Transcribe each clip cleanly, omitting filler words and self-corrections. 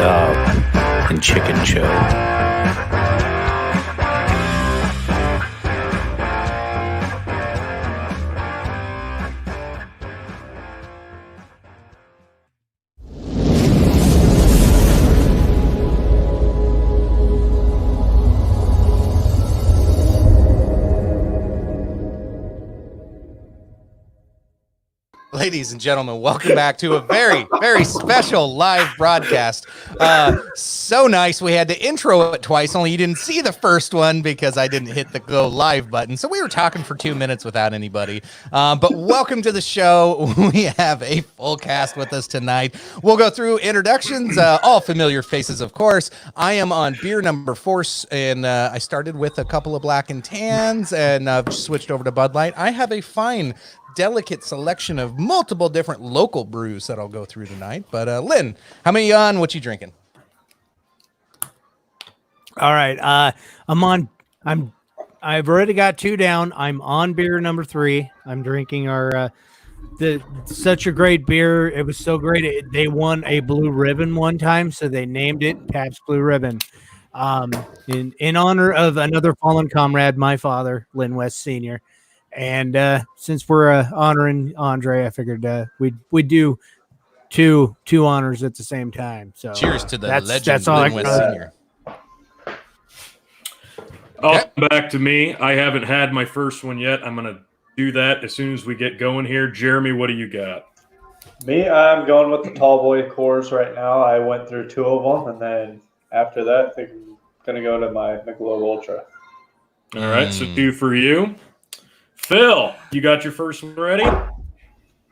dog and chicken show. Ladies and gentlemen, welcome back to a very, very special live broadcast. So nice. We had to intro it twice, only you didn't see the first one because I didn't hit the go live button. So we were talking for 2 minutes without anybody. But welcome to the show. We have a full cast with us tonight. We'll go through introductions, all familiar faces, of course. I am on beer number 4, and I started with a couple of black and tans and switched over to Bud Light. I have a fine delicate selection of multiple different local brews that I'll go through tonight. But Lynn, how many on? What you drinking? All right. I've already got 2 down. I'm on beer number 3. I'm drinking our such a great beer. It was so great. They won a blue ribbon one time, so they named it Pabst Blue Ribbon. In honor of another fallen comrade, my father, Lynn West Sr. And since we're honoring Andre, I figured we'd do two honors at the same time. So cheers to the legend, that's all Lynn West Sr. Back to me. I haven't had my first one yet. I'm going to do that as soon as we get going here. Jeremy, what do you got? Me, I'm going with the Tall Boy Coors right now. I went through 2 of them, and then after that, I think I'm going to go to my Michelob Ultra. All right, so 2 for you. Phil, you got your first one ready?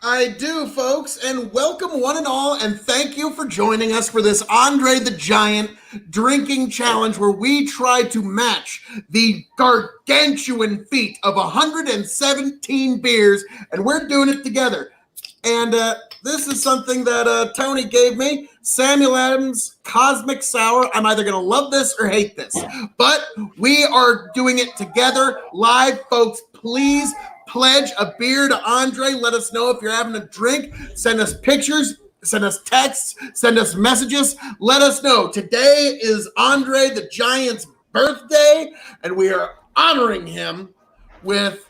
I do, folks, and welcome one and all, and thank you for joining us for this Andre the Giant drinking challenge where we try to match the gargantuan feat of 117 beers, and we're doing it together. And this is something that Tony gave me, Samuel Adams Cosmic Sour. I'm either going to love this or hate this, but we are doing it together live, folks. Please pledge a beer to Andre. Let us know if you're having a drink. Send us pictures, send us texts, send us messages. Let us know. Today is Andre the Giant's birthday, and we are honoring him with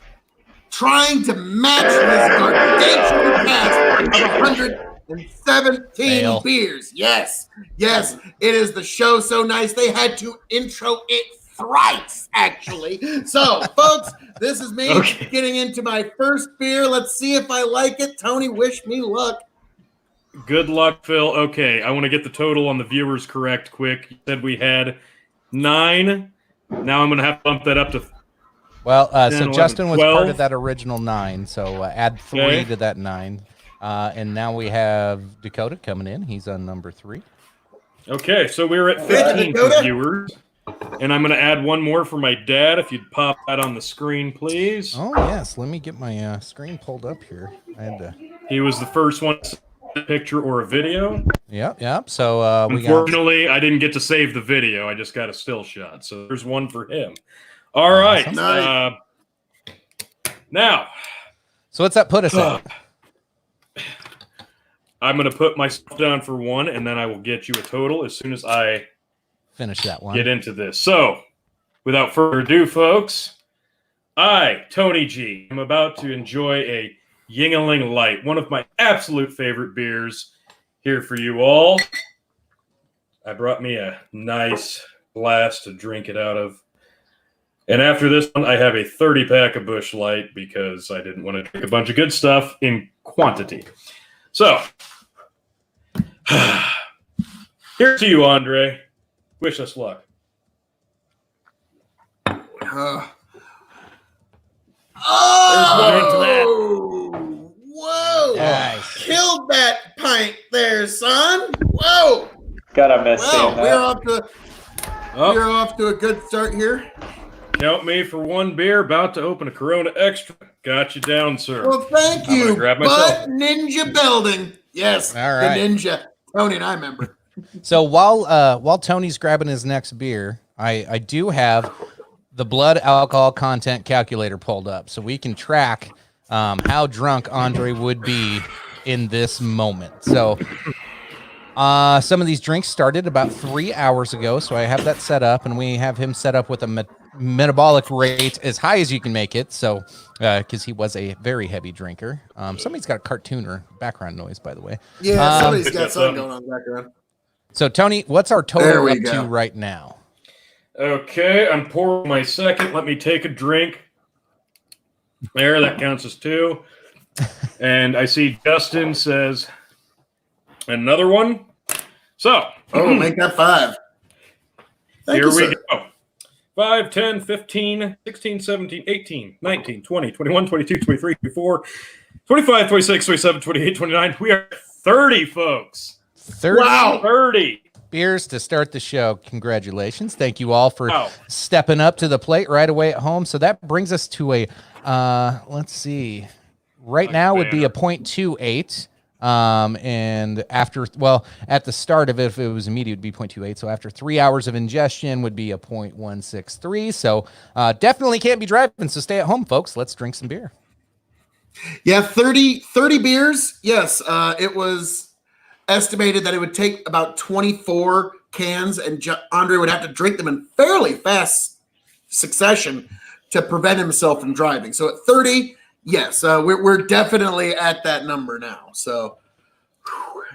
trying to match his gargantuan past of 117 beers. Yes, it is the show so nice. They had to intro it thrice, actually. So, folks, this is me getting into my first beer. Let's see if I like it. Tony, wish me luck. Good luck, Phil. Okay, I want to get the total on the viewers correct quick. You said we had 9. Now I'm going to have to bump that up to 10, so 11, Justin was 12. part of that original 9, so add 3 to that 9. And now we have Dakota coming in. He's on number 3. Okay, so we're at 15 for viewers. And I'm going to add one more for my dad. If you'd pop that on the screen, please. Oh, yes. Let me get my screen pulled up here. I had to... He was the first one to send a picture or a video. Yep. So unfortunately, I didn't get to save the video. I just got a still shot. So there's one for him. All right. Nice. Now. So what's that put us at? I'm going to put myself down for 1, and then I will get you a total as soon as I finish that one. Get into this. So, without further ado, folks, I, Tony G, am about to enjoy a Yingling Light, one of my absolute favorite beers, here for you all. I brought me a nice glass to drink it out of. And after this one, I have a 30-pack of Busch Light because I didn't want to drink a bunch of good stuff in quantity. So, here's to you, Andre. Wish us luck. Whoa! Nice. Killed that pint there, son. Whoa! Gotta miss Well, seeing that. we're off to a good start here. Count me for 1 beer. About to open a Corona Extra. Got you down, sir. Well, thank you, grab myself. Bud Ninja Building. Yes, All right. the Ninja. Tony and I remember. So while Tony's grabbing his next beer, I do have the blood alcohol content calculator pulled up, so we can track how drunk Andre would be in this moment. So Some of these drinks started about 3 hours ago, so I have that set up, and we have him set up with a metabolic rate as high as you can make it. So, because he was a very heavy drinker. Somebody's got a cartoon or background noise, by the way. Yeah, somebody's got something going on in the background. So, Tony, what's our There total we up go. to right now? Okay, I'm pouring my second. Let me take a drink. There, that counts as 2. And I see Justin says another one. So, Oh, make that 5. Thank here you, we sir. go. 5, 10, 15, 16, 17, 18, 19, 20, 21, 22, 23, 24, 25, 26, 27, 28, 29. We are 30, folks. 30 Wow. 30. beers to start the show. Congratulations. Thank you all for Wow. stepping up to the plate right away at home. So that brings us to a, let's see, right now would be a 0.28. And after, well, at the start of it, if it was immediate, it would be 0.28. So after 3 hours of ingestion would be a 0.163. So definitely can't be driving. So stay at home, folks. Let's drink some beer. Yeah, 30 beers. Yes, it was estimated that it would take about 24 cans, and Andre would have to drink them in fairly fast succession to prevent himself from driving. So at 30, yes, we're definitely at that number now. So,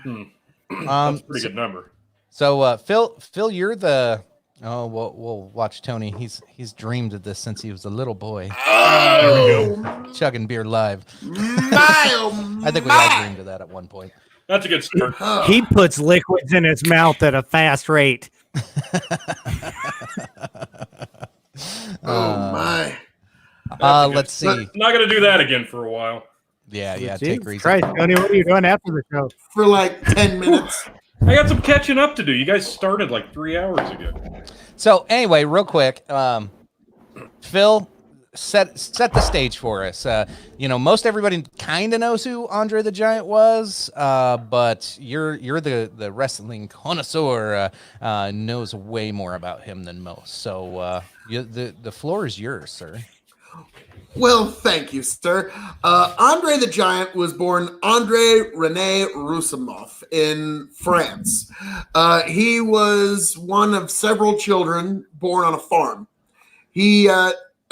That's a pretty good number. So Phil, you're the. Oh, we'll watch Tony. He's dreamed of this since he was a little boy. oh, Chugging beer live. my, I think we all dreamed of that at one point. That's a good start. He puts liquids in his mouth at a fast rate. oh my. Let's see. Not going to do that again for a while. Yeah, Jesus take it easy. Christ, Tony, what are you doing after the show? For like 10 minutes. I got some catching up to do. You guys started like 3 hours ago. So anyway, real quick, Phil, set the stage for us. Most everybody kind of knows who Andre the Giant was, but you're the wrestling connoisseur, knows way more about him than most. So the floor is yours, sir. Well, thank you, sir. Andre the Giant was born Andre René Roussimoff in France. He was one of several children born on a farm. He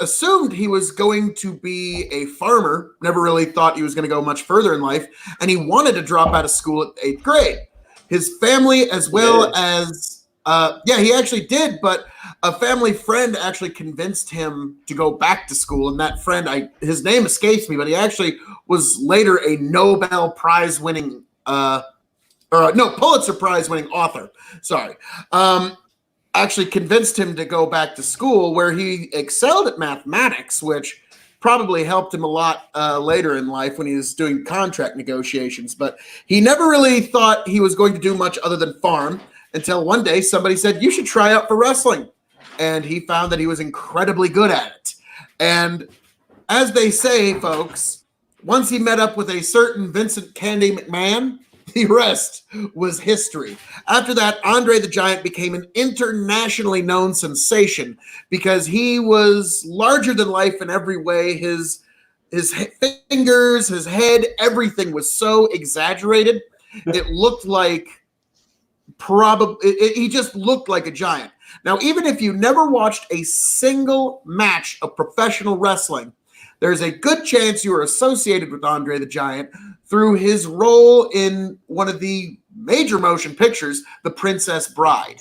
assumed he was going to be a farmer, never really thought he was going to go much further in life, and he wanted to drop out of school at 8th grade. His family, as well as, he actually did, but a family friend actually convinced him to go back to school, and that friend, his name escapes me, but he actually was later a Nobel Prize winning, Pulitzer Prize winning author. Sorry. Actually convinced him to go back to school, where he excelled at mathematics, which probably helped him a lot later in life when he was doing contract negotiations. But he never really thought he was going to do much other than farm until one day somebody said, "You should try out for wrestling." And he found that he was incredibly good at it. And as they say, folks, once he met up with a certain Vincent Candy McMahon, the rest was history. After that, Andre the Giant became an internationally known sensation because he was larger than life in every way. His fingers, his head, everything was so exaggerated. It looked like he just looked like a giant. Now, even if you never watched a single match of professional wrestling, there's a good chance you are associated with Andre the Giant through his role in one of the major motion pictures, The Princess Bride,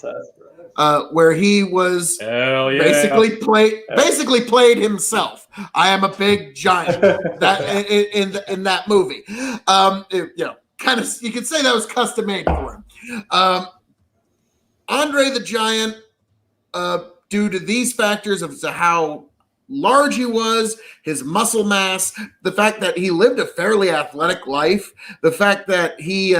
where he was basically played himself. I am a big giant that in that movie. Kind of, you could say that was custom made for him. Andre the Giant, due to these factors of how large he was, his muscle mass, the fact that he lived a fairly athletic life, the fact that he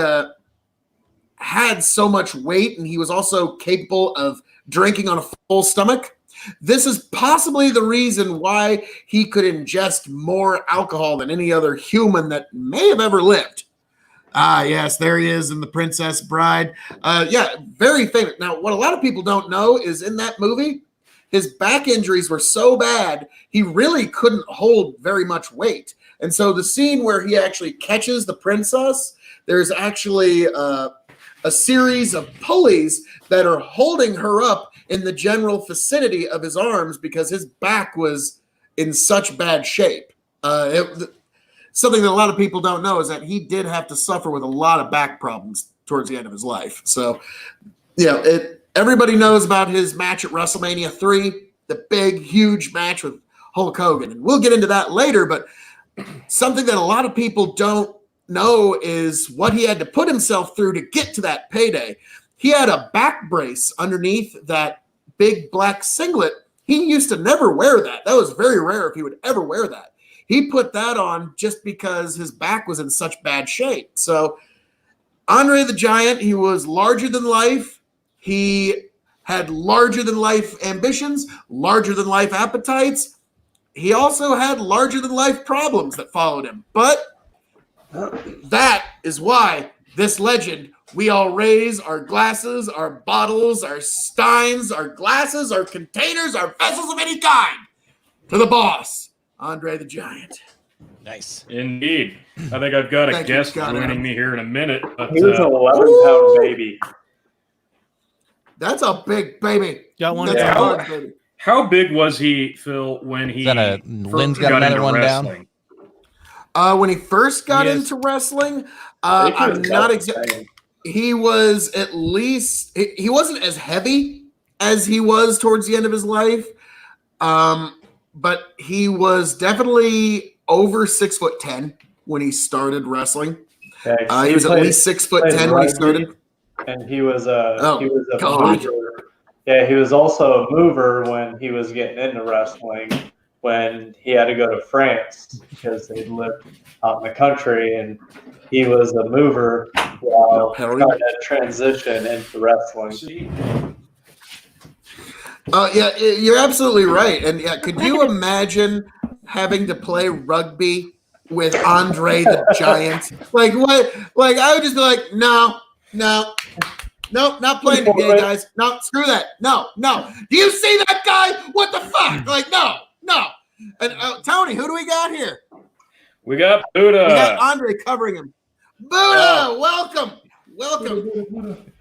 had so much weight, and he was also capable of drinking on a full stomach. This is possibly the reason why he could ingest more alcohol than any other human that may have ever lived. Ah, yes, there he is in The Princess Bride. Very famous. Now, what a lot of people don't know is in that movie, his back injuries were so bad, he really couldn't hold very much weight. And so the scene where he actually catches the princess, there's actually a series of pulleys that are holding her up in the general vicinity of his arms because his back was in such bad shape. Something that a lot of people don't know is that he did have to suffer with a lot of back problems towards the end of his life. So, everybody knows about his match at WrestleMania 3, the big, huge match with Hulk Hogan. And we'll get into that later, but something that a lot of people don't know is what he had to put himself through to get to that payday. He had a back brace underneath that big black singlet. He used to never wear that. That was very rare if he would ever wear that. He put that on just because his back was in such bad shape. So Andre the Giant, he was larger than life. He had larger than life ambitions, larger than life appetites. He also had larger than life problems that followed him. But that is why this legend, we all raise our glasses, our bottles, our steins, our glasses, our containers, our vessels of any kind to the boss, Andre the Giant. Nice. Indeed. I think I've got a Thank you, guest Scott. joining me here in a minute. But, He was an 11-pound baby. That's a big baby. Got one That's Yeah. a hard baby. how big was he, Phil, when he Is that a- first Lynn's got got another into one down? wrestling? When he first got Yes. into wrestling, I think he was I'm about not the exactly. same. He was at least he wasn't as heavy as he was towards the end of his life, but he was definitely over 6'10" when he started wrestling. Yeah, He was at played- least 6'10" played when he rugby, started. and he was a God. mover. Yeah, he was also a mover when he was getting into wrestling. When he had to go to France because they lived out in the country, and he was a mover while Hell trying to transition into wrestling. Yeah, you're absolutely right. And yeah, could you imagine having to play rugby with Andre the Giant? Like what? Like I would just be like, no, not playing today, guys. No, screw that. No. Do you see that guy? What the fuck? Like, no. And Tony, who do we got here? We got Buddha. We got Andre covering him. Buddha, welcome.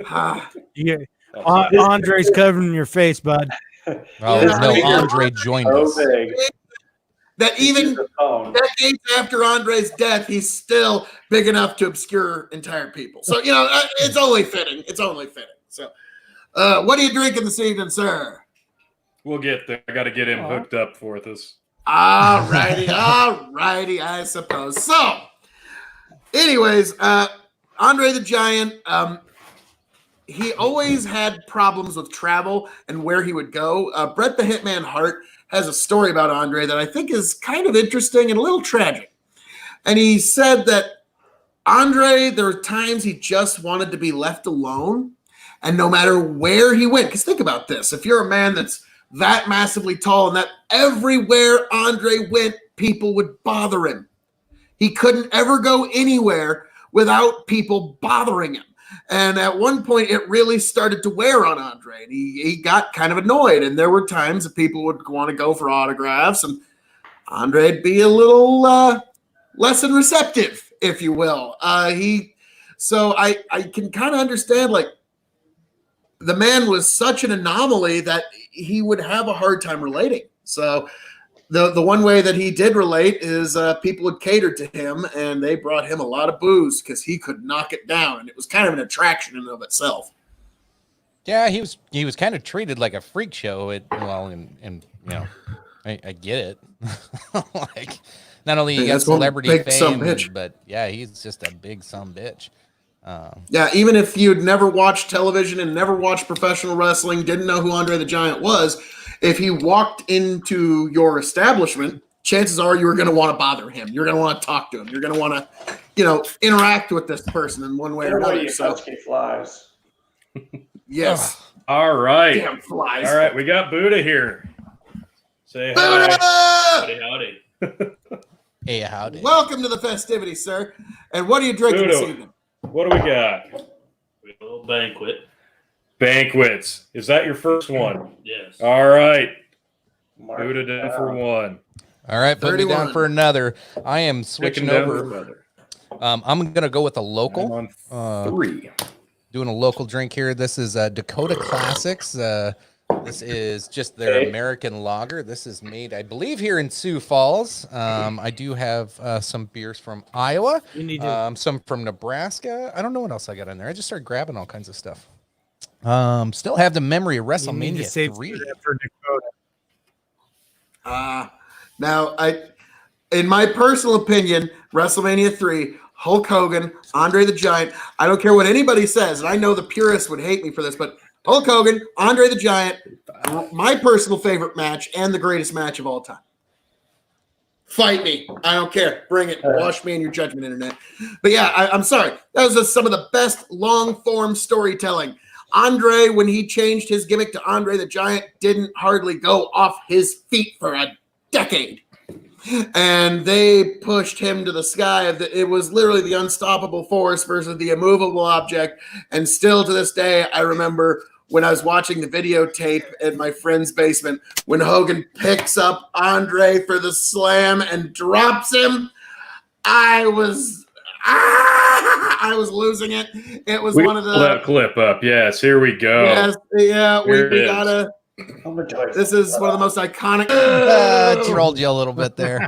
Ah, Yeah. Andre's covering your face, bud. Oh, Yeah. no, Andre joined So us. big. that even The phone. decades after Andre's death, he's still big enough to obscure entire people. So, it's only fitting. So, what are you drinking this evening, sir? We'll get there. I got to get him hooked up for this. All righty, I suppose. So, anyways, Andre the Giant, he always had problems with travel and where he would go. Bret the Hitman Hart has a story about Andre that I think is kind of interesting and a little tragic. And he said that Andre, there were times he just wanted to be left alone. And no matter where he went, because think about this, if you're a man that's that massively tall and that everywhere Andre went, people would bother him. He couldn't ever go anywhere without people bothering him. And at one point, it really started to wear on Andre. And he got kind of annoyed. And there were times that people would want to go for autographs. And Andre'd be a little less than receptive, if you will. So I can kind of understand, like, the man was such an anomaly that he would have a hard time relating. So the one way that he did relate is people would cater to him, and they brought him a lot of booze because he could knock it down, and it was kind of an attraction in and of itself. Yeah, he was kind of treated like a freak show. I get it. Like, not only he got That's one celebrity big fame, sumbitch. but yeah, he's just a big sumbitch. Yeah, even if you'd never watched television and never watched professional wrestling, didn't know who Andre the Giant was, if he walked into your establishment, chances are you were going to want to bother him. You're going to want to talk to him. You're going to want to, interact with this person in one way or another. You So, pesky flies. yes. All right. Damn flies. All right. We got Buddha here. Say Buddha! hi. Howdy. Hey, howdy. Welcome to the festivities, sir. And what are you drinking this Buddha. evening? What do we got? A little banquet. Banquets. Is that your first one? Yes. All right. Mark Buddha down down. for one. All right, put me 31. down for another. I am Sticking switching down for over. another. I'm gonna go with a I'm local. on 3. doing a local drink here. This is Dakota Classics. This is just their American lager. This is made, I believe, here in Sioux Falls. I do have some beers from Iowa, some from Nebraska. I don't know what else I got in there. I just started grabbing all kinds of stuff. Still have the memory of WrestleMania 3. For Dakota. Now, in my personal opinion, WrestleMania 3, Hulk Hogan, Andre the Giant. I don't care what anybody says, and I know the purists would hate me for this, but Hulk Hogan, Andre the Giant, my personal favorite match and the greatest match of all time. Fight me. I don't care. Bring it. Wash me in your judgment, internet. But yeah, I'm sorry. That was just some of the best long-form storytelling. Andre, when he changed his gimmick to Andre the Giant, didn't hardly go off his feet for a decade. And they pushed him to the sky. It was literally the unstoppable force versus the immovable object. And still to this day, I remember when I was watching the videotape in my friend's basement, when Hogan picks up Andre for the slam and drops him, I was losing it. It was one of the... Pull that clip up. Yes, here we go. Yes, yeah, we Here it gotta... This is one of the most iconic... Trolled you a little bit there.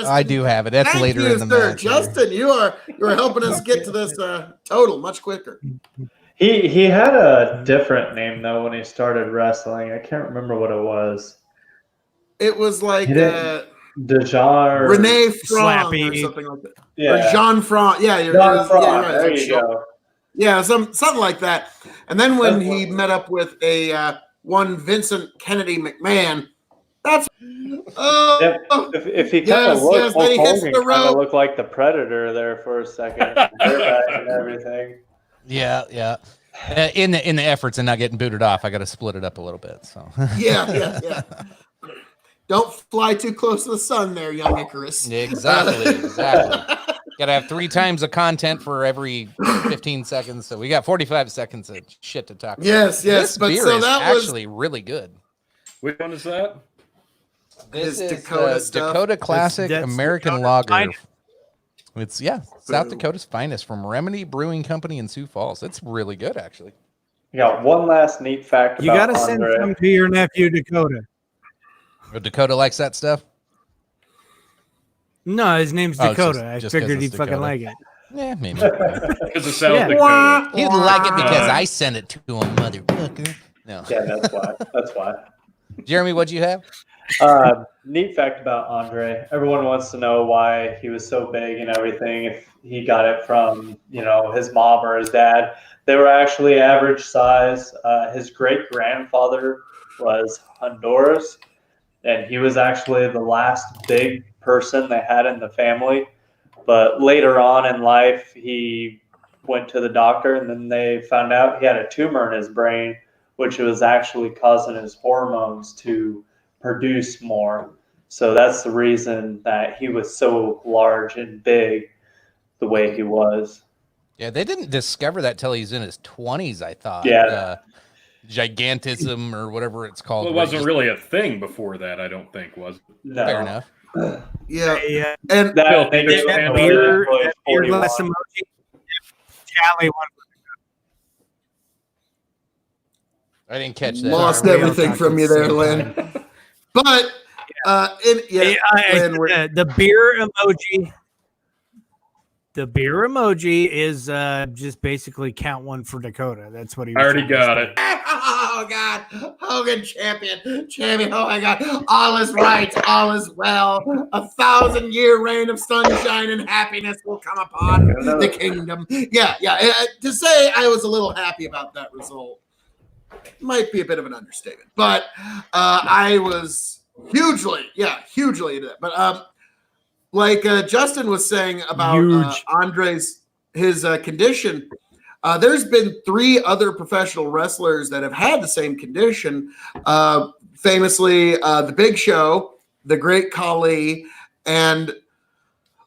I do have it. That's later in the match. Justin, you are helping us get to this total much quicker. He had a different name though when he started wrestling. I can't remember what it was. It was like Dejar Renee Franc or something like that. Yeah. Or Jean Franc. Yeah, Jean Franc. Right. There you go. Yeah, something like that. And then when he met up with one Vincent Kennedy McMahon, that's if he kind of looked, Hulk Hogan kind of looked like the Predator there for a second, and everything. Yeah. In the efforts and not getting booted off, I got to split it up a little bit. So yeah. Don't fly too close to the sun, there, young Icarus. Exactly. Got to have 3 times the content for every 15 seconds. So we got 45 seconds of shit to talk about. Yes. This but beer so is that actually really good. Which one is that? This is Dakota Dakota Classic That's American Dakota Lager. finest. It's South Dakota's finest from Remedy Brewing Company in Sioux Falls. It's really good, actually. You got one last neat fact. You got to send some to your nephew Dakota. Dakota likes that stuff. No, his name's Dakota. just I figured 'cause he'd it's fucking Dakota. like it. Yeah, maybe. Because of South Yeah. Dakota. He'd like it because I sent it to him, motherfucker. No. Yeah, that's why. Jeremy, what'd you have? Neat fact about Andre. Everyone wants to know why he was so big and everything. If he got it from, his mom or his dad. They were actually average size. His great-grandfather was Honduras, and he was actually the last big person they had in the family. But later on in life, he went to the doctor, and then they found out he had a tumor in his brain, which was actually causing his hormones to produce more. So that's the reason that he was so large and big the way he was. Yeah, they didn't discover that till he's in his 20s, I thought. Yeah. Gigantism or whatever it's called. Well, it wasn't really a thing before that, I don't think, was it? No. Fair enough. Yeah. And That beer glass emoji. Tally one. I didn't catch that. lost Sorry, we everything all from you there, Lynn. But Lynn, The beer emoji. The beer emoji is just basically count one for Dakota. That's what he was Already trying to got say. it. oh God, Hogan champion. Oh my God, all is right, all is well. 1,000-year reign of sunshine and happiness will come upon the kingdom. Yeah. To say I was a little happy about that result might be a bit of an understatement, but I was hugely into that. But like Justin was saying about Andre's condition, there's been 3 other professional wrestlers that have had the same condition. Famously, The Big Show, The Great Khali, and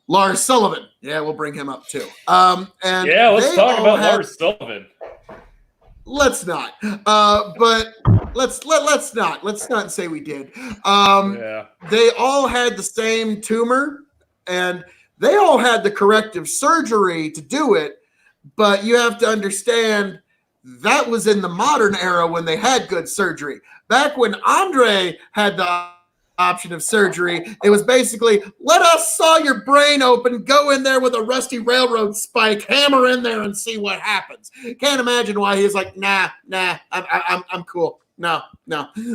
Lars Sullivan. Yeah, we'll bring him up too. And let's talk about Lars Sullivan. Let's not. But let's not say we did. They all had the same tumor And they all had the corrective surgery to do it, but you have to understand that was in the modern era when they had good surgery. Back when Andre had the option of surgery, it was basically, let us saw your brain open, go in there with a rusty railroad spike, hammer in there and see what happens. Can't imagine why he's like, nah, I'm cool. No.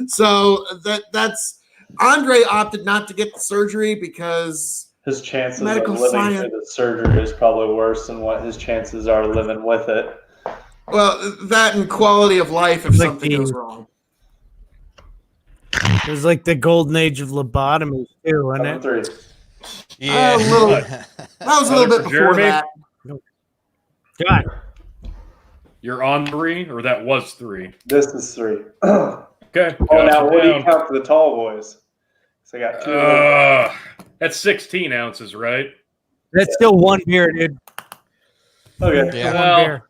So that's Andre opted not to get the surgery because his chances medical of living science. through the surgery is probably worse than what his chances are living with it. Well, that and quality of life if Like something goes wrong. It was like the golden age of lobotomies too, wasn't it? 3. Yeah. A little, that was a little bit For before Jeremy? that. God, You're on 3, or that was 3. This is 3. Okay. Oh, now what do you down. count for the tall boys? So I got 2. That's 16 ounces, right? that's still one beer, dude. Okay. Yeah. One Well, beer.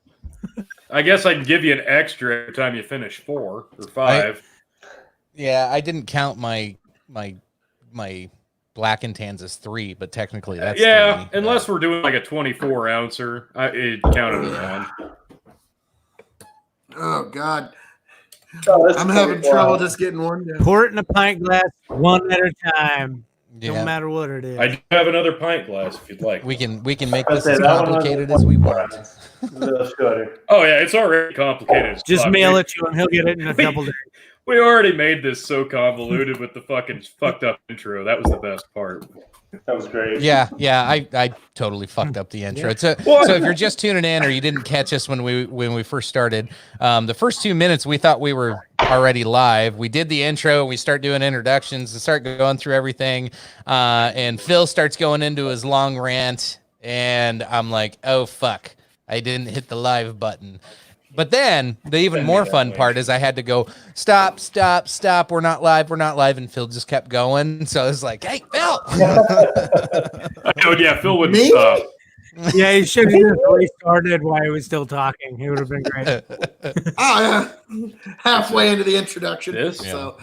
I guess I can give you an extra every time you finish 4 or 5. Yeah, I didn't count my black and tans as 3, but technically that's yeah, 3. unless we're doing like a 24 ouncer, it counted as 1. Oh God, Oh, that's I'm having 24 trouble ounces. just getting one down. Pour it in a pint glass, one at a time. Yeah. No matter what it is. I do have another pint glass if you'd like. We can make I this say as that one complicated was as we 24 want. ounces. Let's go here. Oh yeah, it's already complicated. as Just fuck. mail it to him. He'll get it in a couple days. We already made this so convoluted with the fucking fucked up intro. That was the best part. That was great. Yeah, I totally fucked up the intro. So if you're just tuning in or you didn't catch us when we first started, the first 2 minutes we thought we were already live. We did the intro, we start doing introductions and start going through everything, and Phil starts going into his long rant, and I'm like, oh fuck, I didn't hit the live button. But then the even more fun part is I had to go, stop, we're not live, and Phil just kept going. So I was like, hey, Phil. Oh yeah, Phil wouldn't Me? stop. Yeah, he should have just restarted while he was still talking. It would have been great. Oh yeah, halfway into the introduction. This? So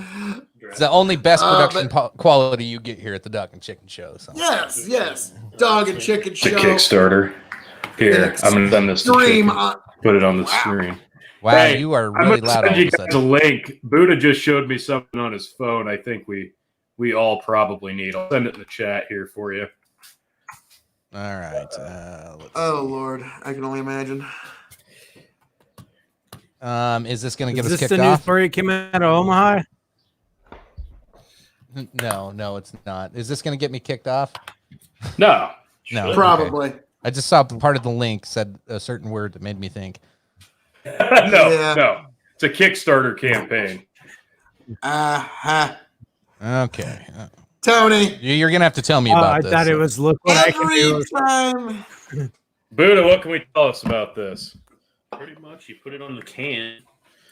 It's the only best but- production quality you get here at the Duck and Chicken Show. So. yes, dog and chicken The show. Kickstarter. Here, I'm gonna send this to Stream. Chicken. Put it on the screen. Wow, Hey, you are I'm really gonna loud all send of you a guys a sudden. link. Buddha just showed me something on his phone. I think we all probably need. I'll send it in the chat here for you. All right. Let's Oh Lord, I can only imagine. Is this going to Is get us this kicked the news off? story that came out of Omaha? No, it's not. Is this going to get me kicked off? No. No. Probably. Okay. I just saw part of the link said a certain word that made me think. No. It's a Kickstarter campaign. Okay. Tony. You're going to have to tell me Oh, about I this. thought it was look what I can Every do. time. Buddha, what can we tell us about this? Pretty much, you put it on the can,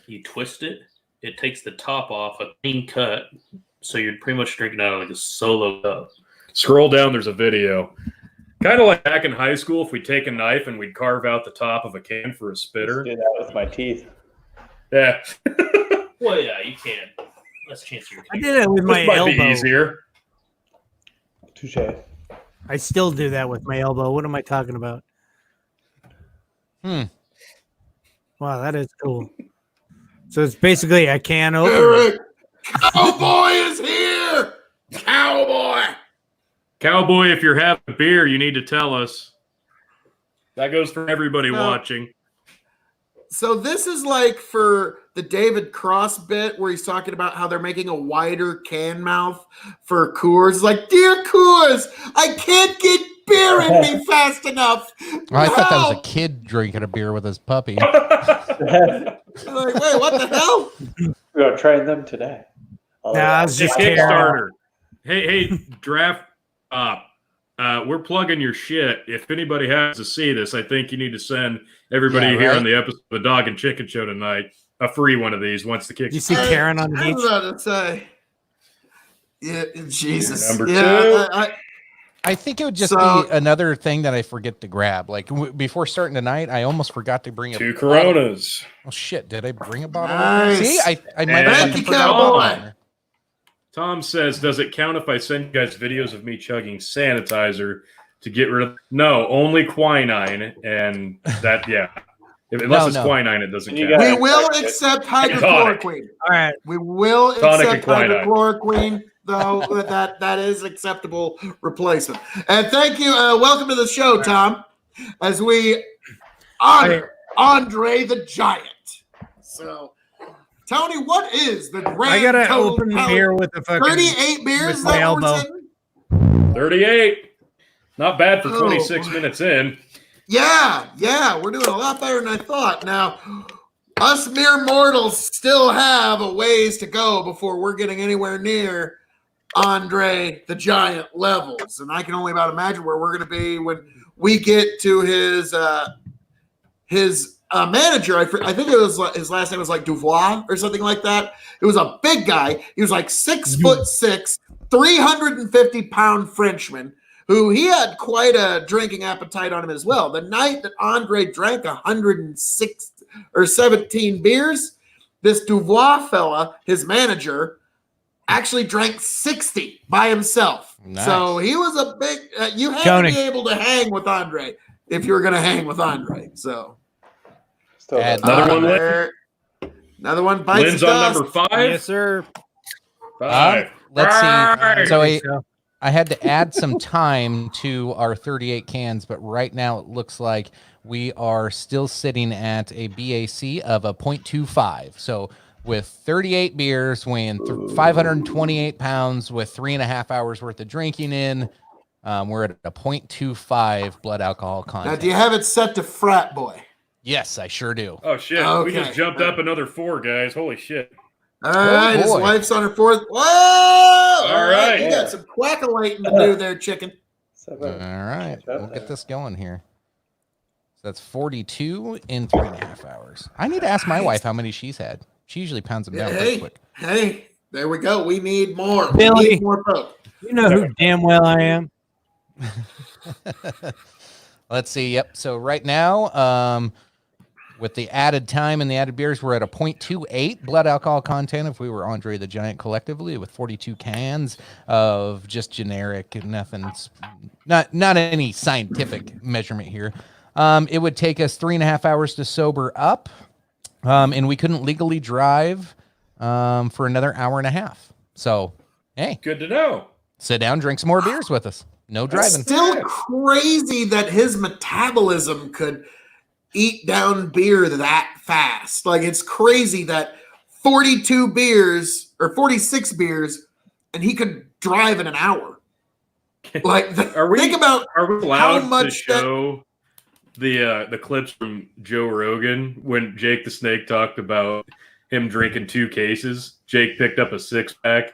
you twist it, it takes the top off, a clean cut, so you're pretty much drinking out of like a solo cup. Scroll down, there's a video. Kind of like back in high school, if we'd take a knife and we'd carve out the top of a can for a spitter. Do that with my teeth. Yeah. Well, yeah, you can. Less chance you're. I did it with This my might be elbow. easier. Touche. I still do that with my elbow. What am I talking about? Hmm. Wow, that is cool. So it's basically a can opener. Eric, Cowboy is here. Cowboy. Cowboy, if you're having a beer, you need to tell us. That goes for everybody No. watching. So this is like for the David Cross bit where he's talking about how they're making a wider can mouth for Coors. Like, dear Coors, I can't get beer in me fast enough. I thought that was a Help!" kid drinking a beer with his puppy. Like, wait, what the hell? We're gonna train them today. Nah, it's just Kickstarter. Hey, Draft we're plugging your shit. If anybody has to see this, I think you need to send everybody Yeah, here right? on the episode of the Dog and Chicken Show tonight a free one of these once the You see Kickstarter. Karen on the I was beach? about to say. Yeah, Jesus. Number Yeah, two. I think it would just So- be another thing that I forget to grab. Like before starting tonight, I almost forgot to bring a 2 bottle. Coronas. Oh shit! Did I bring a bottle? Nice. See, I might And have Thank fucking you, forgot a Cowboy. bottle in there. Tom says, does it count if I send you guys videos of me chugging sanitizer to get rid of? No, only quinine, and that unless it's quinine, it doesn't You count. got- We will accept hydrochloroquine. All right. We will Tonic accept and quinine. hydrochloroquine, though that is acceptable replacement. And thank you. Welcome to the show, Tom, as we honor Andre the Giant. So, Tony, what is the grand I gotta total open count? beer with the fucking 38 beers. with Is my that what we're elbow. saying? 38. Not bad for Oh, 26 boy. minutes in. Yeah, we're doing a lot better than I thought. Now, us mere mortals still have a ways to go before we're getting anywhere near Andre the Giant levels, and I can only about imagine where we're going to be when we get to his manager. I think it was his last name was like Duvois or something like that. It was a big guy. He was like 6'6", 350-pound Frenchman. Who he had quite a drinking appetite on him as well. The night that Andre drank 106 or 17 beers, this Duvois fella, his manager, actually drank 60 by himself. Nice. So he was a big. You had Tony. to be able to hang with Andre if you were going to hang with Andre. So Still Add doesn't- Another one, Lynn? Another one bites Lynn's the on dust. number 5. Yes, sir. 5. Let's see. So I think so. I had to add some time to our 38 cans, but right now it looks like we are still sitting at a BAC of a 0.25. So with 38 beers, weighing 528 pounds with 3.5 hours worth of drinking in, we're at a 0.25 blood alcohol Now, content. do you have it set to frat boy? Yes, I sure do. Oh, shit. We Okay. just jumped up another 4, guys. Holy shit. All right, his boy. wife's on her 4th. Whoa! All right, right. you got some quackalating to do there, chicken. All 7. right, Good we'll there. get this going here. So that's 42 in 3.5 hours. I need to ask my wife how many she's had. She usually pounds them down pretty quick. Hey, there we go. We need more. Billy. We need more Coke. You know who damn well I am. Let's see. Yep. So right now, with the added time and the added beers, we're at a 0.28 blood alcohol content. If we were Andre the Giant collectively, with 42 cans of just generic, nothing, not any scientific measurement here. It would take us 3.5 hours to sober up, and we couldn't legally drive for another hour and a half. So, hey, Good to know. sit down, drink some more beers with us. No driving. Still crazy that his metabolism could eat down beer that fast. Like, it's crazy that 42 beers or 46 beers and he could drive in an hour. Like, think about Are we allowed to much that- show the clips from Joe Rogan when Jake the Snake talked about him drinking 2 cases? Jake picked up a 6-pack,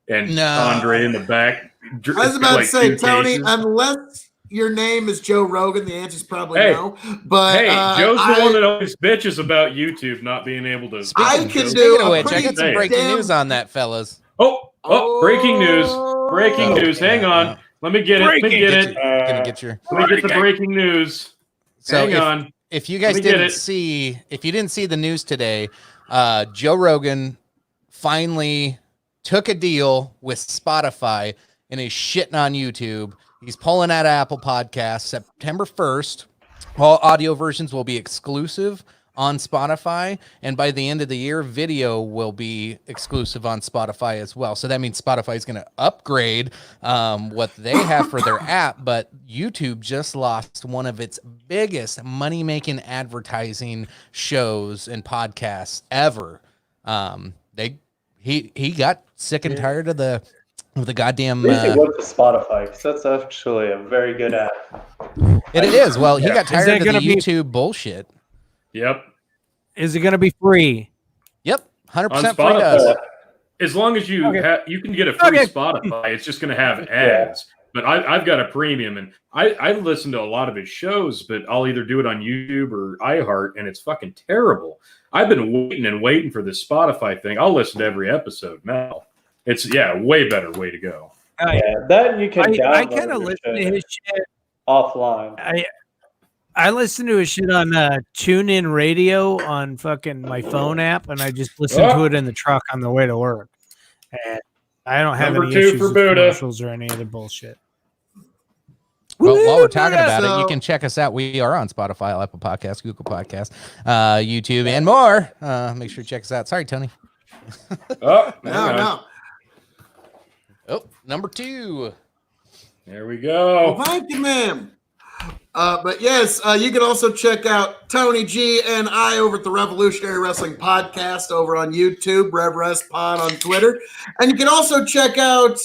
and No. Andre in the back. I was about to say, 2 Tony, cases. unless your name is Joe Rogan, the answer is probably Hey. no. But Hey, Joe's the I, one that always bitches about YouTube not being able to. I Speaking- can do speaking a of which, I pretty got some Hey. breaking damn- news on that, fellas. Breaking news. Breaking Oh, news. Hang yeah, on. yeah. Let me get it. Let me get it. Gonna get your. Let me get the breaking news. So Hang if, on. if you guys Let me get didn't it. see, if you didn't see the news today, Joe Rogan finally took a deal with Spotify and is shitting on YouTube. He's pulling out of Apple Podcasts September 1st. All audio versions will be exclusive on Spotify, and by the end of the year, video will be exclusive on Spotify as well. So that means Spotify is going to upgrade what they have for their app, but YouTube just lost one of its biggest money-making advertising shows and podcasts ever. He got sick and tired of the goddamn. At least he went to Spotify, because that's actually a very good app. It is. Well, he got Is tired that of the gonna be- YouTube bullshit. Yep. Is it going to be free? Yep, 100% On free to us. Spotify. As long as you Okay. you can get a free Okay. Spotify, it's just going to have ads. But I've got a premium, and I listen to a lot of his shows, but I'll either do it on YouTube or iHeart, and it's fucking terrible. I've been waiting for this Spotify thing. I'll listen to every episode now. It's way better way to go. Yeah, that you can I download kind of your listen to shit his shit. offline. I listen to his shit on TuneIn Radio on fucking my phone app, and I just listen to it in the truck on the way to work. And I don't have Number any 2 issues for with Buddha. commercials or any other bullshit. Well, while we're talking about it, So- you can check us out. We are on Spotify, Apple Podcasts, Google Podcasts, YouTube, and more. Make sure you check us out. Sorry, Tony. Oh, hang No, on. no. Oh, number 2. There we go. Well, thank you, ma'am. But yes, you can also check out Tony G and I over at the Revolutionary Wrestling Podcast over on YouTube, RevWrestPod on Twitter. And you can also check out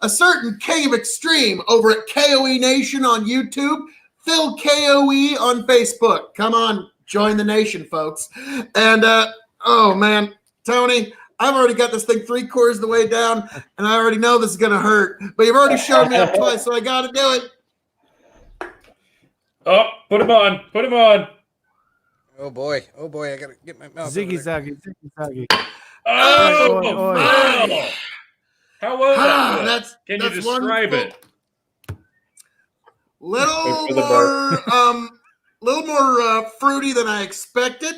a certain King of Extreme over at KOE Nation on YouTube, Phil KOE on Facebook. Come on, join the nation, folks. And, oh, man, Tony, I've already got this thing 3/4 of the way down, and I already know this is going to hurt. But you've already shown me up twice, so I got to do it. Oh, put him on. Put him on. Oh boy, I gotta get my mouth. Ziggy zaggy, ziggy zaggy. Oh, Oi, oi, oi. Phil. How was that? That's Can you that's describe wonderful. it? Little for the more fruity than I expected.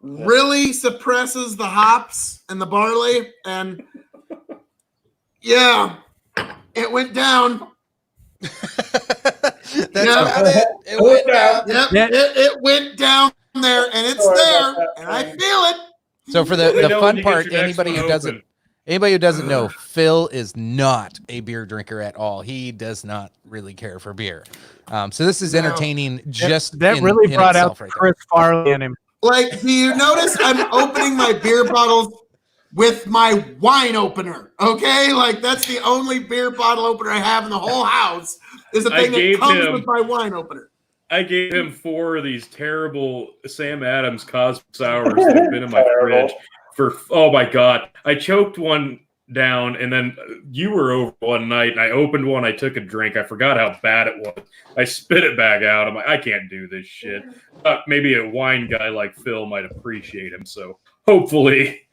Really suppresses the hops and the barley, and yeah, it went down. That's Yeah. about it. It went down. Yep, Yeah. it went down there, and it's Sorry there, about that, and I Frank. feel it. So for Let me the know when fun you get part, your next anybody one who doesn't open. Anybody who doesn't know, Phil is not a beer drinker at all. He does not really care for beer. So this is No. entertaining. Just that in- really in brought itself out right there. Chris Farley in him. Like, do you notice I'm opening my beer bottles with my wine opener? Okay, like that's the only beer bottle opener I have in the whole house. Is the I thing that gave comes him- with my wine opener. I gave him 4 of these terrible Sam Adams Cosmic Sours that have been in my Terrible. fridge for, oh my God. I choked one down, and then you were over one night, and I opened one. I took a drink. I forgot how bad it was. I spit it back out. I'm like, I can't do this shit. Maybe a wine guy like Phil might appreciate him. So hopefully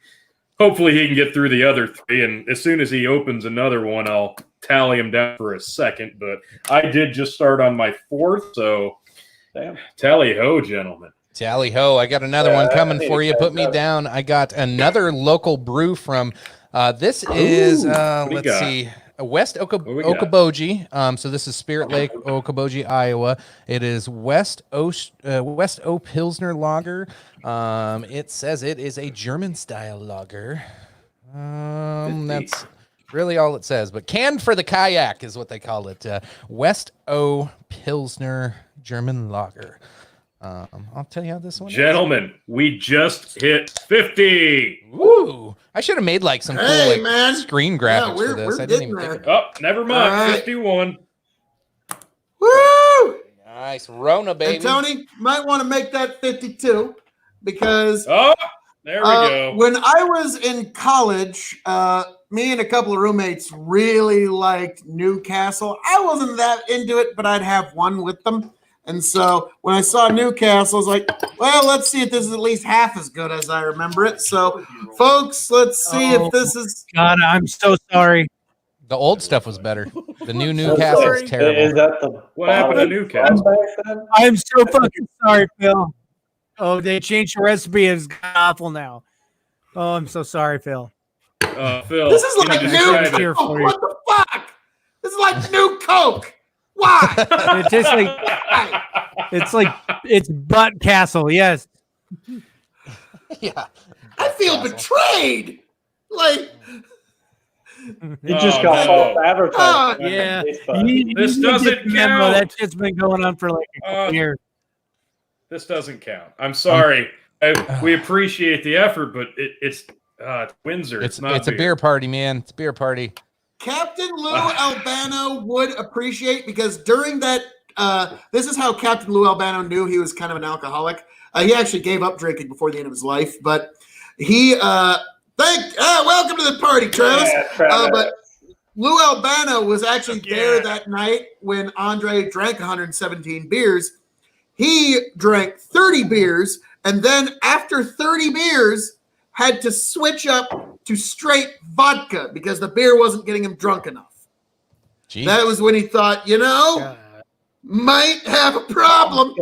he can get through the other 3. And as soon as he opens another one, I'll tally him down for a second. But I did just start on my 4th, so Damn. tally ho, gentlemen. Tally ho! I got another Yeah, one I coming need for to you. catch Put me up. down. I got another local brew from. This is do you let's got? see, West we got? Okoboji. So this is Spirit Lake, Okoboji, Iowa. It is West O Pilsner Lager. It says it is a German style lager. That's really all it says. But canned for the kayak is what they call it. West O Pilsner German Lager. I'll tell you how this one is. Gentlemen, we just hit 50. Woo! I should have made like some cool Hey, like man. screen graphics we're- for this. we're I didn't even getting think there. of Oh, never mind. All right. 51. Woo! it. Nice Rona, baby. And Tony, you might want to make that 52 because Oh, there we go. when I was in college, me and a couple of roommates really liked Newcastle. I wasn't that into it, but I'd have one with them. And so when I saw Newcastle, I was like, well, let's see if this is at least half as good as I remember it. So, folks, let's see if this is. God, I'm so sorry. The old stuff was better. The new So Newcastle's sorry. Is terrible. that the What happened to Newcastle? back then? I'm so fucking sorry, Phil. Oh, they changed the recipe. It's awful now. Oh, I'm so sorry, Phil. Phil, This is can like you new describe it? Here Coke. for you. What the fuck? This is like new Coke. Why? It tastes like it's butt castle. Yes. Yeah. I feel betrayed. Like, You just Oh, got no. false advertising. on Yeah. Facebook. This You doesn't get the memo. count. That shit's been going on for like a Uh, couple years. This doesn't count. I'm sorry. We appreciate the effort, but it's Windsor. It's not a beer party, man. It's a beer party. Captain Lou Albano would appreciate because during that, this is how Captain Lou Albano knew he was kind of an alcoholic. He actually gave up drinking before the end of his life, but he welcome to the party, Travis. Yeah, Travis. But Lou Albano was actually there that night when Andre drank 117 beers. He drank 30 beers, and then after 30 beers, had to switch up to straight vodka because the beer wasn't getting him drunk enough. Jeez. That was when he thought, might have a problem.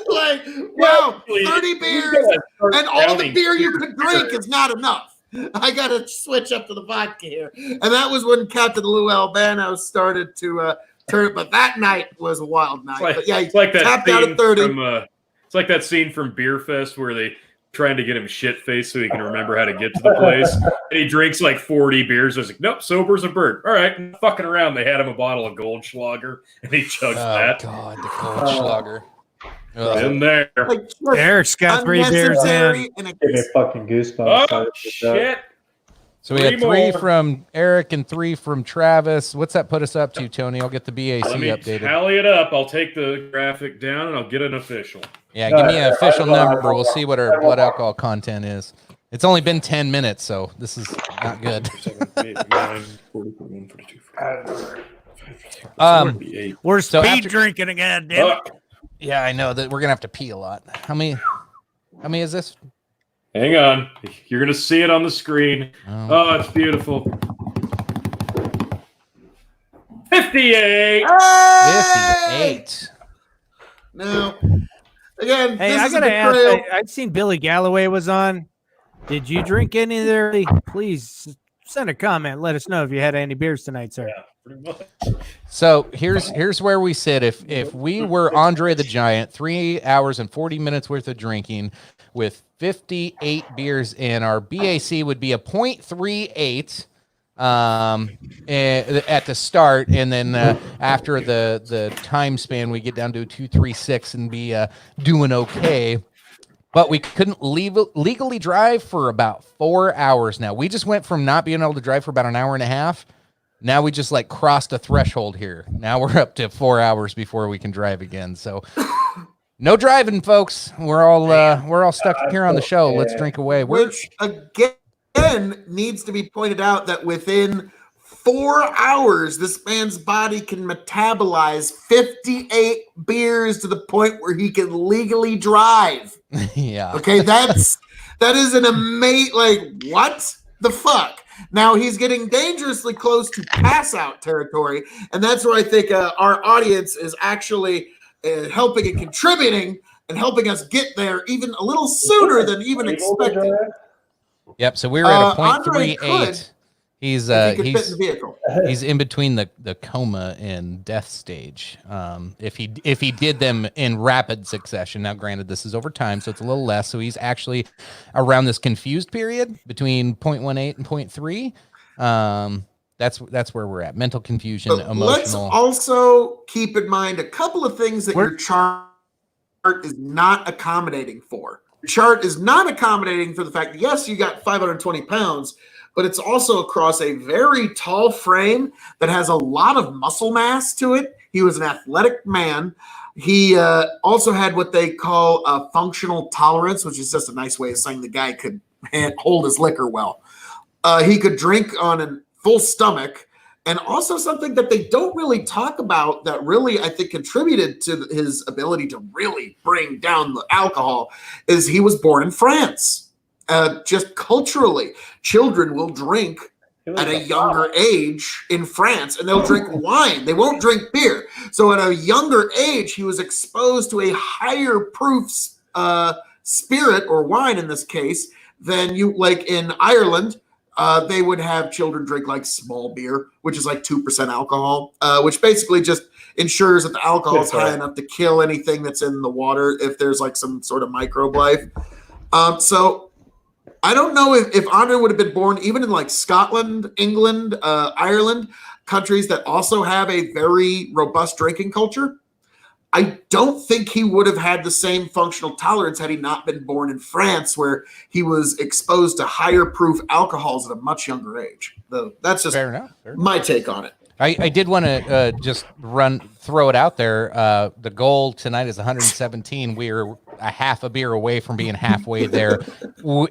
Like, wow, 30 beers and all the beer you could drink is not enough. I got to switch up to the vodka here. And that was when Captain Lou Albano started to turn it. But that night was a wild night. But yeah, it's like that tapped out scene at 30. from it's like that scene from Beer Fest where they trying to get him shit faced so he can remember how to get to the place. And he drinks like 40 beers. I was like, nope, sober as a bird. All right, not fucking around. They had him a bottle of Goldschlager, and he chugs that. God, the Goldschlager. In there. Like, Eric's got 3 beers in. And Give me fucking goosebumps. Oh, shit. So we had 3 more. from Eric and 3 from Travis. What's that put us up to, Tony? I'll get the BAC Let me updated. tally it up. I'll take the graphic down, and I'll get an official. Yeah, give me an official number. We'll see what our blood alcohol content is. It's only been 10 minutes, so this is not good. 7, 8, 9, 40, 41, 42, 48. We're So speed after- drinking again, damn it. Yeah, I know that we're gonna have to pee a lot. How many is this? Hang on. You're going to see it on the screen. Oh. Oh, it's beautiful. 58. 58. now, again, Hey, this I is a gotta ask. betrayal. I've seen Billy Galloway was on. Did you drink any there? Please send a comment. Let us know if you had any beers tonight, sir. Yeah, pretty much. So here's where we sit. If we were Andre the Giant, 3 hours and 40 minutes worth of drinking with 58 beers in, our BAC would be a 0.38 at the start, and then after the time span, we get down to a 2.36 and be doing okay. But we couldn't legally drive for about 4 hours now. We just went from not being able to drive for about an hour and a half. Now we just like crossed a threshold here. Now we're up to 4 hours before we can drive again. So no driving, folks. We're all stuck here on the show. Let's drink away. Which again needs to be pointed out that within 4 hours, this man's body can metabolize 58 beers to the point where he can legally drive. Yeah. Okay, that is an amazing. Like, what the fuck? Now he's getting dangerously close to pass out territory, and that's where I think our audience is actually helping and contributing and helping us get there even a little sooner than even expected. Yep. So we were at a Andre 0.38. He's If he could fit in the vehicle. he's in between the coma and death stage. If he did them in rapid succession. Now, granted, this is over time, so it's a little less. So he's actually around this confused period between 0.18 and 0.3. That's where we're at. Mental confusion, But let's emotional. also keep in mind a couple of things that your chart is not accommodating for. Your chart is not accommodating for the fact that, yes, you got 520 pounds, but it's also across a very tall frame that has a lot of muscle mass to it. He was an athletic man. He also had what they call a functional tolerance, which is just a nice way of saying the guy could hold his liquor well. He could drink on a full stomach. And also something that they don't really talk about that really, I think, contributed to his ability to really bring down the alcohol is he was born in France. Just culturally, children will drink at a younger age in France, and they'll drink wine. They won't drink beer. So at a younger age, he was exposed to a higher proof spirit, or wine in this case, than you, like in Ireland. They would have children drink like small beer, which is like 2% alcohol, which basically just ensures that the alcohol is high enough to kill anything that's in the water if there's like some sort of microbe life. So I don't know if Andre would have been born even in like Scotland, England, Ireland, countries that also have a very robust drinking culture. I don't think he would have had the same functional tolerance had he not been born in France, where he was exposed to higher proof alcohols at a much younger age. That's just Fair enough. my take on it. I did want to just throw it out there. The goal tonight is 117. We're a half a beer away from being halfway there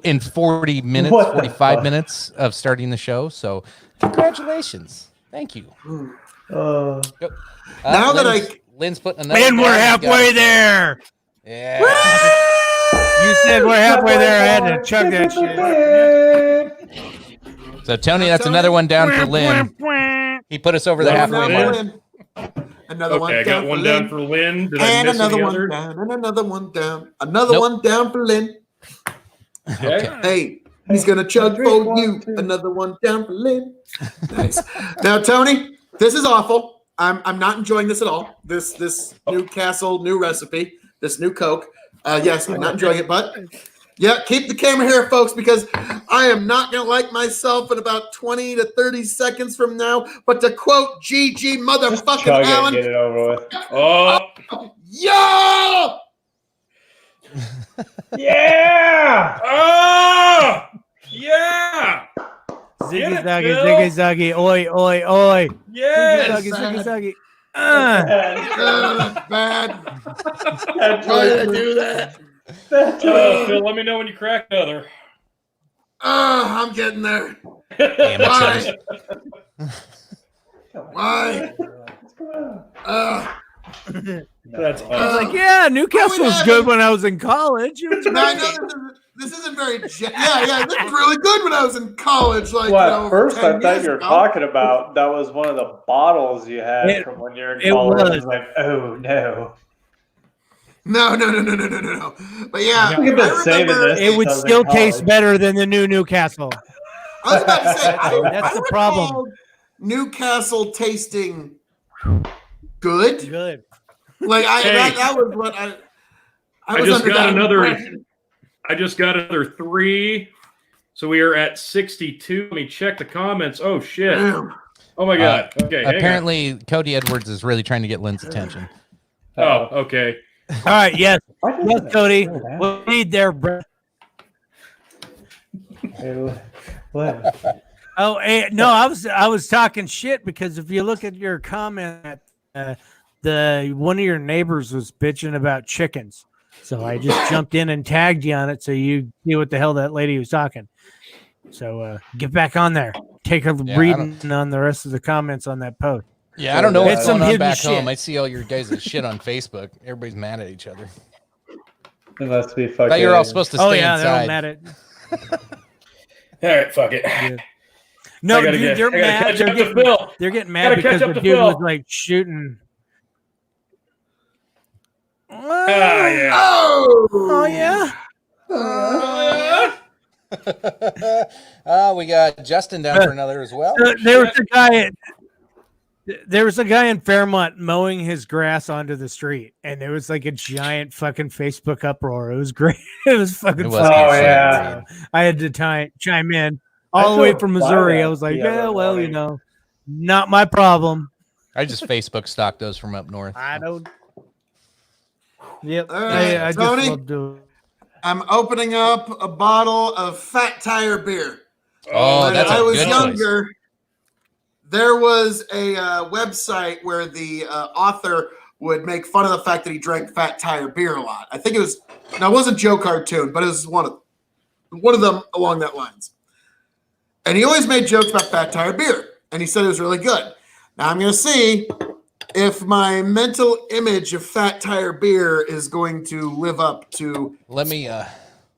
in 40 minutes, 45 minutes of starting the show. So congratulations. Thank you. Now that Lynn's putting another. And we're halfway there. Yeah. You said we're halfway there. I had to chug that shit. So Tony, that's another one down for Lynn. He put us over the halfway mark. Another one Okay, I got down one for down Lynn. for Lynn. Did I And miss another any one other? down, and another one down. Another Nope. one down for Lynn. Okay. Hey, He's gonna chug Drink for one, you. two. Another one down for Lynn. Nice. Now, Tony, this is awful. I'm not enjoying this at all. This Newcastle new recipe, this new Coke. Yes, I'm not enjoying it, but yeah, keep the camera here, folks, because I am not gonna like myself in about 20 to 30 seconds from now. But to quote GG motherfucking Chug it and Allen, get it over with. Oh, yo! Yeah! oh, yeah, Ziggy Get it, zaggy, Phil. ziggy zaggy, oi, oi, oi. yes. Ziggy zaggy, ziggy, zaggy. Bad. That's Why did I do that? Phil, let me know when you crack another. I'm getting there. Amateurs. Why? That's I was awesome. like, yeah, Newcastle was good when I was in college. It was Now, I great. know this isn't very. Yeah, this was really good when I was in college. Like, Well, at first 10 I thought years you were ago. talking about that was one of the bottles you had It- from when you were in it college. was. I was like, oh no. No. But yeah, We've been I saving remember- this. It would I was in still taste college. better than the new Newcastle. I was about to say, That's I the problem. recall Newcastle tasting good. Good. Like Hey. that was what I I was just under got that another- impression. I just got another 3. So we are at 62. Let me check the comments. Oh, shit. Damn. Oh, my God. Okay. hang on. Apparently, Cody Edwards is really trying to get Lynn's attention. Oh, okay. All right, yes, Why did yes, that Cody. slow down? We need their breath. What? Oh, no, I was talking shit because if you look at your comment, the one of your neighbors was bitching about chickens, so I just jumped in and tagged you on it so you see what the hell that lady was talking. So get back on there, take a Yeah, I reading on the rest of the comments on that post. Yeah, I don't know It's what's some going on hidden back shit. home. I see all your guys' shit on Facebook. Everybody's mad at each other. It must be I fucking. thought you were all supposed to stay Oh yeah, they're all inside. mad at. All right. Fuck it. No, I gotta dude, they're I gotta mad. catch They're up to getting, Phil. they're getting mad Gotta because catch up the to dude Phil. was like shooting. Ah, yeah. Oh yeah. We got Justin down for another as well. There was a guy. There was a guy in Fairmont mowing his grass onto the street, and there was like a giant fucking Facebook uproar. It was great. It was fucking. It was funny. Oh, good shit, yeah. dude. I had to chime in I all the way drove from by Missouri. that I was like, the yeah, other well, you morning. know, not my problem. I just Facebook stalked those from up north. I don't. Yep. All right, I just Tony? love doing. I'm opening up a bottle of Fat Tire beer. Oh, When that's I a was good younger, there was a website where the author would make fun of the fact that he drank Fat Tire beer a lot. I think it was it wasn't Joe Cartoon, but it was one of them along that lines. And he always made jokes about Fat Tire beer, and he said it was really good. Now I'm going to see if my mental image of Fat Tire beer is going to live up to. Let me Your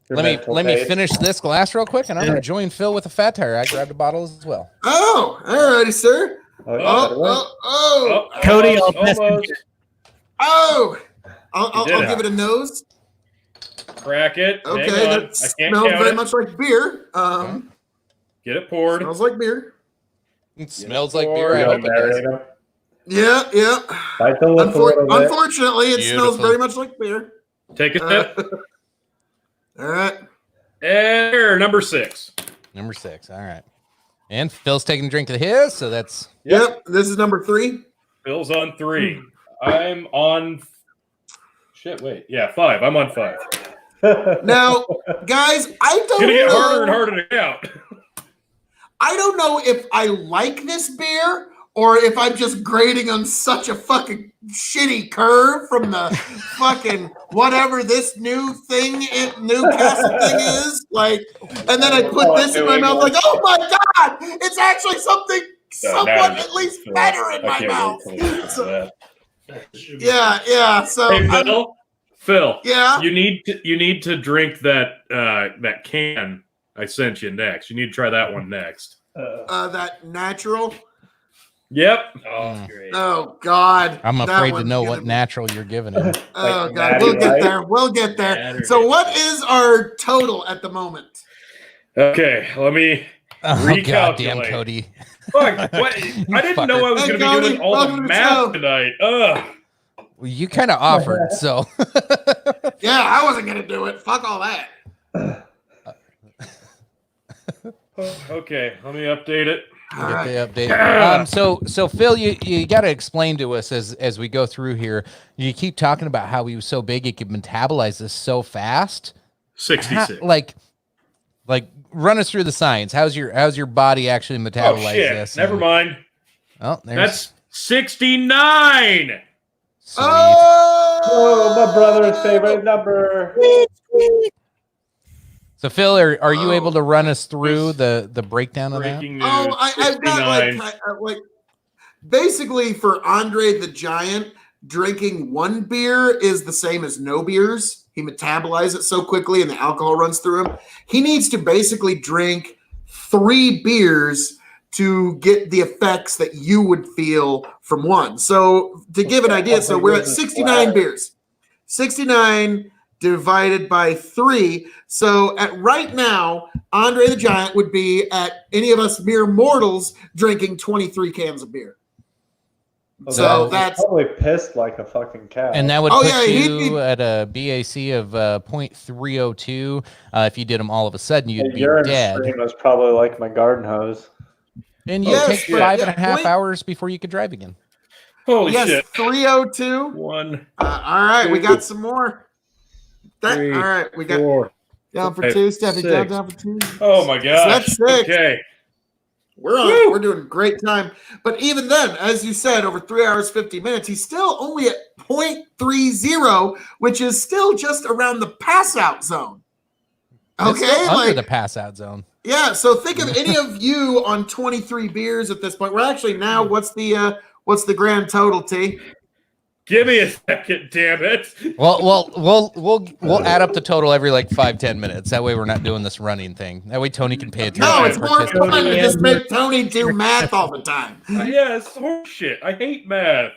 let mental me pace. finish this glass real quick, and I'm gonna join Phil with a Fat Tire. I grabbed a bottle as well. Oh, all righty, sir. Oh, yeah, Oh. Cody, I'll almost. I'll You did it. give it a nose. Crack it. Hang Okay, on. that I can't smells count very it. much like beer. Get it poured. Smells like beer. It smells like beer. I You hope it does. marinate 'em. Yeah. Bite the lip a little bit. Unfortunately, it smells Beautiful. very much like beer. Take a sip. All right. And here, number 6. Number 6. All right. And Phil's taking a drink of his, so that's Yep. This is number 3. Phil's on 3. I'm on. Shit, wait. Yeah, 5. I'm on 5. Now, guys, I It's don't gonna get harder know. and harder to count. I don't know if I like this beer or if I'm just grading on such a fucking shitty curve from the fucking whatever this new Newcastle thing is. Like, and then I put this in my mouth, like, oh my god, it's actually something somewhat at least better in my mouth. So, yeah. So, Hey, Phil, yeah. you need to drink that that can I sent you next. You need to try that one next. That natural. Yep. Oh, great. Oh God, I'm that afraid to one's know gonna what be- natural you're giving him. Oh Like God, we'll Natty get Light? there. We'll get there. Natty So, Light. what is our total at the moment? Okay, let me Oh, recalculate. goddamn, Cody. Fuck, what? I didn't know I was Hey, going to be Cody, doing all welcome the to the math show. tonight. Ugh. Well, you kind of offered, so. Yeah, I wasn't gonna do it. Fuck all that. Okay, let me update it. All Get right. the update. So Phil, you got to explain to us as we go through here. You keep talking about how he was so big, he could metabolize this so fast. 66. Like run us through the science. How's your body actually metabolize Oh, shit. this? Never mind. Oh, there's That's 69. sweet. Oh, my brother's favorite number. So Phil, are you Oh. able to run us through the breakdown of that? Breaking news. Oh, I've got 69. like basically for Andre the Giant, drinking one beer is the same as no beers. He metabolizes it so quickly and the alcohol runs through him. He needs to basically drink 3 beers to get the effects that you would feel from one. So to give an idea, so we're at 69 beers. 69 divided by 3. So at right now, Andre the Giant would be at any of us mere mortals drinking 23 cans of beer. So He's that's probably pissed like a fucking cat. And that would Oh, put yeah, he'd you be- at a BAC of 0.302. If you did them all of a sudden, you'd the be urine dead. stream was probably like my garden hose. And you Yes, take yeah, 5.5 point- hours before you could drive again. Holy yes, shit. 302. One, All right, we got some more. All Three, right, we got 4. down for five, 2. Stephanie six. down for 2. Oh my gosh. that's 6. Okay. We're doing great time. But even then, as you said, over 3 hours, 50 minutes, he's still only at 0.30, which is still just around the pass out zone. It's Okay, still under like the pass out zone. yeah. So think of any of you on 23 beers at this point. We're actually now. What's the grand total, T? Give me a second, damn it. Well, we'll add up the total every like 5-10 minutes. That way we're not doing this running thing. That way Tony can pay attention. No, and it's more participate. fun to just make Tony do math all the time. Yeah, it's horseshit. I hate math.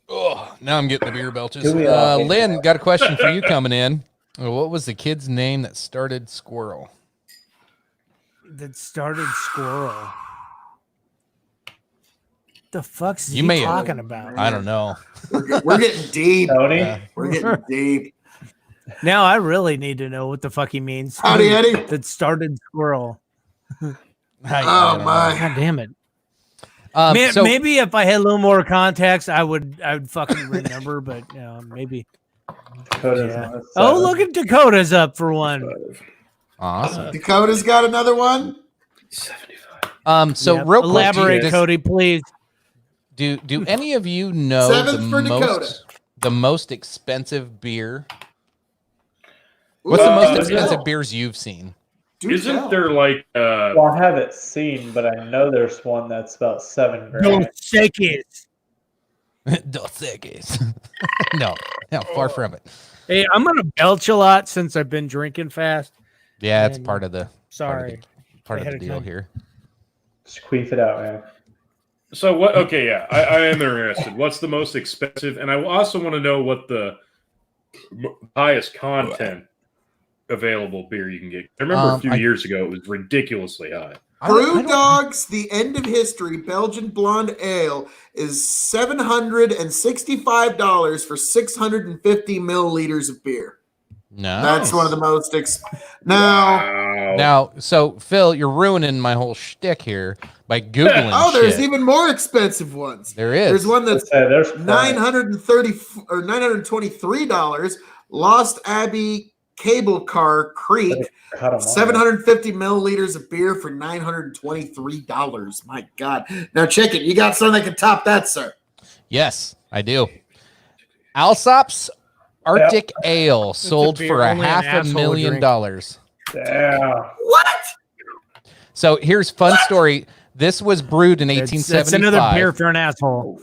Oh, now I'm getting the beer belches. Do we all hate Lynn, that? got a question for you coming in. What was the kid's name that started Squirrel? That started Squirrel. The fuck's You he may- talking about? I don't know. We're getting deep. Tony, We're getting deep. Now I really need to know what the fuck he means. Howdy, Eddie. That started Squirrel. Oh God my. damn it. So Maybe if I had a little more context, I would fucking remember. But maybe. Dakota's Yeah. on his Oh, side. look at Dakota's up for one. awesome. Dakota's got another one. 75. So Yep. real quick, Elaborate, Cody, please. do any of you know Seventh for Dakota. the most expensive beer? What's the Ooh, most do expensive tell. beers you've seen? Do Isn't tell. there like Well, I haven't seen, but I know there's one that's about $7 grand. Dos Dos Equis. no, far from it. Hey, I'm gonna belch a lot since I've been drinking fast. Yeah, it's And- part of the Sorry. part of Ahead the of deal time. here. Squeeze it out, man. so what okay, yeah. I am interested. What's the most expensive? And I also want to know what the highest content available beer you can get. I remember a few years ago it was ridiculously high. Brew Dogs, The End of History, Belgian Blonde Ale is $765 for 650 milliliters of beer. No, That's one of the most now. Wow. Now, so Phil, you're ruining my whole shtick here by googling. Oh, there's shit. even more expensive ones. There is. There's one that's There's $930 or $923. Lost Abbey Cable Car Creek, Cut 'em off. 750 milliliters of beer for $923. My God! Now, Chicken, you got something that can top that, sir? Yes, I do. Alsop's Arctic Ale sold beer for only an asshole would $500,000. Yeah. What? So here's fun story. This was brewed in 1875. That's another beer for an asshole.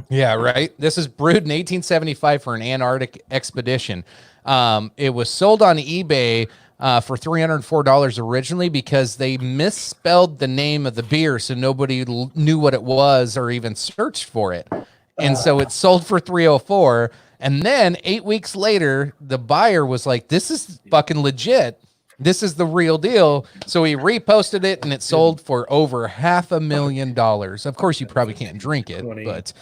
Yeah, right. This is brewed in 1875 for an Antarctic expedition. It was sold on eBay for $304 originally because they misspelled the name of the beer, so nobody knew what it was or even searched for it. And so it sold for $304. And then 8 weeks later, the buyer was like, "This is fucking legit." this is the real deal. So he reposted it, and it sold for over $500,000. Of course, you probably can't drink it, but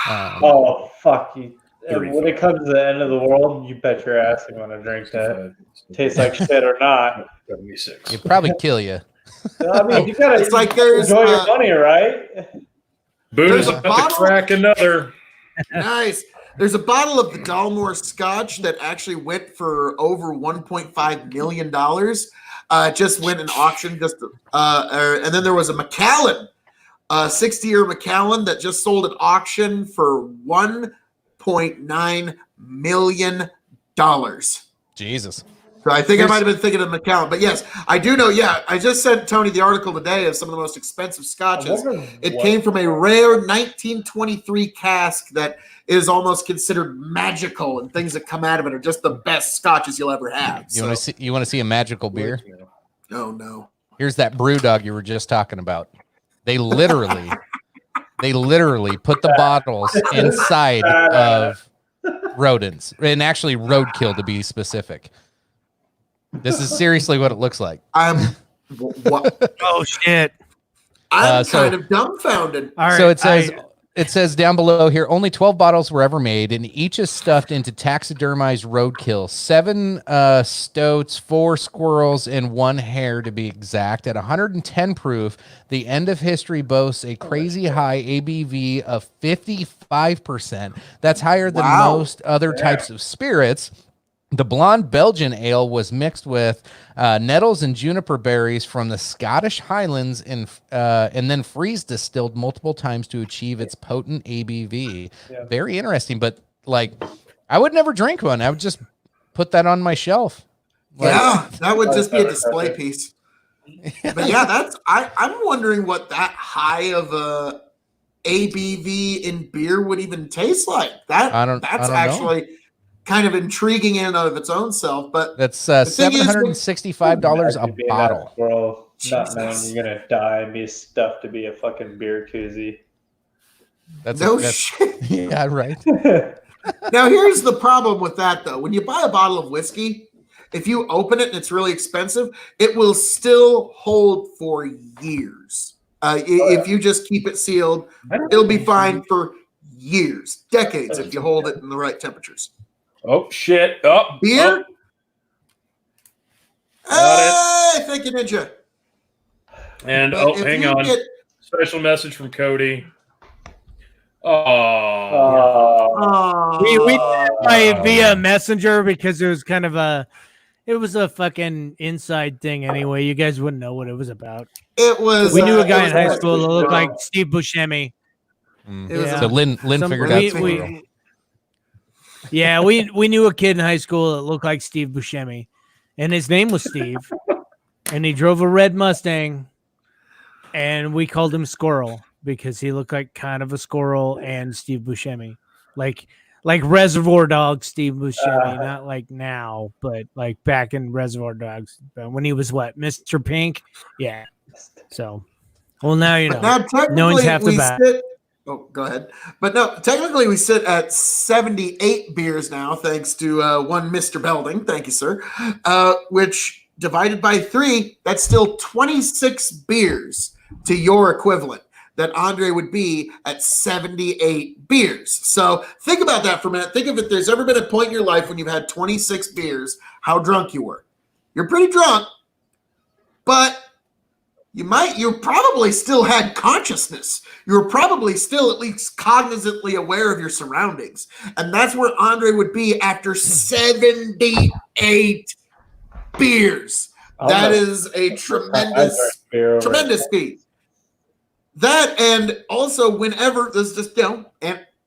Oh, fuck you. When 35. it comes to the end of the world, you bet your ass I'm going to drink that. Tastes like shit or not. 76. it'd probably kill you. I mean, you got to It's like there's enjoy your money, right? Boone There's is a about to bottle- crack another. Nice. There's a bottle of the Dalmore Scotch that actually went for over $1.5 million. Just went in auction. And then there was a Macallan, 60-year Macallan that just sold at auction for $1.9 million. Jesus. So I think I might have been thinking of Macallan, but yes, I do know. Yeah, I just sent Tony the article today of some of the most expensive scotches. It came from a rare 1923 cask that is almost considered magical, and things that come out of it are just the best scotches you'll ever have. You want to see a magical beer? Oh no! Here's that brew dog you were just talking about. They literally put the bottles inside of rodents, and actually roadkill to be specific. This is seriously what it looks like. What? Oh shit! I'm so- kind of dumbfounded. All right. So it says down below here, only 12 bottles were ever made, and each is stuffed into taxidermized roadkill. 7 stoats, 4 squirrels, and 1 hare to be exact. At 110 proof, the end of history boasts a crazy high ABV of 55%. That's higher than Wow. most other types of spirits. The blonde Belgian ale was mixed with nettles and juniper berries from the Scottish Highlands and then freeze distilled multiple times to achieve its potent ABV. Yeah. Very interesting, but like I would never drink one. I would just put that on my shelf. Like, Yeah, that would just be a display piece. But yeah, I'm wondering what that high of a ABV in beer would even taste like. That's I don't know. actually kind of intriguing in and of its own self. But That's thing is, $765 a Imagine being bottle. that squirrel, not knowing Jesus. you're gonna die and be stuffed to be a fucking beer koozie. That's no that's, shit. yeah, right. Now here's the problem with that though. When you buy a bottle of whiskey, if you open it and it's really expensive, it will still hold for years. If you just keep it sealed, it'll be fine for years, decades if you hold it in the right temperatures. Oh shit! Oh, Beer? Got Thank you, Ninja. and But if hang you on. get- Special message from Cody. Oh, we did it via messenger because it was kind of a fucking inside thing anyway. You guys wouldn't know what it was about. It was. We knew a it guy was in high a- school that looked like Steve Buscemi. Mm. It was So Lynn figured out squirrel. Yeah, we knew a kid in high school that looked like Steve Buscemi, and his name was Steve, and he drove a red Mustang, and we called him Squirrel because he looked like kind of a squirrel and Steve Buscemi, like Reservoir Dogs Steve Buscemi, not like now, but like back in Reservoir Dogs when he was what, Mr. Pink, yeah. So, well, now you But know. now technically No one's half the we bat. sit. Oh, go ahead. But no, technically we sit at 78 beers now, thanks to one Mr. Belding. Thank you, sir. Which divided by 3, that's still 26 beers to your equivalent. That Andre would be at 78 beers. So think about that for a minute. Think of if there's ever been a point in your life when you've had 26 beers, how drunk you were. You're pretty drunk, but you probably still had consciousness. You were probably still at least cognizantly aware of your surroundings. And that's where Andre would be after 78 beers. That is a tremendous feat. That, and also whenever this is just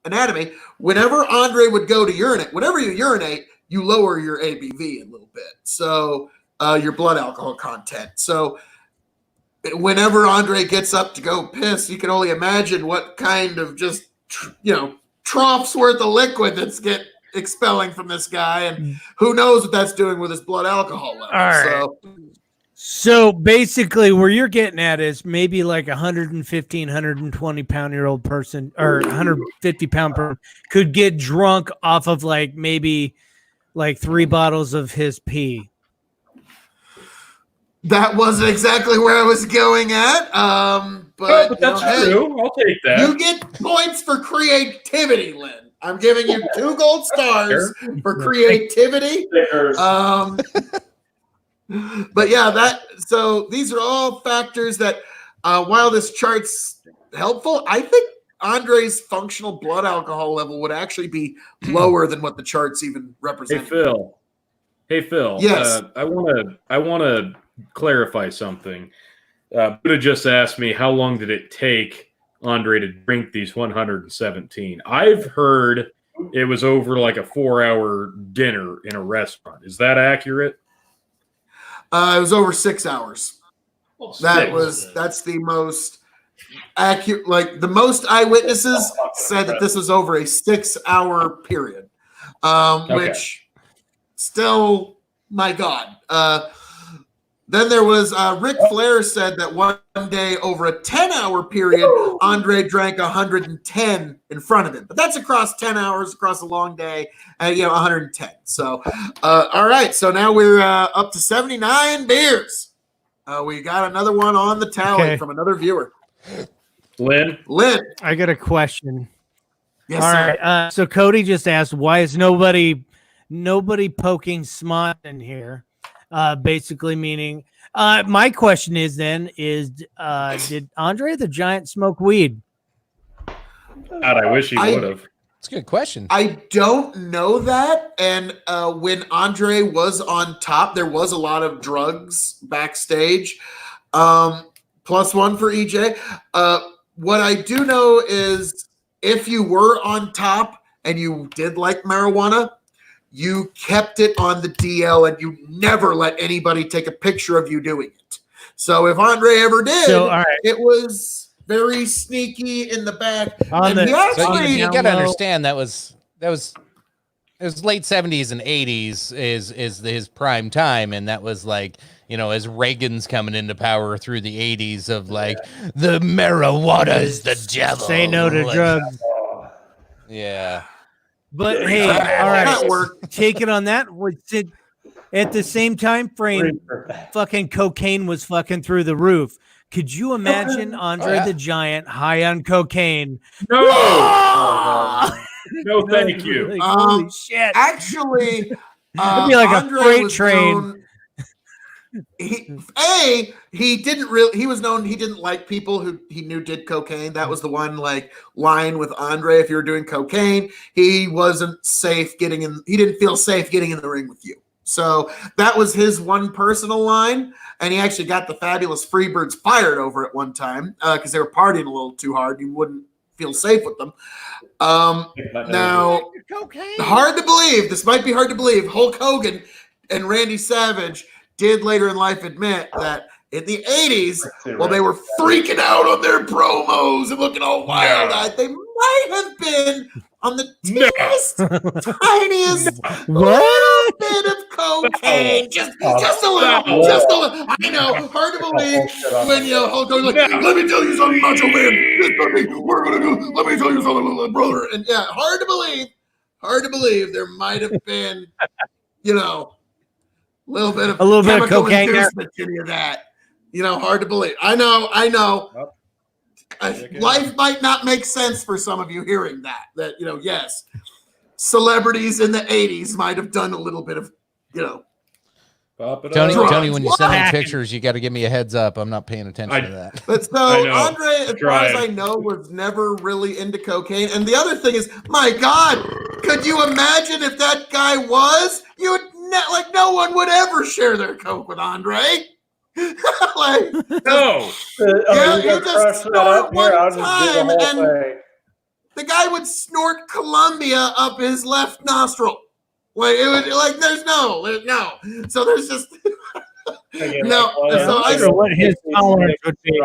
anatomy, whenever Andre would go to urinate, whenever you urinate, you lower your ABV a little bit. So your blood alcohol content. So whenever Andre gets up to go piss, you can only imagine what kind of just troughs worth of liquid that's expelling from this guy, and who knows what that's doing with his blood alcohol level. All right. So basically, where you're getting at is maybe like 115, 120 pound year old person or 150 pound person could get drunk off of like maybe like 3 bottles of his pee. That wasn't exactly where I was going at. But, But that's hey, true. I'll take that. you get points for creativity, Lynn. I'm giving you 2 gold stars for creativity. Stickers. But yeah, so these are all factors that while this chart's helpful, I think Andre's functional blood alcohol level would actually be lower than what the charts even represent. Hey Phil. Yes. I want to clarify something. Buddha just asked me how long did it take Andre to drink these 117. I've heard it was over like a 4-hour dinner in a restaurant. Is that accurate? It was over 6 hours. Well, That's the most accurate. Like the most eyewitnesses said that this was over a 6-hour period, which still, my God. Then there was Ric Flair said that one day over a 10-hour period, Andre drank 110 in front of him. But that's across 10 hours, across a long day, 110. So, all right. So now we're up to 79 beers. We got another one on the tally from another viewer. Lynn? I got a question. Yes, All sir. right. So Cody just asked, why is nobody poking smut in here? Basically meaning, my question is did Andre the Giant smoke weed? God, I wish he would have. It's a good question. I don't know that. And when Andre was on top, there was a lot of drugs backstage. +1 for EJ. What I do know is if you were on top and you did like marijuana, you kept it on the DL and you never let anybody take a picture of you doing it. So if Andre ever did, it was very sneaky in the back. You got to understand that was late 70s and 80s is his prime time, and that was like, as Reagan's coming into power through the 80s of like the marijuana is the devil. Say no to drugs. Yeah. But hey, all right, take it on that. At the same time frame, fucking cocaine was fucking through the roof. Could you imagine Andre the Giant high on cocaine? No, no, thank you. Like, holy shit! Actually, it'd be like Andre a freight was train. known- he didn't like people who he knew did cocaine. That was the one line with Andre. If you were doing cocaine, he wasn't safe getting in. He didn't feel safe getting in the ring with you. So that was his one personal line. And he actually got the Fabulous Freebirds fired over it one time because they were partying a little too hard. He wouldn't feel safe with them. Now, hard to believe. This might be hard to believe. Hulk Hogan and Randy Savage did later in life admit that in the 80s, while they were freaking out on their promos and looking all wild-eyed, they might have been on the tiniest little bit of cocaine. Just a little. I know, hard to believe when Hulk Hogan's like, let me tell you something, Macho Man. We're gonna do. Let me tell you something, little brother. And yeah, hard to believe there might have been, a little bit of cocaine inducement to any of that. Hard to believe. I know. Life might not make sense for some of you hearing that, yes, celebrities in the 80s might have done a little bit of, Tony, when you send me pictures, you got to give me a heads up. I'm not paying attention to that. But so Andre, as far as I know, was never really into cocaine. And the other thing is, my God, could you imagine if that guy was? You would no one would ever share their coke with Andre. No. You just snort one time, and the guy would snort Columbia up his left nostril. There's no. So there's just no. So I wonder what his tolerance would be.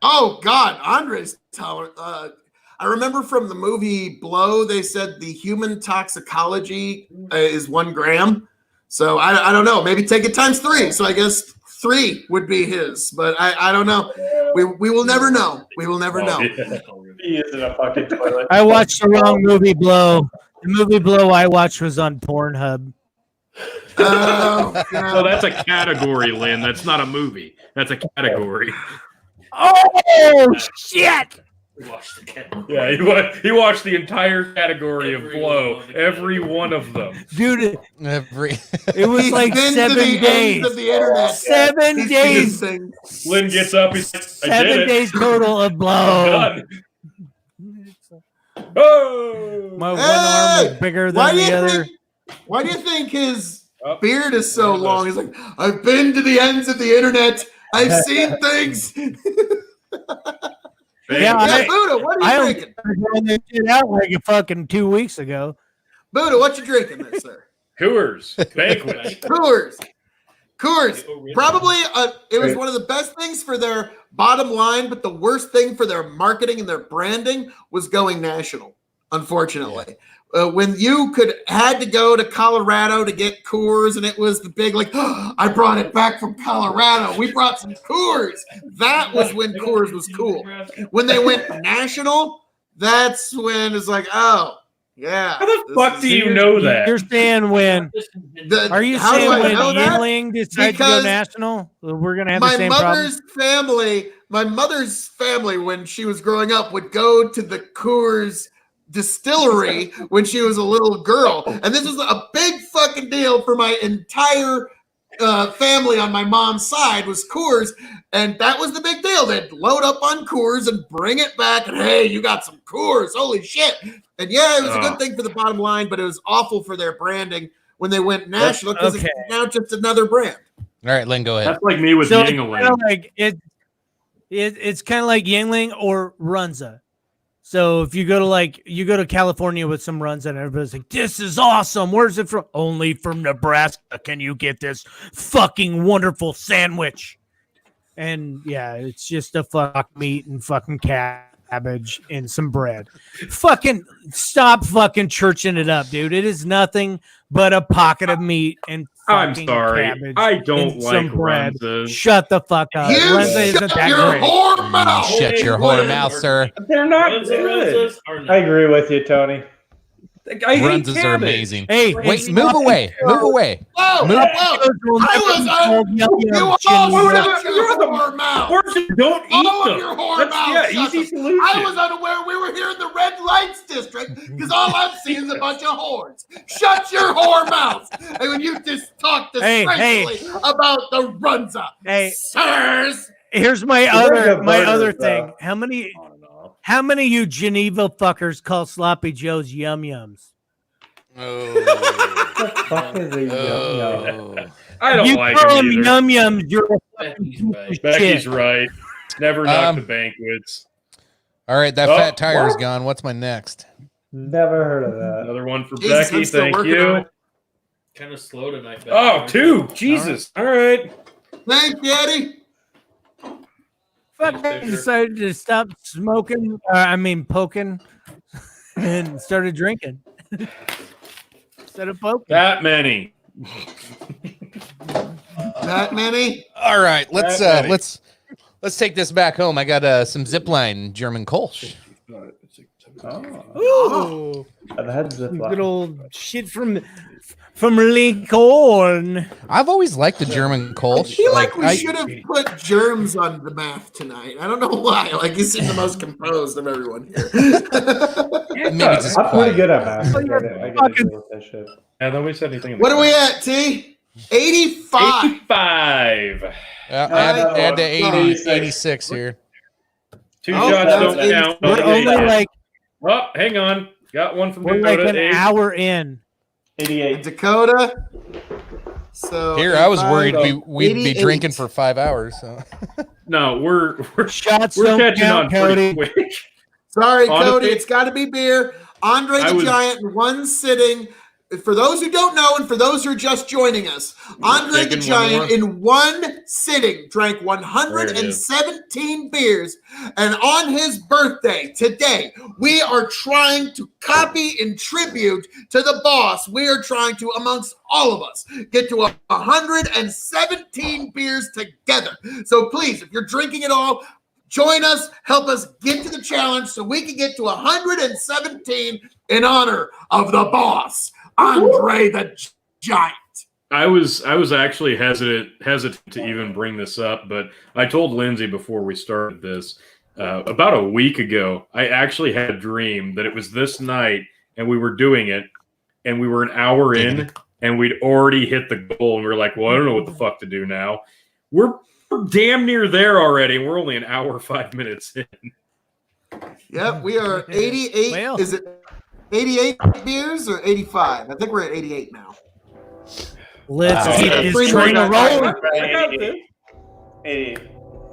Oh God, Andre's tolerance. I remember from the movie Blow, they said the human toxicology is 1 gram. So I don't know. Maybe take it times 3. So I guess 3 would be his. But I don't know. We will never know. We will never know. He is in a fucking toilet. I watched the wrong movie, Blow. The movie Blow I watched was on Pornhub. Oh, No, that's a category, Lynn. That's not a movie. That's a category. Oh shit! We watched the cat. Yeah, he watched the entire category of Blow, every one of them. Dude, Every it was He's like been to 7 the days. ends of the internet. 7 He's days. seen things. Lynn gets up. He's like, I 7 did it. days total of I'm blow. done. Oh! My one arm was bigger than the other. Why do you think his Oh, beard is so there it is. long? He's like, I've been to the ends of the internet. I've seen things. Yeah, Yeah, Buddha, what are you I drinking? ran this shit out like a fucking 2 weeks ago. Buddha, what you drinking there, sir? Coors Banquet. Coors. Coors. Oh, really? Probably it was one of the best things for their bottom line, but the worst thing for their marketing and their branding was going national, unfortunately. When you had to go to Colorado to get Coors, and it was the big, like, oh, I brought it back from Colorado. We brought some Coors. That was when Coors was cool. When they went national, that's when it's like, oh, yeah. How the this fuck is- do you know that? You're saying when? Are you How do saying I when know that? Yingling decided to go Because national? We're gonna have the my same problem. mother's family, when she was growing up, would go to the Coors distillery when she was a little girl, and this was a big fucking deal for my entire family on my mom's side was Coors, and that was the big deal. They'd load up on Coors and bring it back, and hey, you got some Coors, holy shit. And yeah, it was a good thing for the bottom line, but it was awful for their branding when they went national, because okay. it's now just another brand. All right, Lynn, go ahead. That's like me with So it's Yingling. kind of like it's kind of like Yingling or Runza. So if you go to California with some Runza, and everybody's like, "This is awesome. Where's it from?" Only from Nebraska can you get this fucking wonderful sandwich. And yeah, it's just a fuck meat and fucking cabbage and some bread. Fucking stop fucking churching it up, dude. It is nothing but a pocket of meat and I'm fucking sorry. cabbage I don't and like some bread. Runzas. Shut the fuck up. You Runza isn't shut that your great. whore mouth. Shut your whore mouth, sir. They're not Runzas good. are I not. agree with you, Tony. I hate Runzas are cabbage. amazing. Hey, Wait, it's move not- away. Move away. Whoa, Move- whoa. I I was you all shut your You're the- whore mouth. Of course you don't eat All them. of your whore That's, mouth. yeah, shut easy them. solution. I was unaware we were here in the red lights district because all I've seen is a bunch of whores. Shut your whore mouth. And when you just talk Hey, disgracefully about the Runza, Hey, sirs. here's my like a other burger, thing. How many of you Geneva fuckers call sloppy joes yum yums? Oh. What the fuck is a yum yum? I don't You like call them them either. yum yums, you're a Becky's right. Becky's shit. right. Never knock the banquets. All right, that Oh, fat tire's what? gone. What's my next? Never heard of that. Another one for Jesus, Becky. I'm still Thank working on you. it. Kind of slow tonight. Becky. Oh, two. Jesus. All right. Thank you, Eddie. Fuck, I decided to stop smoking. Poking, and started drinking instead of poking. That many. That many? All right, let's That many. let's take this back home. I got some zipline German Kolsch. Oh, Ooh, I've had zip good line. old shit from Lincoln. I've always liked the German I Kolsch. feel like we I- should have put germs on the math tonight. I don't know why. Like, you seem the most composed of everyone here. maybe just I'm pretty quiet. good at math. I get it. I get to deal with that shit. Yeah, nobody said anything. What are we at, T? 85. 85. Add to 80, 86. 86 here. Two Oh, shots that's don't 80. count. We're only like Oh, hang on. Got one from we're like Dakota. an hour in. 88. Dakota. So Here, I was worried 85, we'd be 88. drinking for 5 hours. So. No, we're Shots we're don't catching count, on pretty Cody. quick. Sorry, Honestly- Cody. It's got to be beer. Andre I the was- Giant in one sitting. For those who don't know, and for those who are just joining us, Andre the Taking one Giant more. in one sitting drank 117 beers. And on his birthday today, we are trying to copy and tribute to the boss. We are trying to, amongst all of us, get to 117 beers together. So please, if you're drinking it all, join us, help us get to the challenge so we can get to 117 in honor of the boss, Andre the Giant. I was actually hesitant to even bring this up, but I told Lindsay before we started this about a week ago. I actually had a dream that it was this night, and we were doing it, and we were an hour in, and we'd already hit the goal, and we were like, "Well, I don't know what the fuck to do now." We're damn near there already, and we're only an hour 5 minutes in. Yep, we are 88. Well. Is it 88 beers or 85? I think we're at 88 now. Let's keep Three this more train guys. rolling. 88.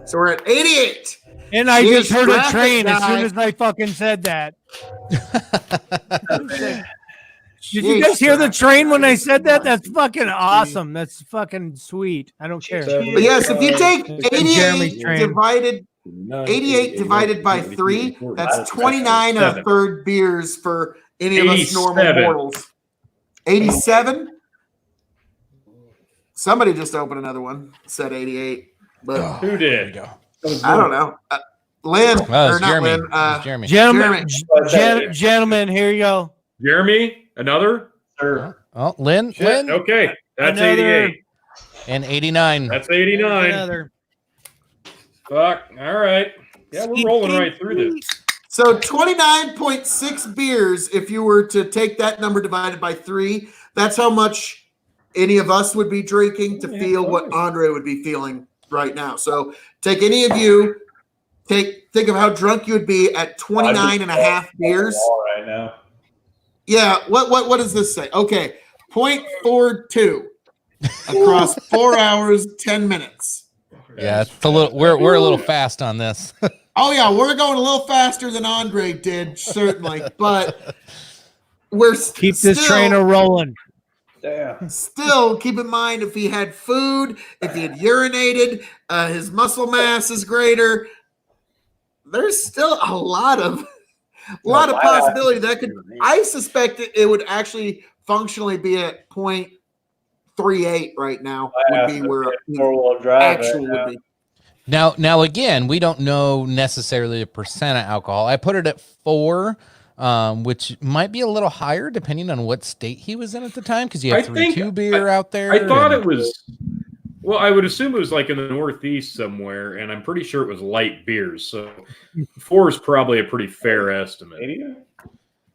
So we're at 88. And I Here's just heard a traffic train as soon guy. as I fucking said that. Did you Jeez, guys hear the traffic train when guy. I said that? That's fucking awesome. That's fucking sweet. I don't care. But yes, if you take Jeremy's 88 train. divided by 3, that's 29 and a third beers for any of us normal 87. mortals. 87? Somebody just opened another one, said 88. But Who There you did? go. I don't know. Lynn, Well, or it's not Jeremy. Lynn. It's Jeremy. Gentlemen, here you go. Jeremy? Another? Sure. Oh, Lynn, Lynn, Okay, that's Another. 88. and 89. That's 89. Another. Fuck. All right. Yeah, we're rolling right through this. So 29.6 beers, if you were to take that number divided by 3, that's how much any of us would be drinking to feel what Andre would be feeling right now. So take any of you, think of how drunk you would be at 29 and a half beers. All right now. Yeah, what does this say? Okay, 0.42 across 4 hours, 10 minutes. Yeah, it's a little. We're a little fast on this. Oh yeah, we're going a little faster than Andre did, certainly, but we're Keep this train a rolling. Damn. Still, keep in mind if he had food, if he had urinated, his muscle mass is greater. There's still a lot of possibility that could. I suspect it would actually functionally be at 0.38 right now. Would be where Four-wheel drive actual right would be. Now again, we don't know necessarily the percent of alcohol. I put it at 4, which might be a little higher depending on what state he was in at the time, because you have 3-2 beer out there. I thought and- it was. Well, I would assume it was like in the Northeast somewhere, and I'm pretty sure it was light beers. So 4 is probably a pretty fair estimate. now.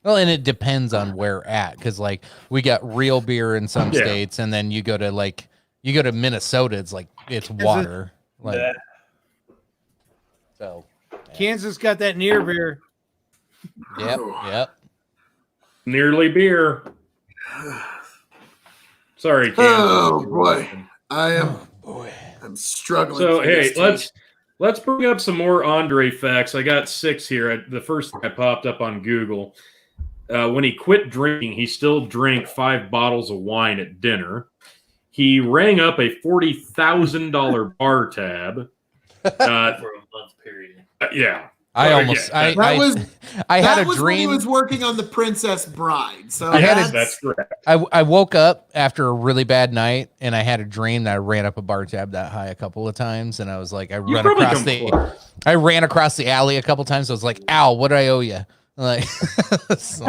Well, and it depends on where at, because like we got real beer in some Yeah. states, and then you go to Minnesota, it's like it's water. Like Yeah. so. Kansas got that near beer. Yep. Nearly beer. Sorry, Kansas. Oh boy, I am. I'm struggling. So for hey, this let's bring up some more Andre facts. I got 6 here. The first thing I popped up on Google. When he quit drinking, he still drank 5 bottles of wine at dinner. He rang up a $40,000 bar tab. For a month period. Yeah. I Well, almost yeah, That was I had that a was when he dream. was working on The Princess Bride. So I had a- That's correct. I woke up after a really bad night, and I had a dream that I ran up a bar tab that high a couple of times, and I was like, I You ran probably across come the close. I ran across the alley a couple times. I was like, "Ow, what do I owe you?" Like, so-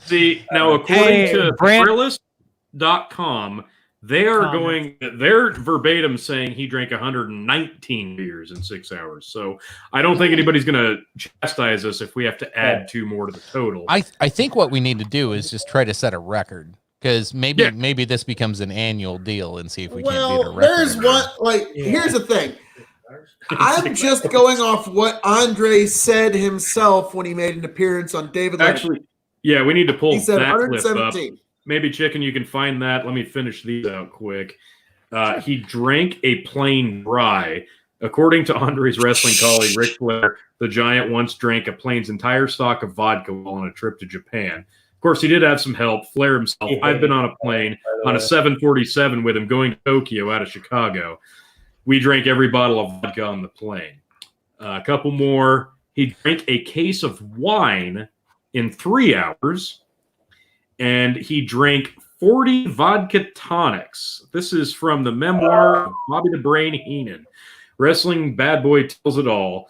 See, now according Hey, to Brand- Thrillist.com, they're verbatim saying he drank 119 beers in 6 hours. So I don't think anybody's going to chastise us if we have to add 2 more to the total. I think what we need to do is just try to set a record, because maybe this becomes an annual deal and see if we can't beat a well, record. there's one. Like, here's the thing. I'm just going off what Andre said himself when he made an appearance on David Letterman. Actually, yeah, we need to pull He said that clip up. 117. Maybe Chicken, you can find that. Let me finish these out quick. He drank a plain dry. According to Andre's wrestling colleague Ric Flair, the Giant once drank a plane's entire stock of vodka while on a trip to Japan. Of course, he did have some help. Flair himself. I've been on a plane on a 747 with him going to Tokyo out of Chicago. We drank every bottle of vodka on the plane. A couple more. He drank a case of wine in 3 hours. And he drank 40 vodka tonics. This is from the memoir of Bobby the Brain Heenan. Wrestling Bad Boy tells it all.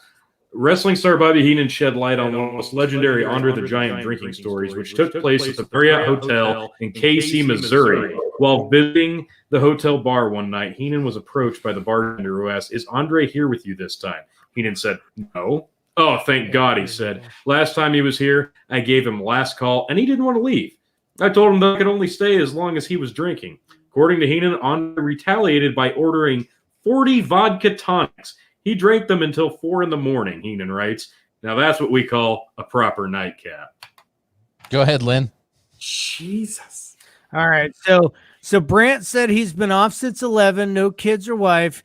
Wrestling star Bobby Heenan shed light on one of the most legendary Andre the Giant drinking stories, which took place at the Marriott Hotel in KC, Missouri. While visiting the hotel bar one night, Heenan was approached by the bartender who asked, "Is Andre here with you this time?" Heenan said, "No." "Oh, thank God," he said. "Last time he was here, I gave him last call, and he didn't want to leave. I told him that I could only stay as long as he was drinking." According to Heenan, Andre retaliated by ordering 40 vodka tonics. He drank them until 4 a.m, Heenan writes. Now that's what we call a proper nightcap. Go ahead, Lynn. Jesus. All right. So Brant said he's been off since 11, no kids or wife,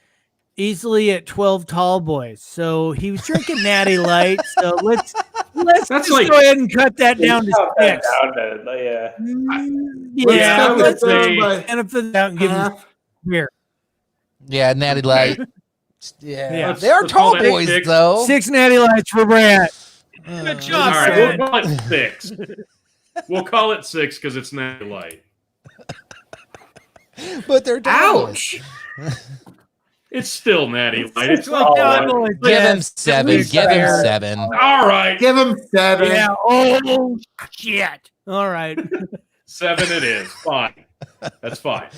easily at 12 tall boys. So he was drinking Natty Light. So let's That's just like- go ahead and cut that down to Cut that 6. down to, yeah. Yeah, I would let's say- benefit of the doubt and give him Half. here. Yeah, Natty Light. Yeah, Yeah. they are Let's call tall that boys six. though. 6 Natty Lights for Brant. Uh, Good All job, right, son. we'll call it 6. We'll call it 6 because it's Natty Light. but they're tall Ouch. It's still Natty Light. It's Like, like, no, I'm only boys. Give him best. 7. least Give him fair. 7. all right, Give him 7. Yeah. Oh, shit. All right. 7 it is. Fine. That's fine.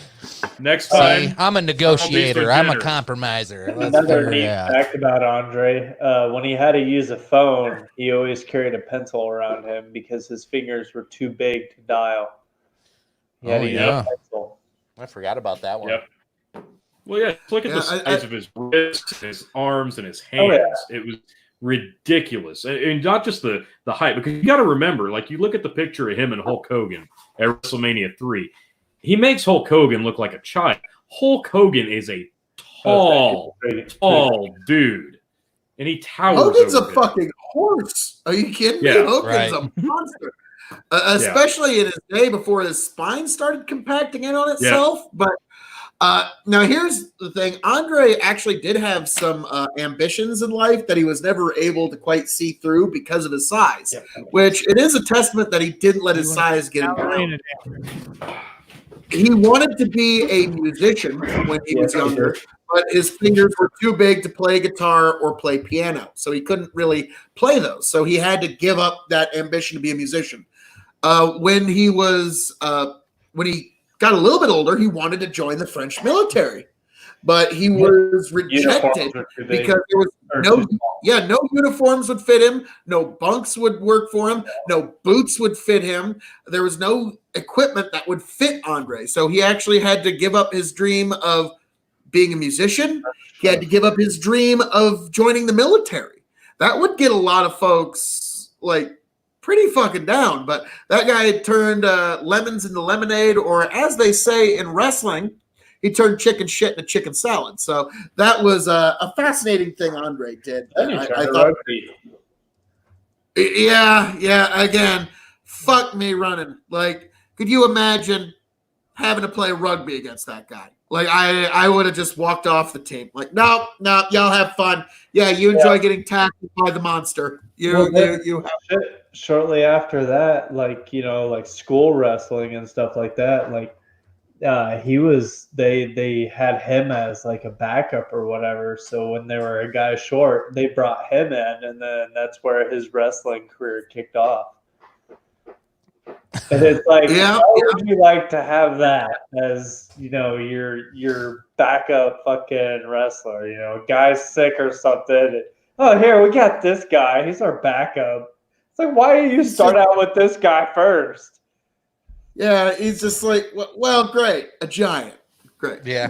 Next See, time, I'm a negotiator. I'm a dinner. compromiser. Let's Another figure neat it out. fact about Andre: when he had to use a phone, he always carried a pencil around him because his fingers were too big to dial. He had Oh, to use yeah. a pencil. I forgot about that one. Yep. Well, yeah, look at Yeah, the size of his wrists, his arms, and his Oh, hands. yeah. It was ridiculous. And not just the height, because you got to remember, like, you look at the picture of him and Hulk Hogan at WrestleMania 3. He makes Hulk Hogan look like a child. Hulk Hogan is a tall dude. And he towers Hogan's a over him. fucking horse. Are you kidding Yeah, me? Hogan's right. a monster. Especially in his day before his spine started compacting in on itself. But now here's the thing. Andre actually did have some ambitions in life that he was never able to quite see through because of his size, which it is a testament that he didn't let his size get him down. He wanted to be a musician when he was younger, but his fingers were too big to play guitar or play piano. So he couldn't really play those. So he had to give up that ambition to be a musician. When he got a little bit older, he wanted to join the French military, but he was rejected because there was no uniforms would fit him, no bunks would work for him, no boots would fit him. There was no equipment that would fit Andre. So he actually had to give up his dream of being a musician. He had to give up his dream of joining the military. That would get a lot of folks like pretty fucking down, but that guy had turned lemons into lemonade, or as they say in wrestling, he turned chicken shit into chicken salad. So that was a fascinating thing Andre did. I thought, yeah. Again, fuck me running. Like, could you imagine having to play rugby against that guy? Like, I would have just walked off the team. Like, no, y'all have fun. Yeah, you enjoy getting tackled by the monster. You have. Shortly after that, like school wrestling and stuff like that, they had him as like a backup or whatever. So when they were a guy short, they brought him in, and then that's where his wrestling career kicked off. And it's like, how would you like to have that as your backup fucking wrestler? Guy's sick or something. Oh, here we got this guy. He's our backup. It's like, why do you start out with this guy first? Yeah, he's just like, well, great, a giant, great. Yeah.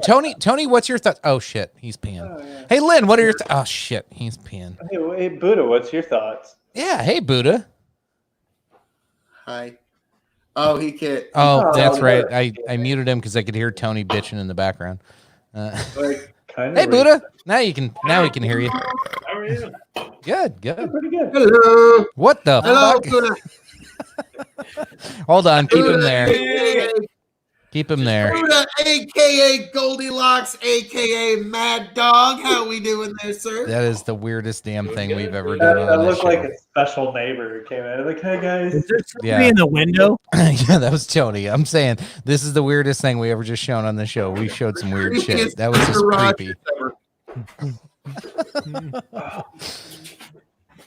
Tony, what's your thoughts? Oh shit, he's peeing. Oh, yeah. Hey, Lynn, what are your? Oh shit, he's peeing. Hey, Buddha, what's your thoughts? Yeah. Hey, Buddha. Hi. Oh, he can't. Oh, that's Oh, right. yeah. I muted him because I could hear Tony bitching in the background. Like, kind of. Hey, Buddha. Now we can hear you. How are you? Good. Pretty good. Hello. What the Hello, fuck? Buddha. Hold on. Keep him Buddha, there. AKA Keep him there. Buddha, a.k.a. Goldilocks, a.k.a. Mad Dog. How we doing there, sir? That is the weirdest damn thing we've ever done That on this looked show. like a special neighbor who came in. Like, hey, guys. Is there somebody Yeah. in the window? Yeah, that was Tony. I'm saying this is the weirdest thing we ever just shown on the show. We showed some weird shit. That was just creepy.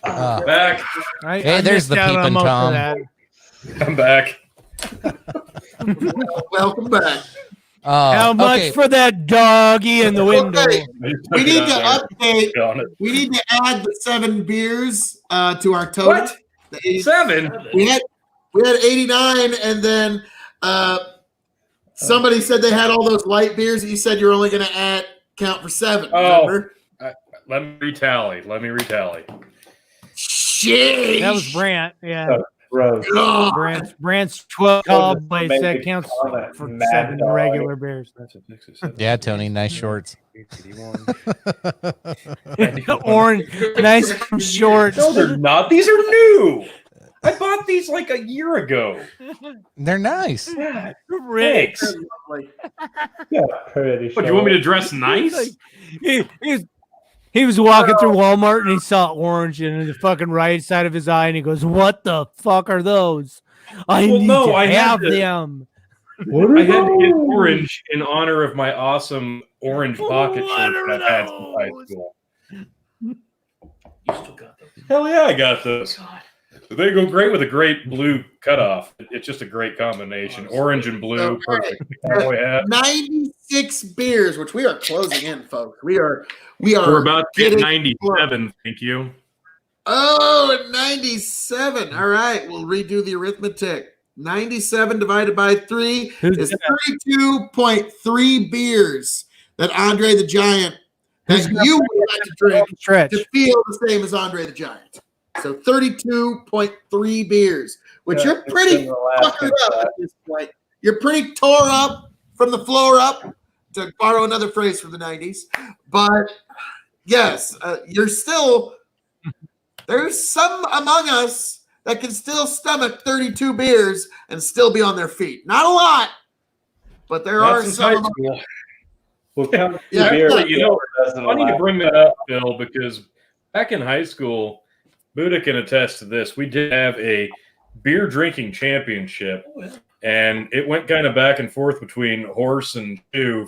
Back. Hey, there's missed the out on peeping most of Tom. that. I'm back. Welcome back. How much okay. for that doggy in the window? Okay, we need to update. On it. We need to add the 7 beers to our total. What? The 80 7? We had 89, and then somebody said they had all those light beers that you said you're only going to count for 7. Oh. Remember? Let me retally. Shit. That was Brant. Yeah. Oh. Gross. Brant's 12 tall place Make that a counts comment. for Mad 7 dog. regular beers. Yeah, Tony, nice shorts. Orange, nice shorts. No, they're not. These are new. I bought these like a year ago. They're nice. Yeah, Rick. thanks. Yeah, pretty What, do you want me to dress nice? He was walking through Walmart and he saw orange in the fucking right side of his eye and he goes, "What the fuck are those? I need to have them." I had to get orange in honor of my awesome orange pocket What shirts are that I've had since high those? school. You still got those? Hell yeah, I got those. God. They go great with a great blue cutoff. It's just a great combination. Orange and blue, Okay. perfect. Cowboy hat. 96 beers, which we are closing in, folks. We are We're about to get getting 97. Thank you. Oh, 97. All right, we'll redo the arithmetic. 97 divided by 3 is 32.3 beers that Andre the Giant, that you would like to drink Stretch. to feel the same as Andre the Giant. So 32.3 beers, which Yeah, you're it's pretty been the last fuckered up at this point. You're pretty tore up from the floor up, to borrow another phrase from the 90s. But yes, you're still, there's some among us that can still stomach 32 beers and still be on their feet. Not a lot, but there Not are since some. high among- school. Well, count Yeah, beers. you know, doesn't Funny to allow- bring that up, Bill, because back in high school, Buddha can attest to this. We did have a beer drinking championship, and it went kind of back and forth between Horse and Chew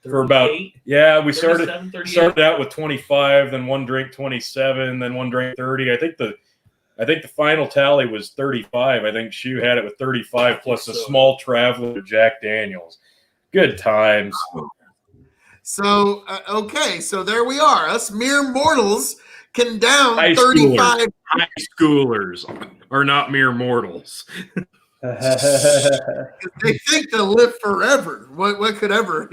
for about 38, we 37, 38. started out with 25, then one drink 27, then one drink 30. I think the final tally was 35. I think Chew had it with 35 plus a small traveler Jack Daniels. Good times. So, okay, so there we are. Us mere mortals can down High 35. High schoolers are not mere mortals. They think they'll live forever. What could ever,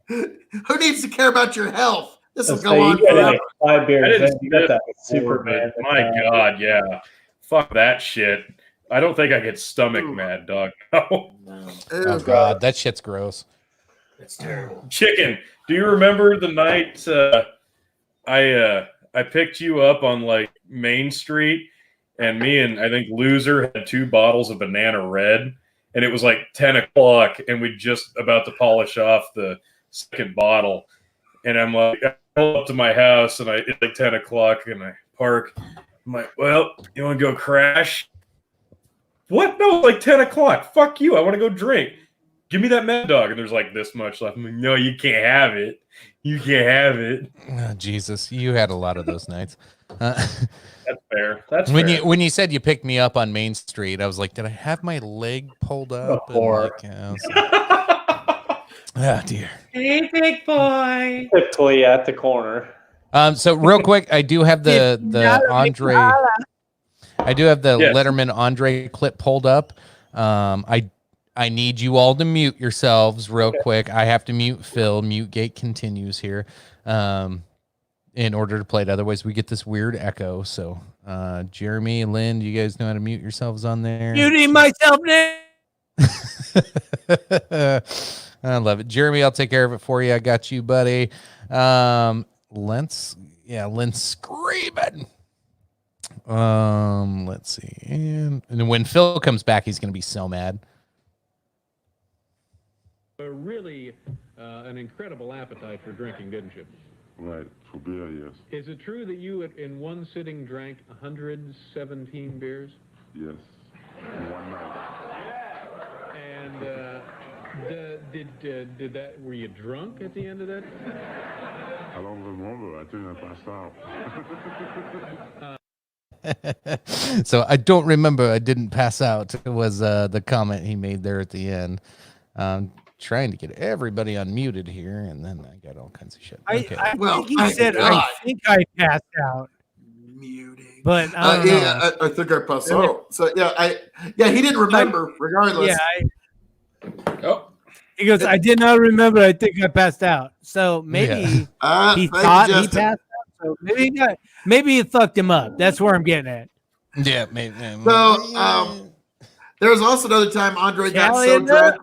who needs to care about your health? This will So go you on get forever. like 5 I beers, didn't then see you got that before, Superman. but my God, yeah. Fuck that shit. I don't think I get stomach mad, dog. No. No, Oh God, that shit's gross. that's terrible. Chicken. Do you remember the night I picked you up on like Main Street, and me and I think Loser had 2 bottles of Banana Red, and it was like 10 o'clock, and we just about to polish off the second bottle, and I'm like, I pull up to my house, and it's like 10 o'clock, and I park. I'm like, well, you want to go crash? What? No, it's like 10 o'clock. Fuck you. I want to go drink. Give me that Mad Dog. And there's like this much left. I'm like, no, you can't have it. You can't have it. Oh, Jesus, you had a lot of those nights. That's fair. That's When fair. you said you picked me up on Main Street, I was like, did I have my leg pulled up? And Or- like, I was like, oh dear. Hey, big boy. Typically at the corner. So real quick, I do have the Andre. I do have the Yes. Letterman Andre clip pulled up. I need you all to mute yourselves real quick. I have to mute Phil. Mute gate continues here. In order to play it. Otherwise, we get this weird echo. So, Jeremy, Lynn, do you guys know how to mute yourselves on there? Muting myself now. I love it. Jeremy, I'll take care of it for you. I got you, buddy. Lynn's screaming. Let's see. And then when Phil comes back, he's going to be so mad. Really an incredible appetite for drinking, didn't you? Right, for beer, yes. Is it true that you, in one sitting, drank 117 beers? Yes. In one night. And did that? Were you drunk at the end of that? I don't remember. I think I passed out. So I don't remember. I didn't pass out. Was the comment he made there at the end. Trying to get everybody unmuted here, and then I got all kinds of shit. Okay. I Well, think he said, God. I think I passed out. Muting. But I don't know. Yeah, I think I passed out. So yeah, he didn't remember. Regardless, Oh, He goes, I did not remember. I think I passed out. So maybe he thank you, thought he Justin. passed out. So maybe it fucked him up. That's where I'm getting at. Yeah, maybe. So there was also another time Andre got Tally so it up. drunk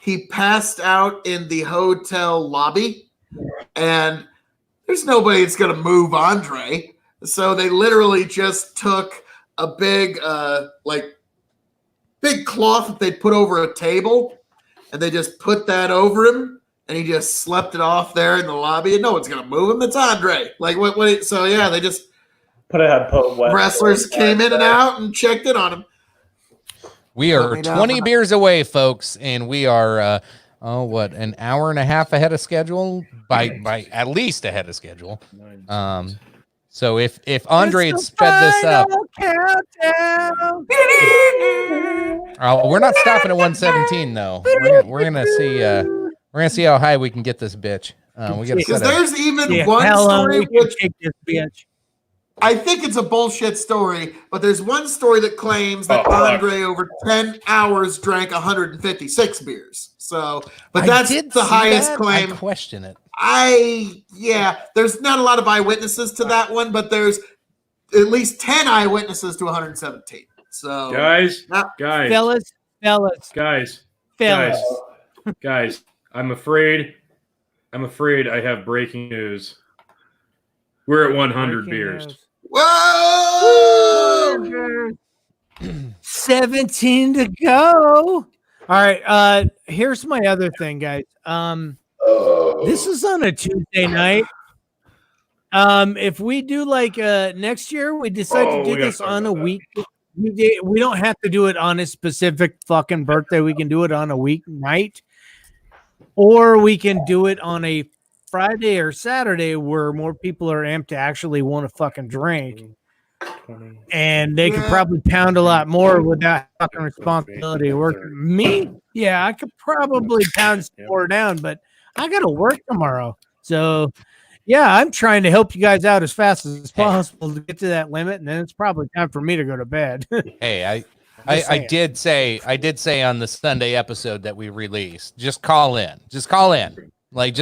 he passed out in the hotel lobby, and there's nobody that's gonna move Andre. So they literally just took a big big cloth that they'd put over a table, and they just put that over him, and he just slept it off there in the lobby, and no one's gonna move him. It's Andre. Like what? So yeah, they just Put wet wrestlers came in and out and checked in on him. We Let are me know 20 how- beers away, folks, and we are an hour and a half ahead of schedule by at least ahead of schedule. So if Andre had sped this up, we're not stopping at 117 though. We're gonna see how high we can get this bitch. We gotta Because set a, there's even Yeah, one hell on, story we can which take this bitch. I think it's a bullshit story, but there's one story that claims that Oh, fuck. Andre over 10 hours drank 156 beers. So, but I that's did the see highest that. claim. I question it. There's not a lot of eyewitnesses to that one, but there's at least 10 eyewitnesses to 117. So, guys, Now- guys, Fellas. guys. I'm afraid I have breaking news. We're at 100 beers. whoa! 17 to go. All right. Here's my other thing, guys. This is on a Tuesday night. If we do like next year, we decide to We do gotta this talk on a about that. week. We don't have to do it on a specific fucking birthday. We can do it on a weeknight, or we can do it on a Friday or Saturday where more people are amped to actually want to fucking drink, and they could Yeah. probably pound a lot more without fucking responsibility of work. Me, yeah, I could probably pound some more down, but I got to work tomorrow. So, yeah, I'm trying to help you guys out as fast as possible to get to that limit, and then it's probably time for me to go to bed. Hey, Just I did say on the Sunday episode that we released, just call in. Like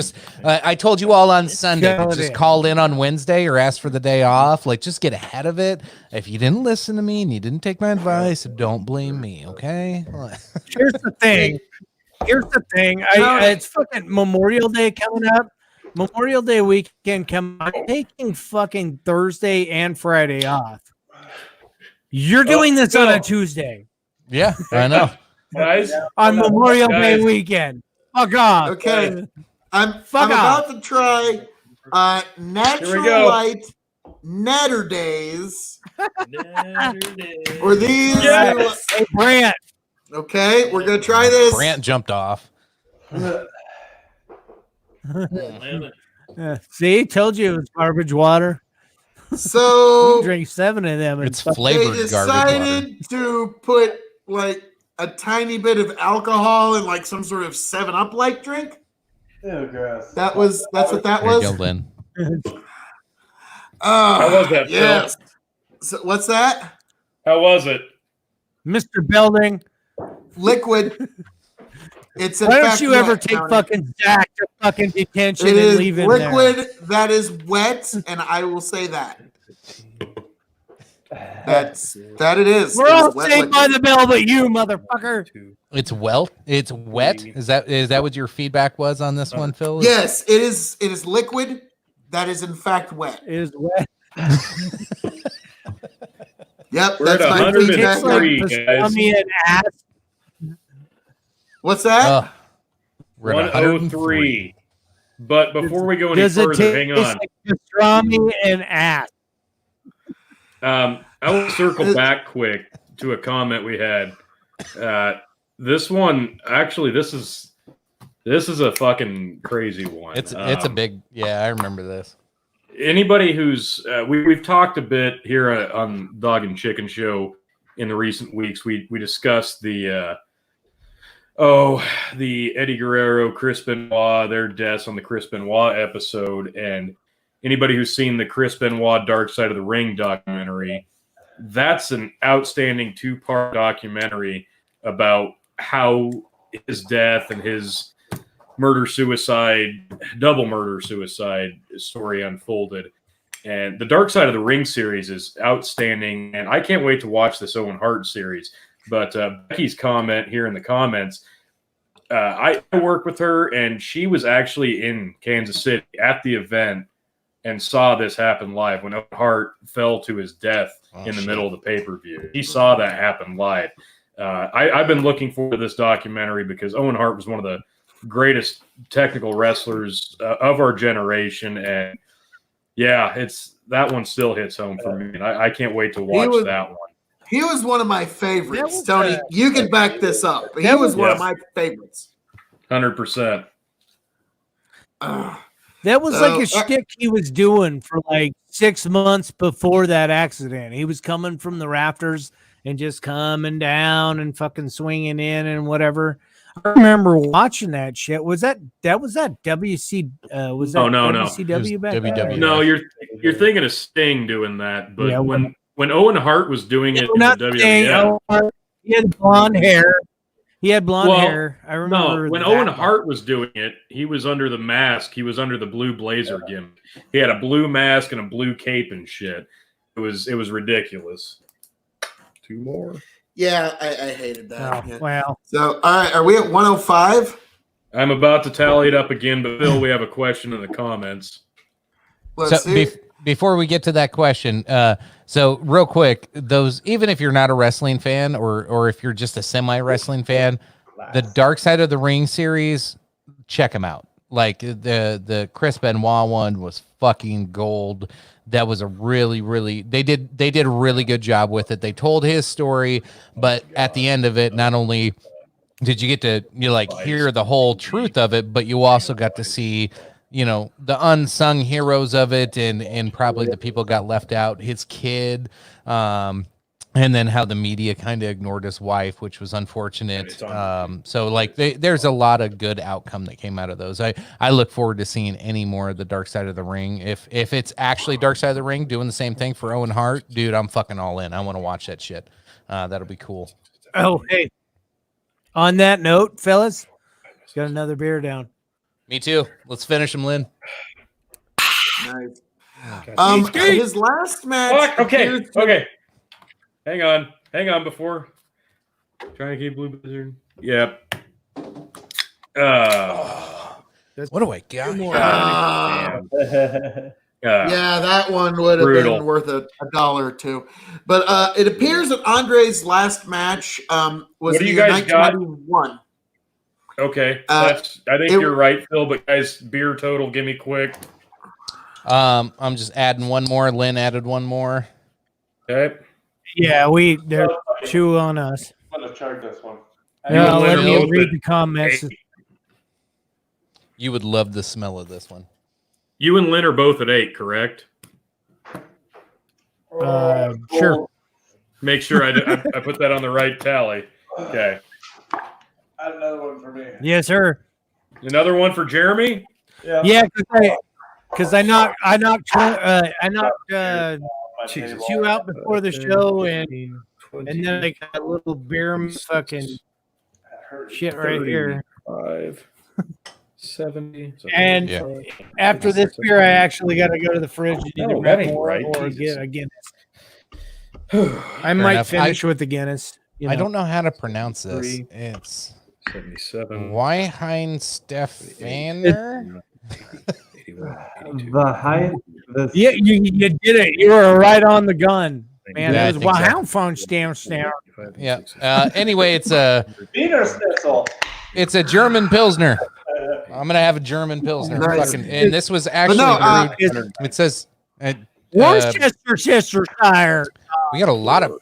I told you all on Sunday, call to it just in. call in on Wednesday or ask for the day off. Like just get ahead of it. If you didn't listen to me and you didn't take my advice, don't blame me, okay? Here's the thing. It's fucking Memorial Day coming up. Memorial Day weekend coming. I'm taking fucking Thursday and Friday off. You're doing this on a Tuesday Yeah, I know. Guys, on Memorial Day Guys. weekend. Fuck off. Okay. I'm Fuck about to try Natural Here we go. Light Netter Days. Or these. Yes. Hey, Brant. Okay, we're gonna try this. Brant jumped off. See, told you it was garbage water. So Drink 7 of them. And It's fuck- they flavored garbage water. decided to put like a tiny bit of alcohol in like some sort of 7-Up like drink. Ew, gross. That's what that Here you go, was. Lynn. How was that, Phil? Yes. So what's that? how was it? Mr. Belding, Liquid. It's in why don't fact you ever wet, take Tony. fucking Zach to fucking detention It and is leave him liquid that is wet, and I will say that. That it is. We're It is all wet saved by liquid. the bell, but you, motherfucker. It's It's wet. Is that what your feedback was on this one, Phil? Yes, it is. It is liquid that is in fact wet. It is wet. Yep, We're at that's my 103, feedback. guys. pastrami and ass. What's that? We're at 103. 103. But before we go any Does it further, hang taste on. like pastrami and ass? I will circle back quick to a comment we had. This one, actually, this is This is a fucking crazy one. It's a big, yeah, I remember this. Anybody who's we've talked a bit here on Dog and Chicken Show in the recent weeks. We discussed the Eddie Guerrero, Chris Benoit, their deaths on the Chris Benoit episode, and anybody who's seen the Chris Benoit Dark Side of the Ring documentary, that's an outstanding 2-part documentary about how his death and his double murder-suicide story unfolded. And the Dark Side of the Ring series is outstanding, and I can't wait to watch this Owen Hart series. But Becky's comment here in the comments, I work with her, and she was actually in Kansas City at the event and saw this happen live when Owen Hart fell to his death in the middle of the pay-per-view. He saw that happen live. I've been looking forward to this documentary because Owen Hart was one of the greatest technical wrestlers of our generation, and yeah, that one still hits home for me, and I can't wait to watch that one. He was one of my favorites, That was, Tony. You can back this up. He was one of my favorites. 100%. That was like a shtick he was doing for like 6 months before that accident. He was coming from the rafters and just coming down and fucking swinging in and whatever. I remember watching that shit. Was that WC? Was that WCW back then? WW. No, you're thinking of Sting doing that, but when Owen Hart was doing it in the WWF, he had blonde hair. He had blonde hair. I remember. No, when Owen Hart was doing it, he was under the mask. He was under the blue blazer gimmick. He had a blue mask and a blue cape and shit. It was ridiculous. 2 more. Yeah, I hated that. Oh, wow. So, all right, are we at 105? I'm about to tally it up again, but Phil, we have a question in the comments. Let's see. Before we get to that question, so real quick, those, even if you're not a wrestling fan or if you're just a semi-wrestling fan, the Dark Side of the Ring series, check them out. Like the Chris Benoit one was fucking gold. That was a really they did a really good job with it. They told his story, but at the end of it, not only did you get to hear the whole truth of it, but you also got to see the unsung heroes of it, and probably the people got left out, his kid, and then how the media kind of ignored his wife, which was unfortunate. So there's a lot of good outcome that came out of those. I look forward to seeing any more of the Dark Side of the Ring. If it's actually Dark Side of the Ring doing the same thing for Owen Hart, dude, I'm fucking all in. I want to watch that shit. That'll be cool. Oh, hey. On that note, fellas, got another beer down. Me too. Let's finish him, Lynn. Nice. His last match. Okay. Hang on. Before trying to keep Blue Blizzard. Yep. What do I got? Yeah, that one would have been worth a dollar or two. But it appears that Andre's last match was in 1991. Okay. I think you're right, Phil, but guys, beer total, give me quick. I'm just adding one more. Lynn added one more. Okay. Yeah, they're two on us. I'm going to chug this one. No, let me read the comments. You would love the smell of this one. You and Lynn are both at 8, correct? Sure. Make sure I put that on the right tally. Okay. I had another one for me. Yes, sir. Another one for Jeremy? Yeah, because I knocked you out before the show, and then I got a little beer fucking shit right here. 5, 70. And after this beer, I actually got to go to the fridge and either grab more or get a Guinness. I might finish with the Guinness. I don't know how to pronounce this. It's 77. Weihenstephaner. Yeah, you did it. You were right on the gun, man. Yeah, it was Weihenstephaner. Yeah. Anyway, it's a Wiener Schnitzel. It's a German Pilsner. I'm gonna have a German Pilsner. Nice. And this was actually it says Worcestershire. we got a lot of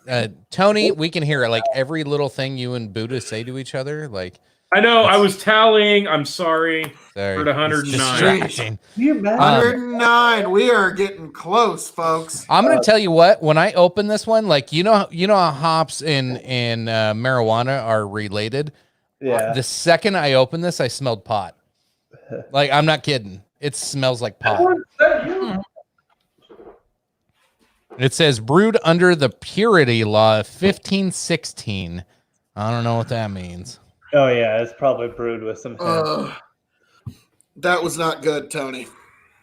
Tony. We can hear like every little thing you and Buddha say to each other. Like I know. I was tallying. I'm sorry. Sorry. We're at It's 109. distracting. You imagine? 109. We are getting close, folks. I'm gonna tell you what. When I open this one, like you know how hops and marijuana are related. Yeah. The second I opened this, I smelled pot. Like I'm not kidding. It smells like pot. It says brewed under the purity law of 1516. I don't know what that means. Oh yeah, it's probably brewed with some. That was not good, Tony.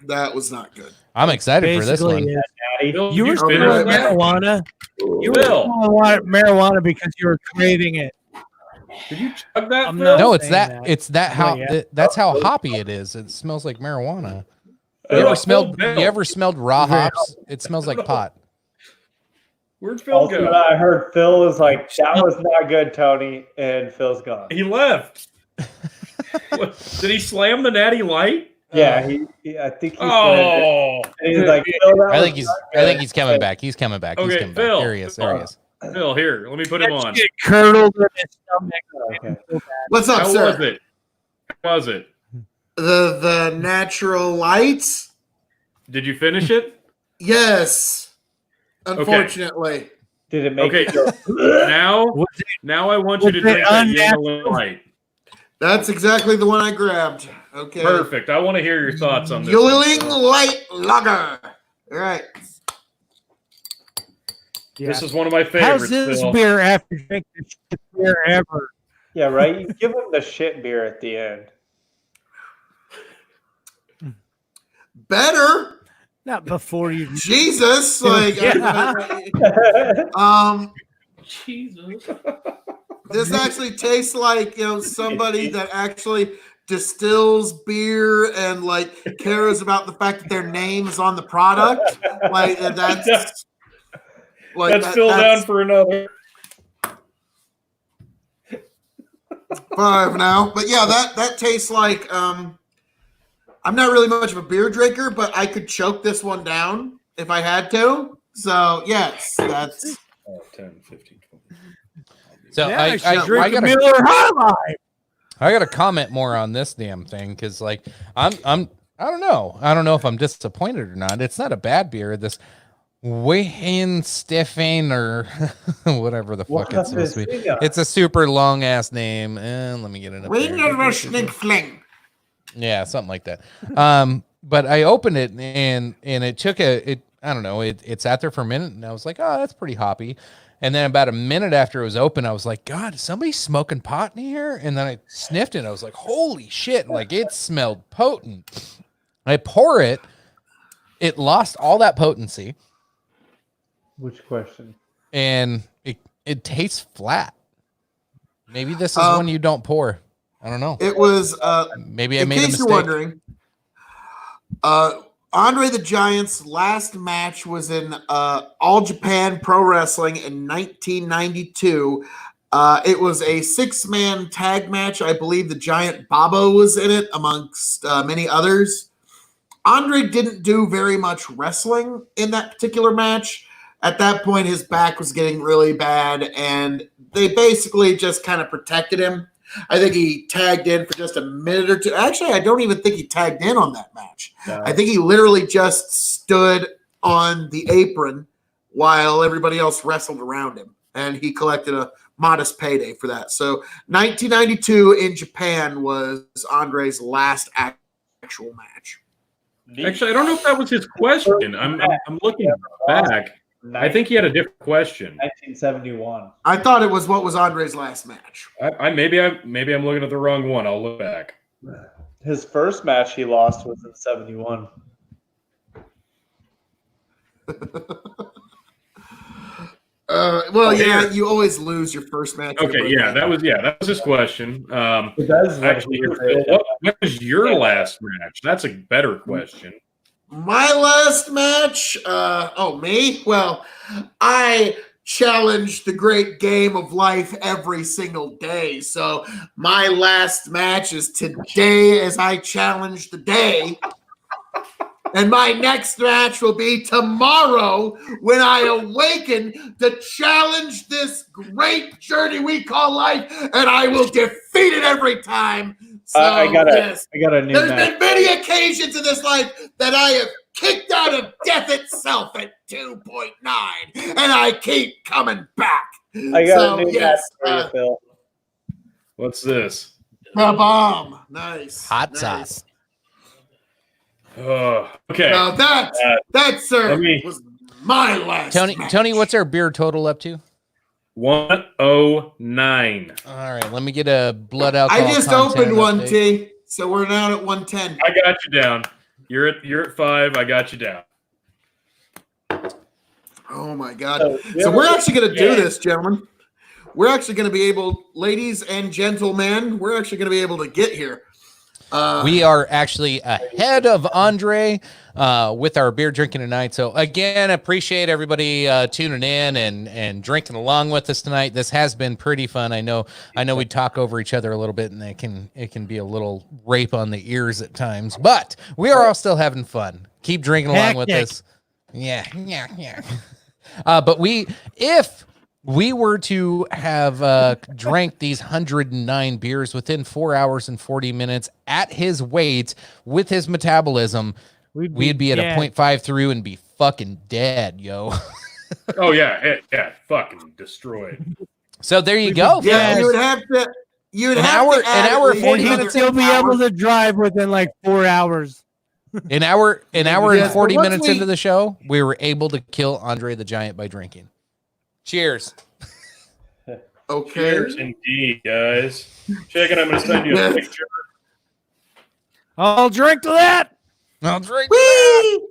That was not good. I'm excited for this one. Basically, Bill, you were finish smelling that? marijuana. You were Bill. smelling marijuana because you were craving it. Did you chug that? I'm Phil? not- No, it's saying that. that. It's that how. yeah. That's how hoppy it is. It smells like marijuana. You Oh, ever smelled? Bill. You ever smelled raw hops? It smells like pot. Where'd Phil Also, go? I heard Phil was like, "That was not good, Tony," and Phil's gone. He left. What, did he slam the natty light? Yeah, I think he's. Oh, He's like, "Phil, that I was think he's. not I think good." he's coming back. He's coming back. He's Okay, coming Phil. back. There he is. There he is. Phil, here, let me put him on. Get curdled in his stomach. Okay. What's up, How sir? was it? How was it? The natural lights? Did you finish it? Yes. Unfortunately. Did it make Okay. you go? Now I want you to was it drink that unnatural? Yingling Light. That's exactly the one I grabbed. Okay. Perfect. I want to hear your thoughts on this. Yuling Light Lager. All right. This is one of my favorites. How's this Phil. beer after drinking the shit beer ever? Yeah, right. You give him the shit beer at the end. Better. Not before you. Jesus. Like, Jesus. this actually tastes like, somebody that actually distills beer and like cares about the fact that their name is on the product. Like that's like That's Phil down that's for another. 5 now. But yeah, that tastes like I'm not really much of a beer drinker, but I could choke this one down if I had to. So yes, that's 10, 15, 20. So Yeah, I should drink a gotta Miller High Life. I gotta comment more on this damn thing because like I don't know if I'm disappointed or not. It's not a bad beer. This Wehen Stefan or whatever the fuck it's supposed to be. It's a super long ass name. Let me get it up there. fling. Yeah, something like that. But I opened it and it took I don't know, it sat there for a minute and I was like, oh, that's pretty hoppy. And then about a minute after it was open, I was like, God, is somebody smoking pot in here? And then I sniffed it and I was like, holy shit, like it smelled potent. I pour it, it lost all that potency. Which question? And it tastes flat. Maybe this is one you don't pour. I don't know. It was Maybe I in made a case mistake. you're wondering, Andre the Giant's last match was in All Japan Pro Wrestling in 1992. It was a 6-man tag match. I believe the Giant Babo was in it, amongst many others. Andre didn't do very much wrestling in that particular match. At that point, his back was getting really bad, and they basically just kind of protected him. I think he tagged in for just a minute or two. Actually, I don't even think he tagged in on that match. No. I think he literally just stood on the apron while everybody else wrestled around him, and he collected a modest payday for that. So 1992 in Japan was Andre's last actual match. Actually, I don't know if that was his question. I'm looking back. I think he had a different question. 1971. I thought it was what was Andre's last match. Maybe I'm looking at the wrong one. I'll look back. His first match he lost was in 71. Well, yeah, you always lose your first match. Okay, yeah, that was his question. It does Actually, what was your last match? That's a better question. My last match? Me? Well, I challenge the great game of life every single day. So my last match is today as I challenge the day. And my next match will be tomorrow when I awaken to challenge this great journey we call life, and I will defeat it every time. So, I got yes. a new There's match. been many occasions in this life that I have kicked out of death itself at 2.9, and I keep coming back. I got a new match for you, Phil. What's this? The bomb. Nice. Hot nice. sauce. Oh, okay. Now that, sir, let me- was my last Tony, match. Tony, what's our beer total up to? 109. All right, let me get a blood alcohol. I just content opened one, update. T. So we're now at 110. I got you down. You're at 5. I got you down. Oh my God! So we're actually going to do this, gentlemen. We're actually going to be able, ladies and gentlemen, we're actually going to be able to get here. We are actually ahead of Andre with our beer drinking tonight. So again, appreciate everybody tuning in and drinking along with us tonight. This has been pretty fun. I know we talk over each other a little bit, and it can be a little rape on the ears at times, but we are all still having fun. Keep drinking along with us. Yeah. But if we were to have drank these 109 beers within 4 hours and 40 minutes at his weight with his metabolism, we'd be at a 0.5 through and be fucking dead, yo. Oh yeah, fucking destroyed. So there you go. Yeah, folks. you would have to. You'd An have hour- to add an hour at least 40 another minutes He'll be hour. able to drive within like 4 hours. An hour and Yes, 40 but once minutes we- into the show, we were able to kill Andre the Giant by drinking. Cheers. Okay. Cheers indeed, guys. Chicken, I'm going to send you a Yes. picture. I'll drink to that. I'll drink. Whee!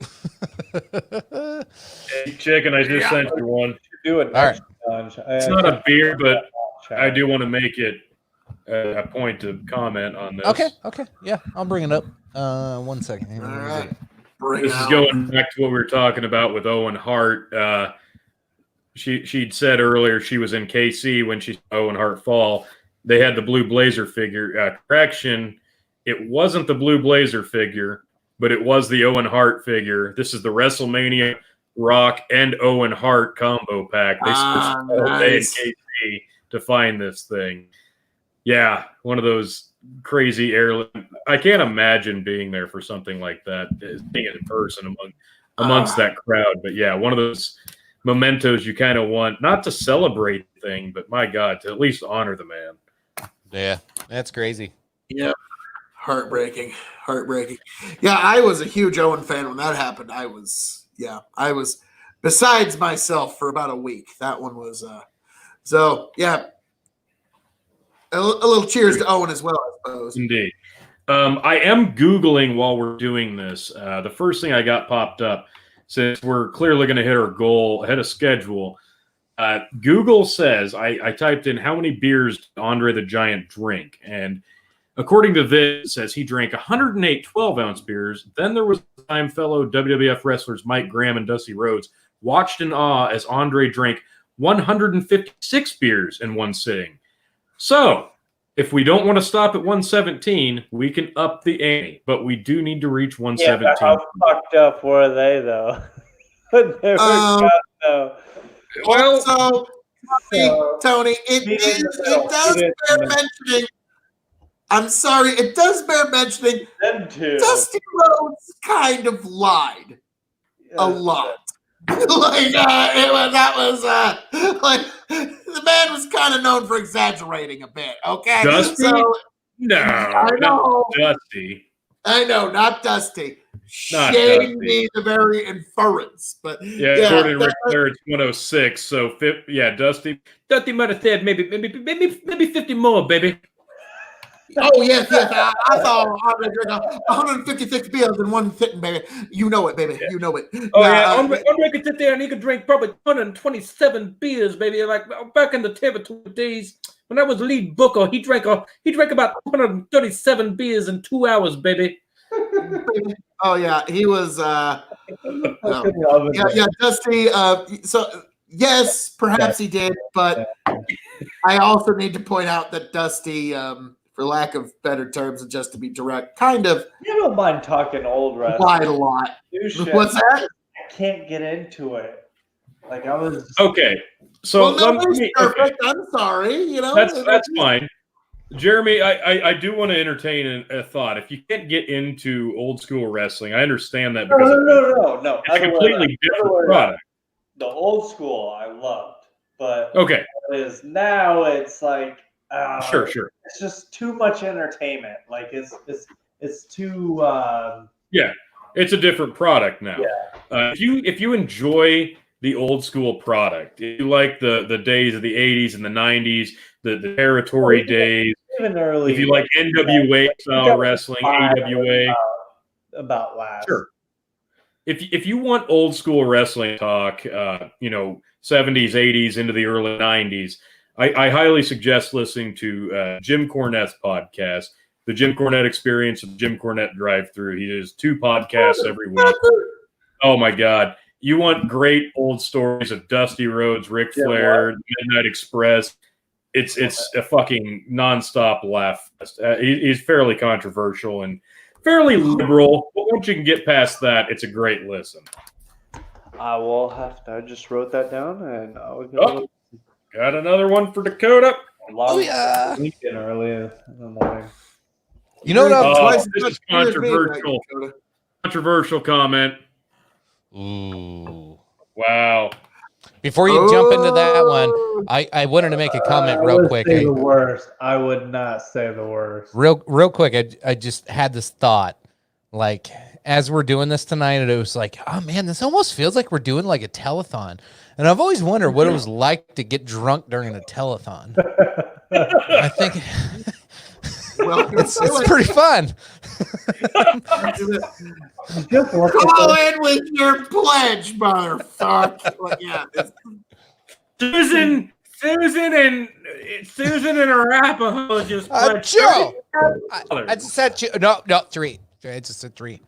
Hey, Chicken, I just sent you one. Do it. All right. It's not a beer, but I do want to make it a point to comment on this. Okay. Yeah, I'll bring it up. 1 second. Here, All let me right. get- Bring This it is out. going back to what we were talking about with Owen Hart. She'd said earlier she was in KC when she saw Owen Hart fall. They had the Blue Blazer figure. Correction, it wasn't the Blue Blazer figure, but it was the Owen Hart figure. This is the WrestleMania Rock and Owen Hart combo pack. They searched all day in nice. KC to find this thing. Yeah, one of those crazy airline. I can't imagine being there for something like that, being in person amongst that crowd. But yeah, one of those mementos you kind of want, not to celebrate the thing, but my God, to at least honor the man. Yeah, that's crazy. Yeah. Heartbreaking. Yeah, I was a huge Owen fan when that happened. I was besides myself for about a week. That one was so yeah. A little cheers to Owen as well, I suppose. Indeed. I am Googling while we're doing this. The first thing I got popped up, since we're clearly going to hit our goal ahead of schedule, Google says, I typed in how many beers did Andre the Giant drink, and according to this, it says he drank 108 12-ounce beers. Then there was a time fellow WWF wrestlers Mike Graham and Dusty Rhodes watched in awe as Andre drank 156 beers in one sitting. So, if we don't want to stop at 117, we can up the ante, but we do need to reach Yeah, 117. but how fucked up were they, though? They were so- Well, So, Tony, it does bear mentioning. I'm sorry, it does bear mentioning. them two. Dusty Rhodes kind of lied a lot. Like the man was kind of known for exaggerating a bit. Okay, Dusty? so no, I know. not Dusty. I know, not Dusty. Not Shame Dusty. me the very inference, but Yeah, according to Ric Flair, it's 106. So, yeah, Dusty might have said maybe 50 more, baby. Oh yes. I thought Andre drank 156 beers in one sitting, baby. You know it, baby. You know it. Oh Now, yeah, Andre could sit there and he could drink probably 127 beers, baby. Like back in the territory days when I was lead booker, he drank about 137 beers in 2 hours, baby. Oh yeah, he was. Yeah, Dusty. So yes, perhaps he did, but I also need to point out that Dusty, for lack of better terms and just to be direct, kind of You don't mind talking old wrestling. lied a lot. New shit. What's that? I can't get into it. Like I was. Okay, so Well, nobody's perfect. I'm sorry. You know, that's fine. Jeremy, I do want to entertain a thought. If you can't get into old school wrestling, I understand that because No. it's a completely different product. The old school I loved, but Okay, is now it's like sure. It's just too much entertainment. Like it's too. Yeah, it's a different product now. Yeah. If you enjoy the old school product, if you like the days of the 80s and the 90s, the territory days, Even early. if you like NWA style wrestling, AWA, about last. sure. If you want old school wrestling talk, 70s, 80s into the early 90s, I highly suggest listening to Jim Cornette's podcast, The Jim Cornette Experience and Jim Cornette Drive Through. He does 2 podcasts every week. Oh my God. You want great old stories of Dusty Rhodes, Ric Flair, Midnight Express. It's a fucking nonstop laugh fest. He's fairly controversial and fairly liberal, but once you can get past that, it's a great listen. I will have to. I just wrote that down, and I'll go. Got another one for Dakota. yeah. Weekend early in the morning. You know what? Twice as This much is beer as me, controversial. Dakota. Controversial comment. Ooh. Wow. Before you jump into that one, I wanted to make a comment real quick. Say the worst. I would not say the worst. Real quick, I just had this thought, like as we're doing this tonight, and it was like, oh man, this almost feels like we're doing like a telethon. And I've always wondered what it was like to get drunk during a telethon. I think it's pretty fun. Call in with your pledge, motherfucker. Yeah. Susan and Arapaho just Joe, I just said two. No, 3. I just said 3.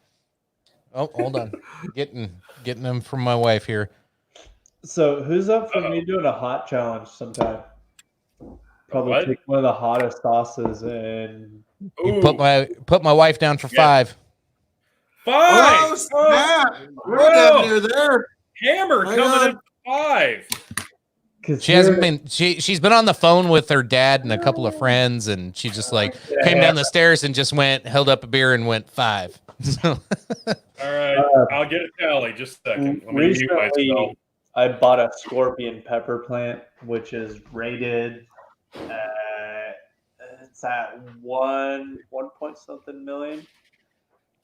Oh, hold on, getting them from my wife here. So who's up for me doing a hot challenge sometime? Probably What? take one of the hottest sauces and You put my wife down for 5. 5. Oh, snap. We're down near there. Hammer Hang coming on. in 5. She hasn't been. She's been on the phone with her dad and a couple of friends, and she just like came down the stairs and just held up a beer and went 5. So, All right, I'll get a tally. Just a second. Let me mute myself. recently I bought a scorpion pepper plant, which is rated. It's at 1 point something million.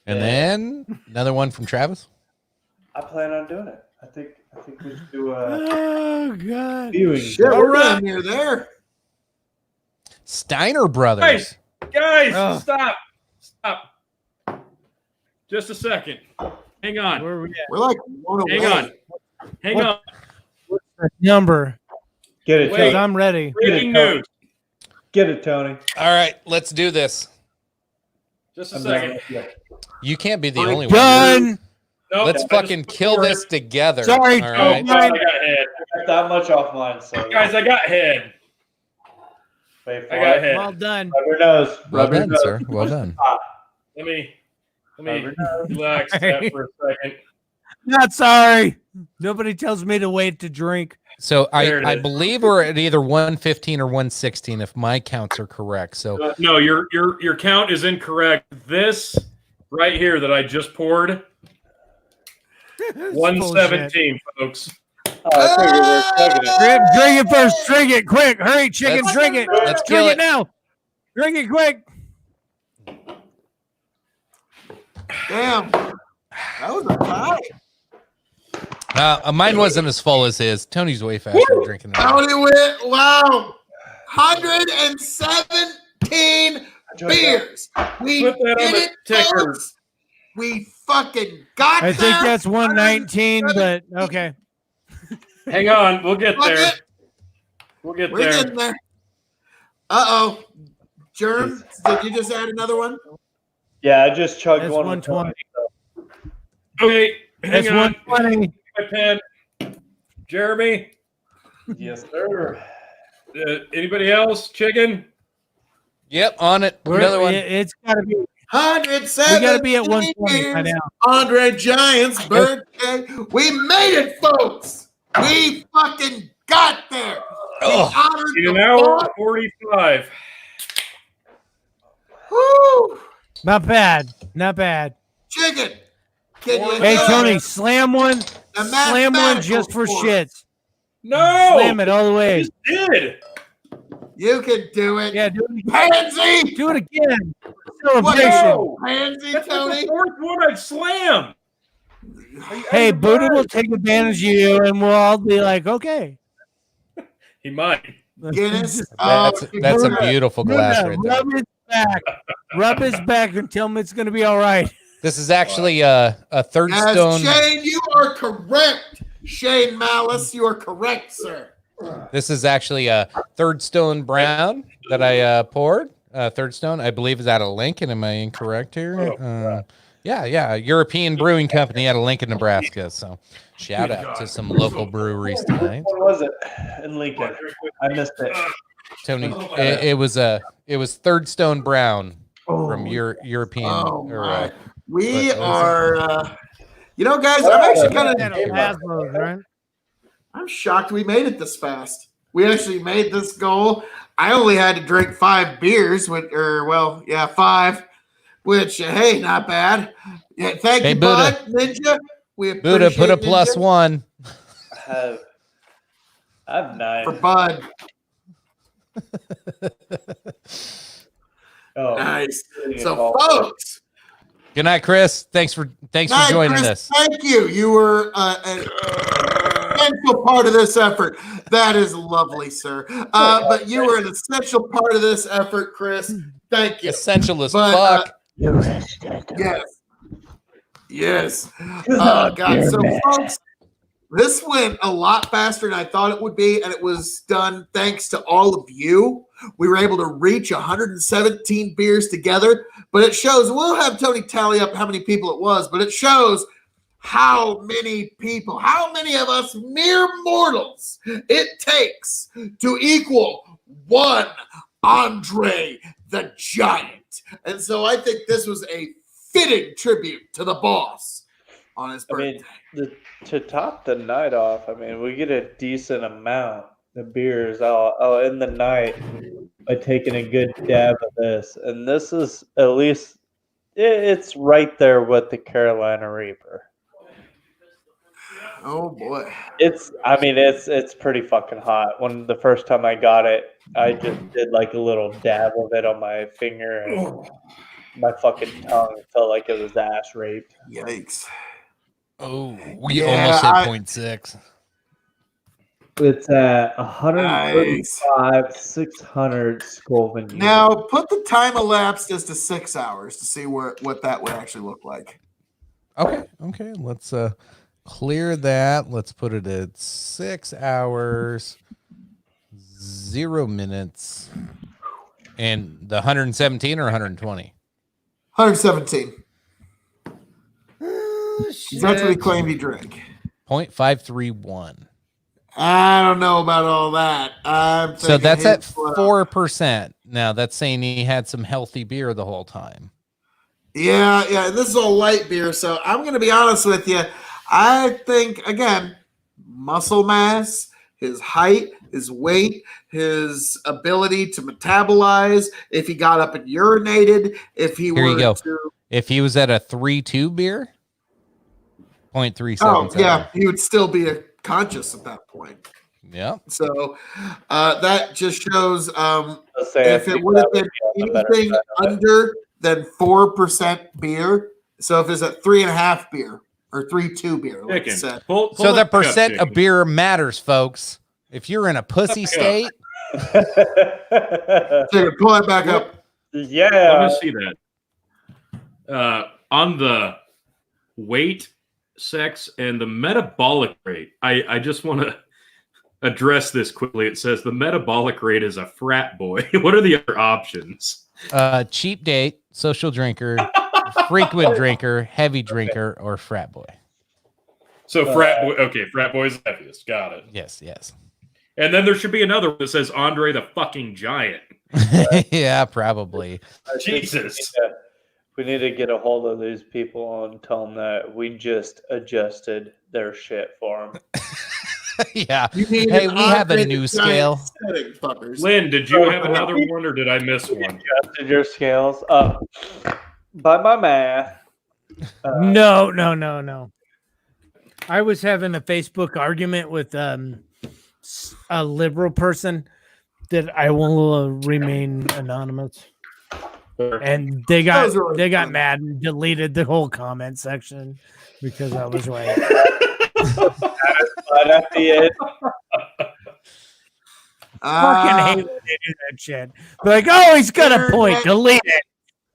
and then another one from Travis. I plan on doing it. I think we should do a Oh God! viewing. Shit, we're down near there. Steiner Brothers. Guys, stop. Just a second. Hang on. Where are we at? We're like one away. Hang on. What's the number? Get it, Wait. Because Tony. I'm ready. Breaking news. Get it, Tony. All right, let's do this. Just a I'm second. done. Yeah. You can't be the only one. Done. No, Let's I fucking just- kill this together. Sorry, All Oh, right. God, I got head. I got that much off mine, so Guys, I got head. wait for I got it. head. Well done. Rub your nose. Well Rub your done, nose. sir. Well done. Let me Rub your nose. relax that for a second. Not sorry. Nobody tells me to wait to drink. So There it I is. believe we're at either 115 or 116 if my counts are correct. So No, your count is incorrect. This right here that I just poured, 117, folks. Oh, I figured we were chugging it. Drink it first. Drink it quick. Hurry, chicken. Let's- Drink it. let's kill Drink it. it now. Drink it quick. Damn. That was a tie. mine wasn't as full as his. Tony's way faster at drinking that. Tony went, wow. 117 beers. We Put that on did the it, ticker. folks. We fucking got I think there. that's 119, but okay. Hang on, we'll get Fuck there. it. We'll get We're there. getting there. Uh-oh. Germ, did you just add another one? Yeah, I just chugged That's one. 120. Okay, That's hang on. 120. My pen. Jeremy, Yes, sir. anybody else? Chicken? Yep, on it. Another one. It's got to be. 107. We got to be at 120 by now. Andre Giant's birthday. We made it, folks. We fucking got there. We honored In the an hour boss. 45. Woo! Not bad. Not bad. Chicken. Can you Hey, do it? Tony, slam one. The Slam one mathematical just for force. shits. No! Slam it all the I way. just did. You can do it. Yeah, do it again. Pansy. Do it again. What? Celebration. No! Pansy, That's like Tony. the fourth one I've slammed. Hey, Buddha will take advantage of you, and we'll all be like, okay. He might. Guinness. That's a beautiful glass Buddha, right there. rub his back. Rub his back and tell him it's going to be all right. This is actually a third Yes, stone. Shane, you are correct. Shane Malice, you are correct, sir. This is actually a third stone brown that I poured. Third stone, I believe, is out of Lincoln. Am I incorrect here? Yeah. European Brewing Company out of Lincoln, Nebraska. So shout out to some local breweries tonight. What was it in Lincoln? I missed it. Tony, it was third stone brown from European. Oh, or, my. We what is it? are, guys, I'm actually kind That of, Hasbro's, right? I'm shocked we made it this fast. We actually made this goal. I only had to drink 5 beers, 5, which, hey, not bad. Yeah, thank Hey, you, Buddha. Bud, Ninja. We Buddha, put a appreciate plus Ninja. one. I have 9. For Bud. Oh, Nice. getting So, involved. folks, Good night, Chris. Thanks for night, joining Chris, us. Thank you. You were an essential part of this effort. That is lovely, sir. But you were an essential part of this effort, Chris. Thank you. Essential as But, fuck. Yes. Yes. Oh, God. So, folks, this went a lot faster than I thought it would be, and it was done thanks to all of you. We were able to reach 117 beers together, but it shows, we'll have Tony tally up how many people it was, but it shows how many people, how many of us mere mortals it takes to equal one Andre the Giant. And so I think this was a fitting tribute to the boss on his I birthday. mean, to top the night off, I mean, we get a decent amount of beers. I'll end the night by taking a good dab of this, and this is at least it's right there with the Carolina Reaper. Oh boy. It's pretty fucking hot. When the first time I got it, I just did like a little dab of it on my finger, and my fucking tongue felt like it was ass raped. Yikes. Oh, we Yeah, almost hit I- 0.6. It's at 135, 600 Scoville units. Now put the time elapsed as to 6 hours to see what that would actually look like. Okay. Let's clear that. Let's put it at 6 hours, 0 minutes, and the 117 or 120. 117. That's what he claimed he drank. 0.531. I don't know about all that. I'm So thinking that's at his- 4%. Now that's saying he had some healthy beer the whole time. Yeah. This is all light beer, so I'm going to be honest with you. I think again, muscle mass, his height, his weight, his ability to metabolize. If he got up and urinated, if he Here were you go. to, If he was at a 3.2 beer, 0.37. oh yeah, he would still be conscious at that point. Yeah. So that just shows Let's say if I it think would have that been be on the better anything side of it. under than 4% beer, so if it's at 3.5 beer or 3.2 beer, like I Chicken. said. Pull So the that back up, percent of Chicken. beer matters, folks. If you're in a pussy Back up. state, Chicken, pull that back up. Yeah. Let me see that. On the weight, sex, and the metabolic rate, I just want to address this quickly. It says the metabolic rate is a frat boy. What are the other options? cheap date, social drinker, frequent drinker, heavy drinker, or frat boy. So frat boy. Okay, frat boy's heaviest. Got it. Yes. And then there should be another one that says Andre the fucking Giant. Yeah, probably. Jesus. We need to get a hold of these people and tell them that we just adjusted their shit for them. Yeah. You need Hey, an we have a Andre new the Giant scale. setting, fuckers. Lynn, did you have another one or did I miss one? Adjusted your scales up by my math. No. I was having a Facebook argument with a liberal person that I will remain anonymous, and they got Those are always fun. mad and deleted the whole comment section because I was right. But at the end, Fucking hate when they do that shit. They're like, oh, he's got a point. Delete it.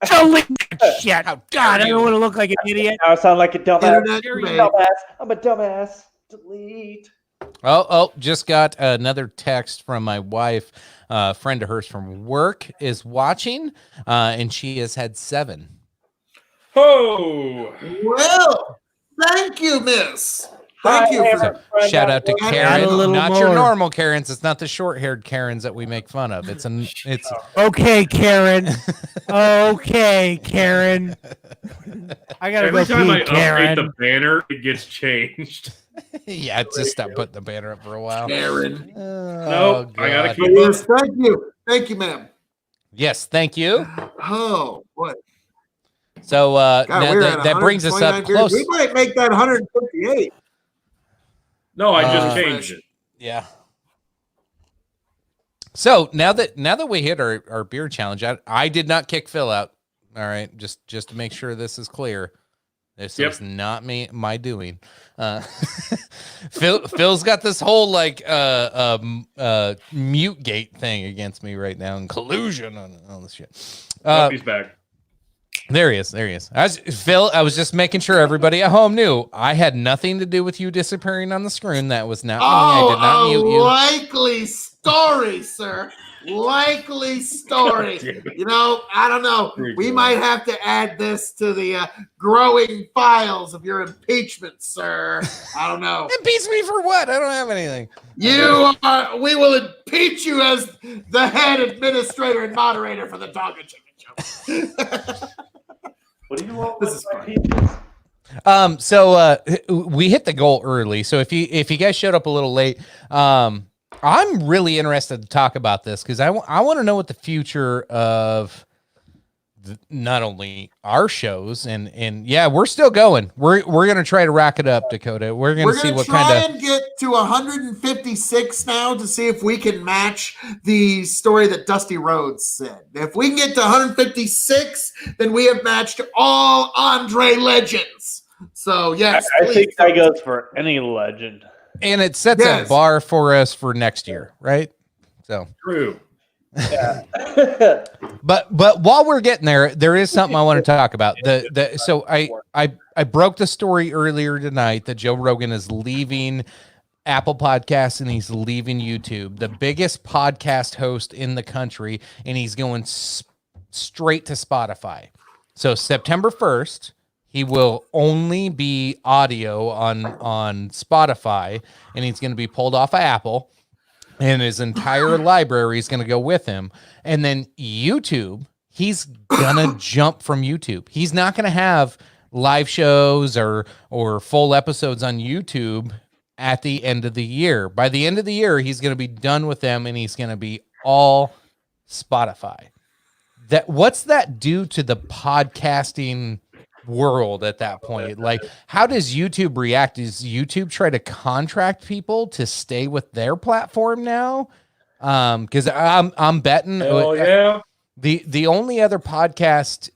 Delete that shit. How dare God, I you. don't want to look like an idiot. now I sound like a dumbass. Internet debate. Dumbass. I'm a dumbass. Delete. Oh, just got another text from my wife. A friend of hers from work is watching, and she has had 7. Oh, Well, thank you, miss. Thank you. For, Shout out to Add Karen, a little not your more. normal Karens. It's not the short-haired Karens that we make fun of. It's Okay, Karen. Okay, Karen. I gotta every go time I pee, update Karen. the banner, it gets changed. yeah. Just stop putting the banner up for a while. Karen. Oh, I gotta God. keep Yes, thank you. Thank you, ma'am. Yes, thank you. Oh, boy. So God, now we're at that brings us up 129 beers. close. We might make that 158. No, I just Uh, changed it. Yeah. So now that we hit our beer challenge, I did not kick Phil out. All right, just to make sure this is clear. This Yep. is not my doing. Phil's got this whole like mute gate thing against me right now and collusion on all this shit. He's back. There he is. Phil, I was just making sure everybody at home knew I had nothing to do with you disappearing on the screen. That was not me. I did not mute you. Likely story, sir. Likely story. You know, I don't know. We might have to add this to the growing files of your impeachment, sir. I don't know. Impeach me for what? I don't have anything. We will impeach you as the head administrator and moderator for the Dog and Chicken Show. What do you want This with is my fun. peaches? So we hit the goal early. So if you guys showed up a little late, I'm really interested to talk about this because I want to know what the future of not only our shows and yeah, we're still going. We're gonna try to rack it up, Dakota. We're gonna see what try kind of and get to 156 now to see if we can match the story that Dusty Rhodes said. If we can get to 156, then we have matched all Andre legends. So yes, I please. think that goes for any legend. and it sets Yes. a bar for us for next year, right? So True. But while we're getting there is something I want to talk about. So I broke the story earlier tonight that Joe Rogan is leaving Apple Podcasts and he's leaving YouTube, the biggest podcast host in the country, and he's going straight to Spotify. So September 1st, he will only be audio on Spotify, and he's going to be pulled off of Apple. And his entire library is going to go with him. And then YouTube, he's going to jump from YouTube. He's not going to have live shows or full episodes on YouTube at the end of the year. By the end of the year, he's going to be done with them and he's going to be all Spotify. What's that do to the podcasting world at that point? Like, how does YouTube react? Does YouTube try to contract people to stay with their platform now? Because I'm betting Hell yeah. the only other podcast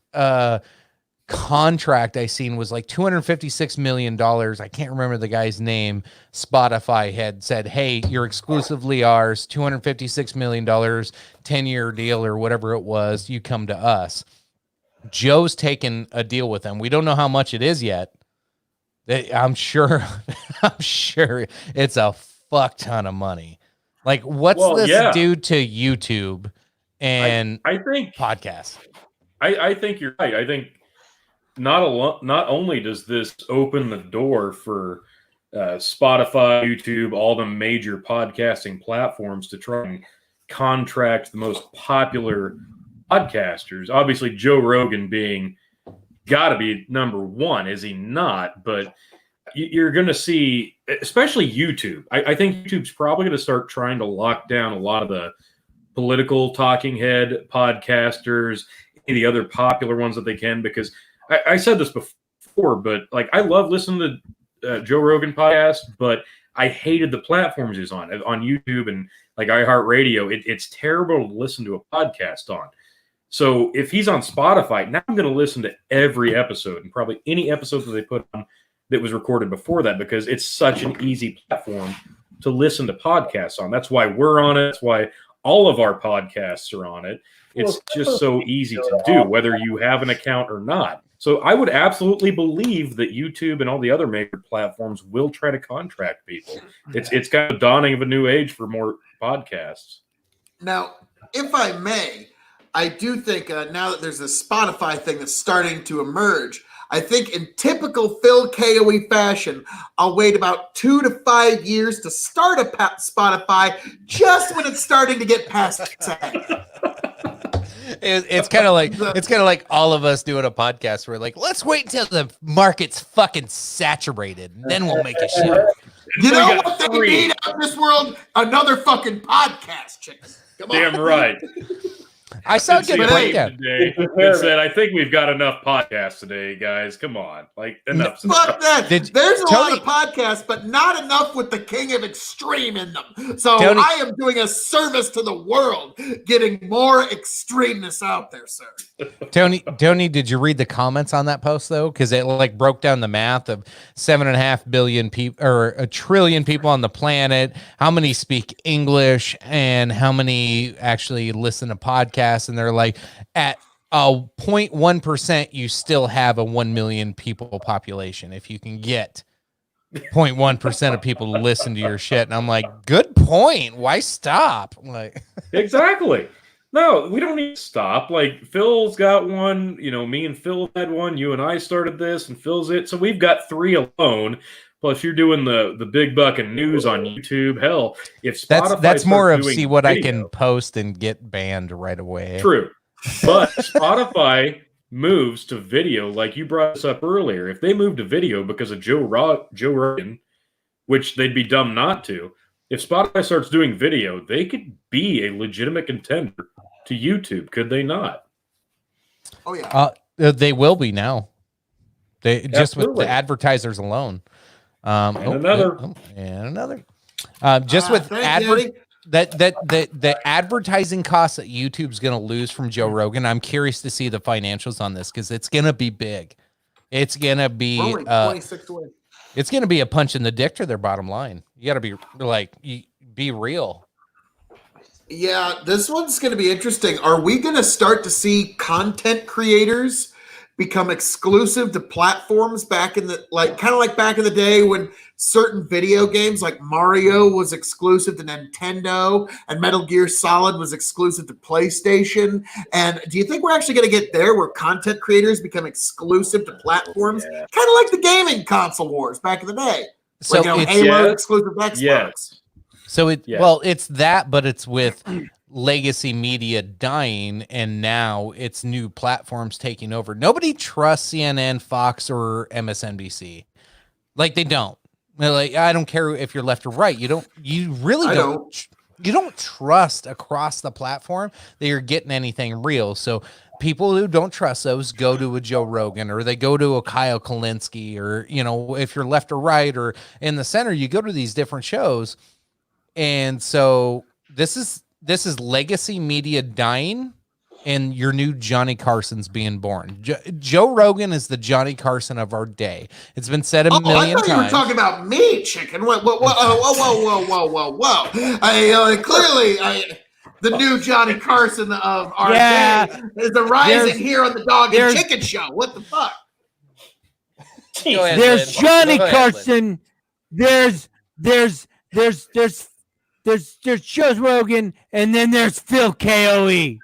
contract I seen was like $256 million. I can't remember the guy's name. Spotify had said, hey, you're exclusively ours, $256 million, 10-year deal or whatever it was. You come to us. Joe's taken a deal with them. We don't know how much it is yet. I'm sure it's a fuck ton of money. Like, what's this do to YouTube and I think podcasts? I think you're right. I think not only does this open the door for Spotify, YouTube, all the major podcasting platforms to try and contract the most popular podcasters. Obviously, Joe Rogan being got to be number one, is he not? But you're going to see, especially YouTube. I think YouTube's probably going to start trying to lock down a lot of the political talking head podcasters, any of the other popular ones that they can, because I said this before, but like I love listening to Joe Rogan podcast, but I hated the platforms he's on YouTube and like iHeartRadio. It's terrible to listen to a podcast on. So if he's on Spotify, now I'm going to listen to every episode and probably any episode that they put on that was recorded before that, because it's such an easy platform to listen to podcasts on. That's why we're on it. That's why all of our podcasts are on it. It's just so easy to do, whether you have an account or not. So I would absolutely believe that YouTube and all the other major platforms will try to contract people. It's got a dawning of a new age for more podcasts. Now, if I may, I do think now that there's this Spotify thing that's starting to emerge, I think in typical Phil KOE fashion, I'll wait about 2 to 5 years to start a Spotify just when it's starting to get past 10. It's kind of like all of us doing a podcast. We're like, let's wait until the market's fucking saturated, and then we'll make a shit. You know what they need out in this world? Another fucking podcast, chicken. Come on. Damn right. I saw a good breakdown today that said, I think we've got enough podcasts today, guys. Come on. Like, enough. Fuck that. There's a lot of podcasts, but not enough with the king of extreme in them. So Tony, I am doing a service to the world, getting more extremeness out there, sir. Tony, did you read the comments on that post though? Because it like broke down the math of 7.5 billion people or 1 trillion people on the planet. How many speak English and how many actually listen to podcasts? And they're like, at 0.1%, you still have a 1 million people population. If you can get 0.1% of people to listen to your shit. And I'm like, good point. Why stop? Like, exactly. No, we don't need to stop. Like, Phil's got one, me and Phil had one. You and I started this, and Phil's it. So we've got 3 alone. Plus, you're doing the big buck and news on YouTube. Hell, if Spotify that's more of see what video, I can post and get banned right away. True, but Spotify moves to video, like you brought this up earlier. If they move to video because of Joe Rogan, which they'd be dumb not to. If Spotify starts doing video, they could be a legitimate contender to YouTube, could they not? Oh yeah, they will be now. They just with the advertisers alone. And another. Just with the advertising costs that YouTube's going to lose from Joe Rogan. I'm curious to see the financials on this because it's going to be big. It's going to be 26 away. It's going to be a punch in the dick to their bottom line. You got to be like, be real. Yeah, this one's going to be interesting. Are we going to start to see content creators become exclusive to platforms back in the kind of like back in the day when certain video games like Mario was exclusive to Nintendo and Metal Gear Solid was exclusive to PlayStation? And do you think we're actually going to get there where content creators become exclusive to platforms? Kind of like the gaming console wars back in the day. So like, Halo exclusive to Xbox. Yes. So well, it's that, but it's with legacy media dying, and now it's new platforms taking over. Nobody trusts CNN, Fox, or MSNBC. Like they don't. They're like, I don't care if you're left or right. You really don't. You don't trust across the platform that you're getting anything real. So people who don't trust those go to a Joe Rogan or they go to a Kyle Kalinske, or if you're left or right or in the center, you go to these different shows. And so this is legacy media dying, and your new Johnny Carson's being born. Joe Rogan is the Johnny Carson of our day. It's been said a million times. You were talking about me, chicken. Whoa. Clearly, the new Johnny Carson of our day is arising here on the Dog and Chicken Show. What the fuck? There's Johnny Carson. There's Joe Rogan, and then there's Phil KOE.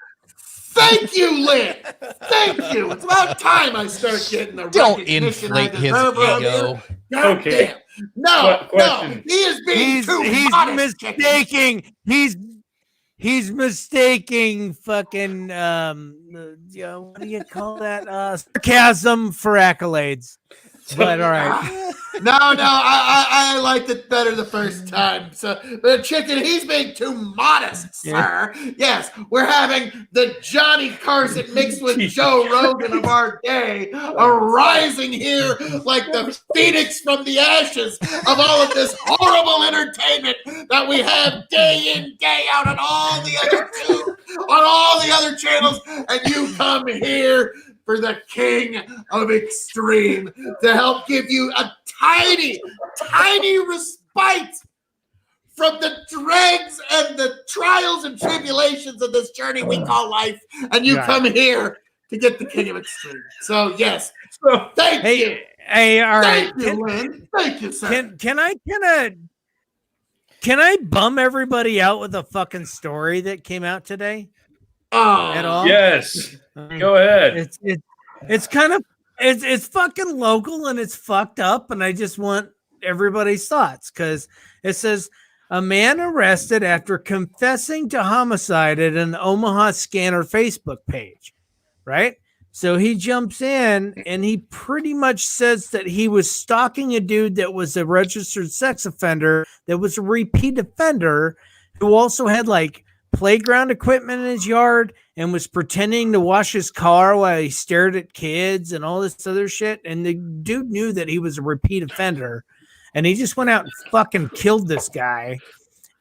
Thank you, Lynn. Thank you. It's about time I start getting the Don't inflate his ego. Okay. No. He is being too he's modest, mistaking. he's mistaking fucking what do you call that? Sarcasm for accolades. But all right. No, I liked it better the first time. So the chicken, he's being too modest, sir. Yes, we're having the Johnny Carson mixed with Joe Rogan of our day, arising here like the phoenix from the ashes of all of this horrible entertainment that we have day in, day out on all the other channels, and you come here for the king of extreme to help give you a tiny respite from the dregs and the trials and tribulations of this journey we call life, and you come here to get the king of extreme. So yes, thank you. Hey, all right. Thank you, Lynn. Thank you, sir. Can I bum everybody out with a fucking story that came out today? At all? Yes. Go ahead. It's kind of it's fucking local and it's fucked up, and I just want everybody's thoughts because it says a man arrested after confessing to homicide at an Omaha Scanner Facebook page, right? So he jumps in and he pretty much says that he was stalking a dude that was a registered sex offender, that was a repeat offender, who also had like playground equipment in his yard and was pretending to wash his car while he stared at kids and all this other shit. And the dude knew that he was a repeat offender, and he just went out and fucking killed this guy.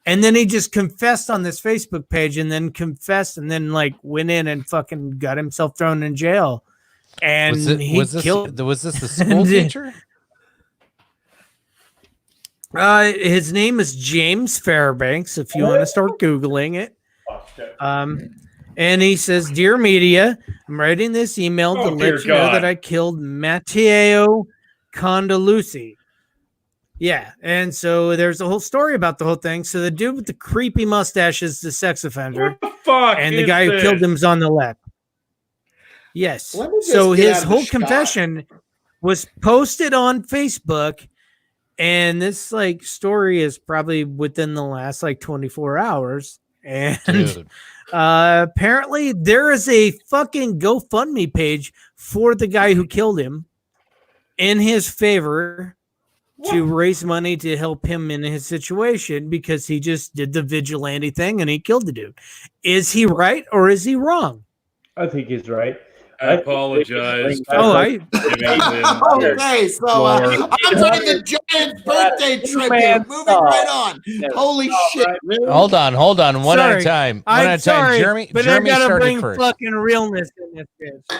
And then he just confessed on this Facebook page, and then confessed, and then like went in and fucking got himself thrown in jail. And Was this the school teacher? His name is James Fairbanks, if you want to start Googling it. And he says, "Dear media, I'm writing this email to let you know that I killed Matteo Condalucci." Yeah, and so there's a whole story about the whole thing. So the dude with the creepy mustache is the sex offender. What the fuck? And the guy who killed him is on the left. Yes. So his whole confession was posted on Facebook, and this like story is probably within the last like 24 hours. And apparently there is a fucking GoFundMe page for the guy who killed him in his favor to raise money to help him in his situation, because he just did the vigilante thing and he killed the dude. Is he right or is he wrong? I think he's right. I apologize. Okay, so I'm doing the Giants birthday tribute. Moving right on. Holy shit! Really? Hold on. One at a Sorry. time. I'm sorry, Jeremy but I gotta started bring first. fucking realness in this bitch.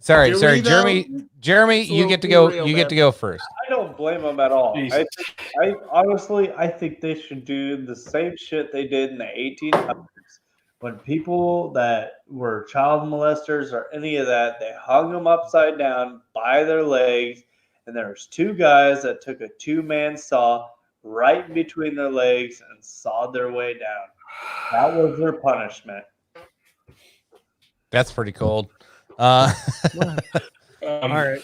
Sorry, Really, though? Jeremy, you get to go. You get to go first. I don't blame them at all. I honestly, I think they should do the same shit they did in the 1800s. When people that were child molesters or any of that, they hung them upside down by their legs, and there was two guys that took a two-man saw right in between their legs and sawed their way down. That was their punishment. That's pretty cold. All right.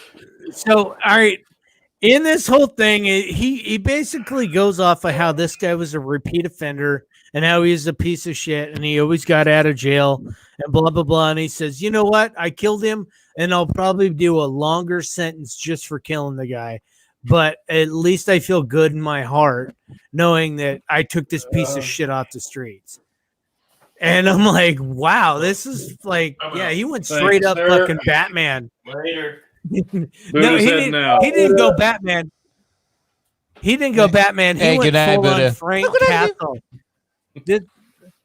So, all right. In this whole thing, he basically goes off of how this guy was a repeat offender and how he was a piece of shit and he always got out of jail and blah, blah, blah. And he says, you know what? I killed him and I'll probably do a longer sentence just for killing the guy. But at least I feel good in my heart knowing that I took this piece of shit off the streets. And I'm like, wow, this is like, yeah, he went straight up fucking Batman. Later. No, he didn't go Batman. He didn't go Batman. He went full on Frank Castle.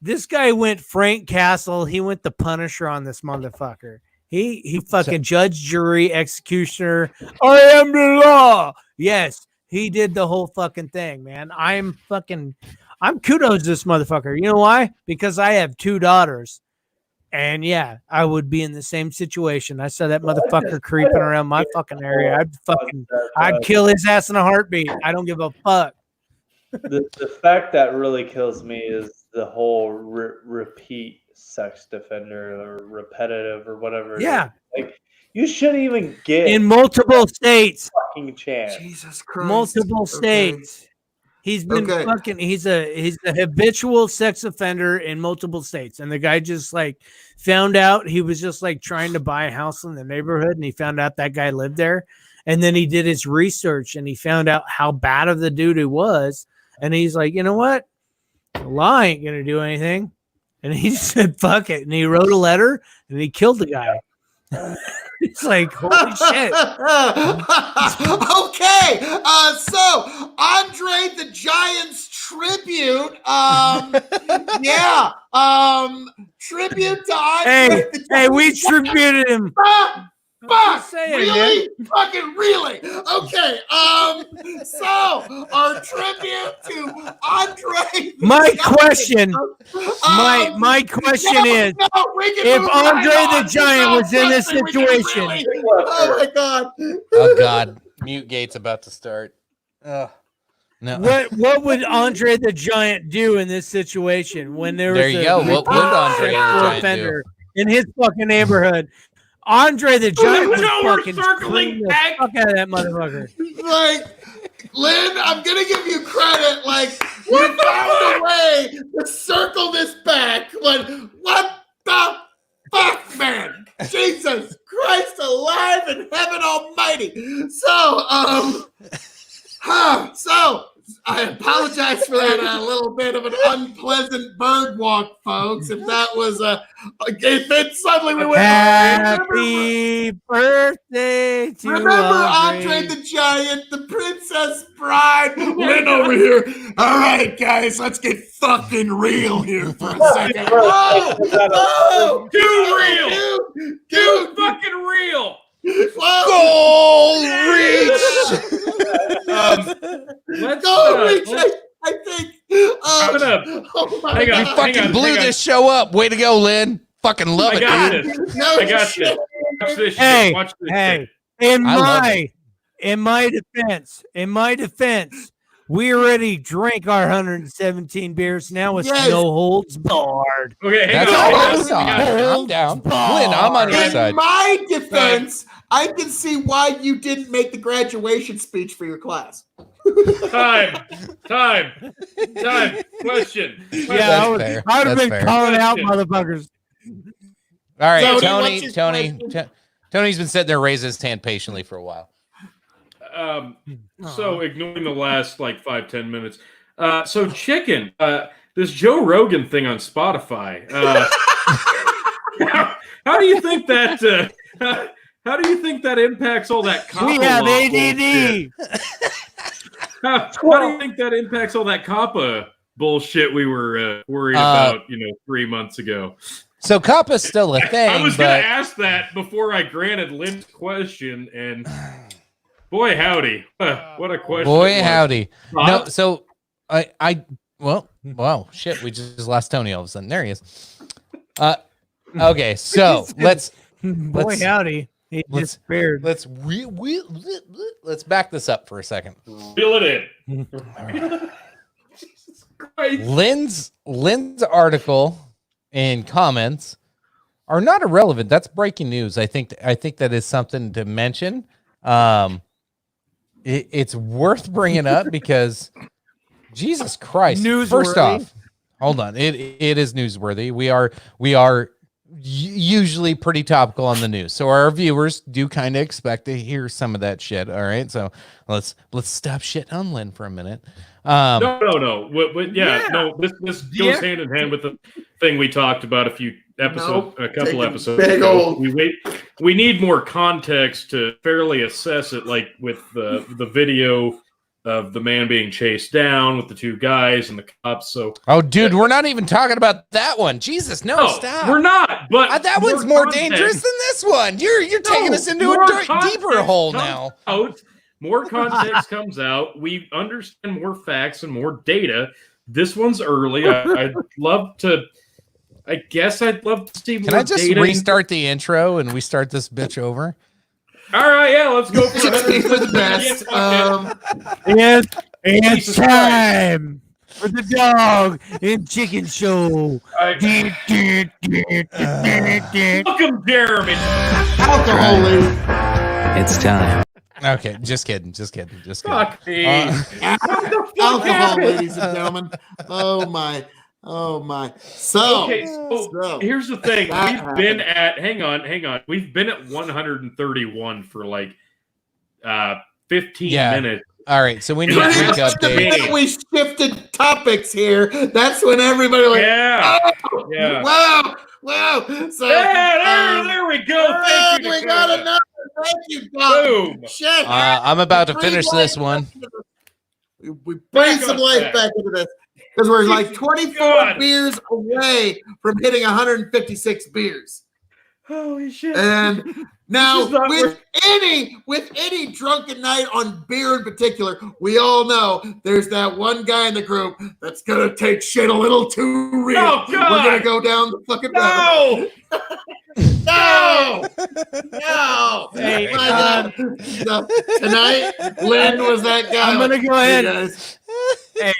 This guy went Frank Castle. He went the Punisher on this motherfucker. He fucking judge, jury, executioner. I am the law. Yes, he did the whole fucking thing, man. I'm kudos to this motherfucker. You know why? Because I have two daughters. And yeah, I would be in the same situation. I saw that motherfucker creeping around my fucking area. I'd kill his ass in a heartbeat. I don't give a fuck. The fact that really kills me is the whole repeat sex offender or repetitive or whatever. Yeah. Like, you shouldn't even get in multiple states. Fucking chance. Jesus Christ. Multiple states. He's been Okay. fucking. He's a habitual sex offender in multiple states, and the guy just like found out he was just like trying to buy a house in the neighborhood, and he found out that guy lived there, and then he did his research, and he found out how bad of the dude he was, and he's like, you know what, law ain't gonna do anything, and he said fuck it, and he wrote a letter, and he killed the guy. It's like holy shit. Okay, so Andre the Giant's tribute. Tribute to Andre the Giant. Hey, we tributed him. Fuck, saying, really? Fucking really? Okay, so our tribute to Andre. My question is, if Andre the Giant was in this situation, oh my god, Oh God, Mute Gate's about to start. No. what would Andre the Giant do in this situation when there was There you go. What would Andre the Giant offender in his fucking neighborhood? Andre the Giant would No, we're fucking circling clean the back. fuck out of that motherfucker. like, Lynn, I'm gonna give you credit. Like, you found a way to circle this back. Like, what the fuck, man? Jesus Christ alive and heaven almighty. So, so I apologize for that little bit of an unpleasant bird walk, folks. If that was if it suddenly we went. Happy birthday to Remember Andre the Giant, the Princess Bride. Lynn over here. All right, guys, let's get fucking real here for a second. Oh, Too real. Too dude, fucking real. Goal reach. Let's, Go reach. let's- I think. I'm gonna- oh my hang on. God. Fucking blew this show up. Way to go, Lynn. Fucking love I it, got dude. this. No I got shit. this. Watch this Hey, shit. Watch this hey, shit. in my defense, we already drank our 117 beers. Now it's Yes. no holds barred. Okay, hang That's on. all hang I'm on. saying. I'm down. Lynn, I'm on your In side. my defense, I can see why you didn't make the graduation speech for your class. Time. Question. Yeah, I would fair. have That's been fair. calling out Question. motherfuckers. All right, Tony, what's Tony. your question? Tony's been sitting there raising his hand patiently for a while. So ignoring the last like 5-10 minutes. So chicken, this Joe Rogan thing on Spotify. How do you think that? How do you think that impacts all that? We have COPPA ADD. bullshit? How do you think that impacts all that COPPA bullshit we were worried about? 3 months ago. So COPPA's still a thing, I was going but to ask that before I granted Lynn's question, and boy howdy, what a question! boy it was. howdy. No, Huh? so wow, shit, we just lost Tony all of a sudden. There he is. Okay, so let's Boy, howdy. He let's- disappeared. let's back this up for a second. Reel it in. Jesus Christ. Lynn's article and comments are not irrelevant. That's breaking news. I think that is something to mention. It's worth bringing up because Jesus Christ. First Newsworthy. off, hold on. It is newsworthy. We are usually pretty topical on the news, so our viewers do kind of expect to hear some of that shit. All right, so let's stop shitting on Lynn for a minute. No. No. This goes Yeah. hand in hand with the thing we talked about a couple Take a episodes big ago. old- We need more context to fairly assess it, like with the video of the man being chased down with the two guys and the cops. So Oh, dude, we're not even talking about that one. Jesus, no, stop. we're not. But That one's more context- dangerous than this one. You're taking No, us into more a deeper context hole comes now. out. More context comes out. We understand more facts and more data. This one's early. I'd love to. I guess I'd love to see more Can I just data. restart the intro and we start this bitch over? All right, yeah, let's go for It's for the best. It's Jesus time for the dog and chicken show. Welcome, Jeremy. Alcohol. It's time. Okay, just kidding. Fuck me. Alcohol, ladies and gentlemen. Oh my. So, Okay, so here's the thing. We've been at hang on. We've been at 131 for like 15 minutes. All right, so we need a pretty drink much the update. minute we shifted topics here, that's when everybody went, wow. So there we go. Thank you, we Dakota. got another. Thank you, God. Boom. Shit. I'm about to finish this one. We bring some life back into this because we're like 24 beers away from hitting 156 beers. Holy shit. And now with any drunken night on beer in particular, we all know there's that one guy in the group that's gonna take shit a little too real. Oh, God. We're gonna go down the fucking No! No! Hey, My God. So, tonight, Lynn was that guy. I'm gonna go Hey, ahead. guys, Hey,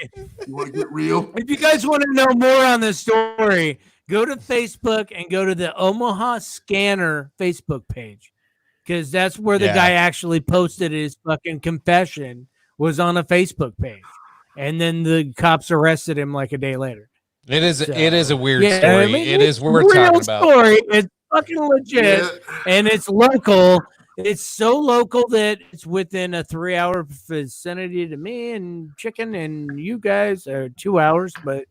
you want to get real? if you guys want to know more on this story, go to Facebook and go to the Omaha Scanner Facebook page, because that's where the guy actually posted his fucking confession, was on a Facebook page, and then the cops arrested him like a day later. It is a weird Yeah, story. I mean, It is worth real talking about. story. It's fucking legit, Yeah. and it's local. It's so local that it's within a 3-hour vicinity to me and Chicken and you guys, or 2 hours. But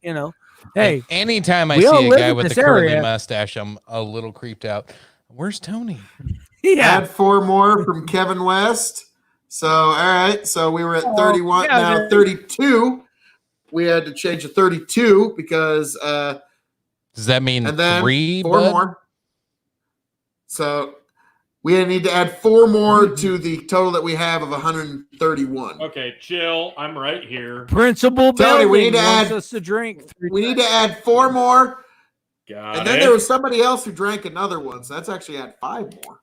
hey, Anytime I we all see a live guy in with a this curly area. mustache, I'm a little creeped out. Where's Tony? yeah, Add 4 more from Kevin West. So, all right. So we were at 31, yeah, now dude. 32. We had to change to 32 because, Does that mean and then 3? 4 more. So we need to add 4 more to the total that we have of 131. Okay, chill. I'm right here. Principal Tony, we building need to wants add- us to drink. We need to add 4 more. Got And then it. there was somebody else who drank another one. So that's actually add 5 more.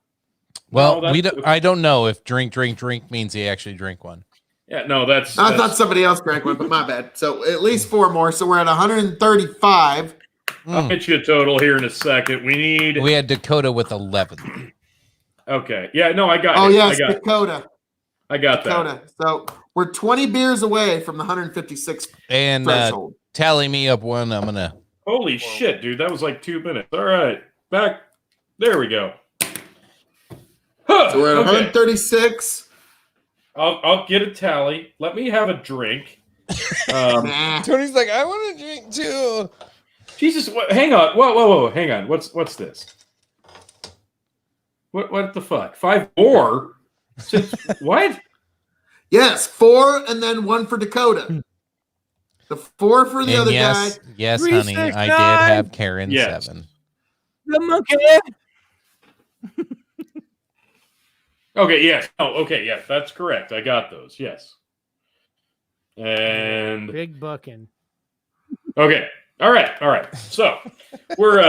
Well, No, we that's- don't. I don't know if drink means he actually drank one. Yeah, no, that's I thought somebody else drank one, but my bad. So at least 4 more. So we're at 135. I'll get you a total here in a second. We had Dakota with 11. Okay. Yeah, no, I got Oh, it. yes, I got that. Dakota. So we're 20 beers away from the 156 And threshold. tally me up one. I'm gonna. Holy shit, dude. That was like 2 minutes. All right. Back. There we go. Huh, So we're at okay. 136. I'll get a tally. Let me have a drink. Nah. Tony's like, I want to drink too. Jesus, hang on. Whoa. Hang on. What's this? What the fuck? 5 more? Since what? Yes, 4 and then 1 for Dakota. The 4 for the And other yes, guy. yes, 3, honey, 6, I 9. did have Karen Yes. 7. The monkey. Okay, yes. Oh, okay, yes, that's correct. I got those. Yes. And Big bucking. okay. All right. So we're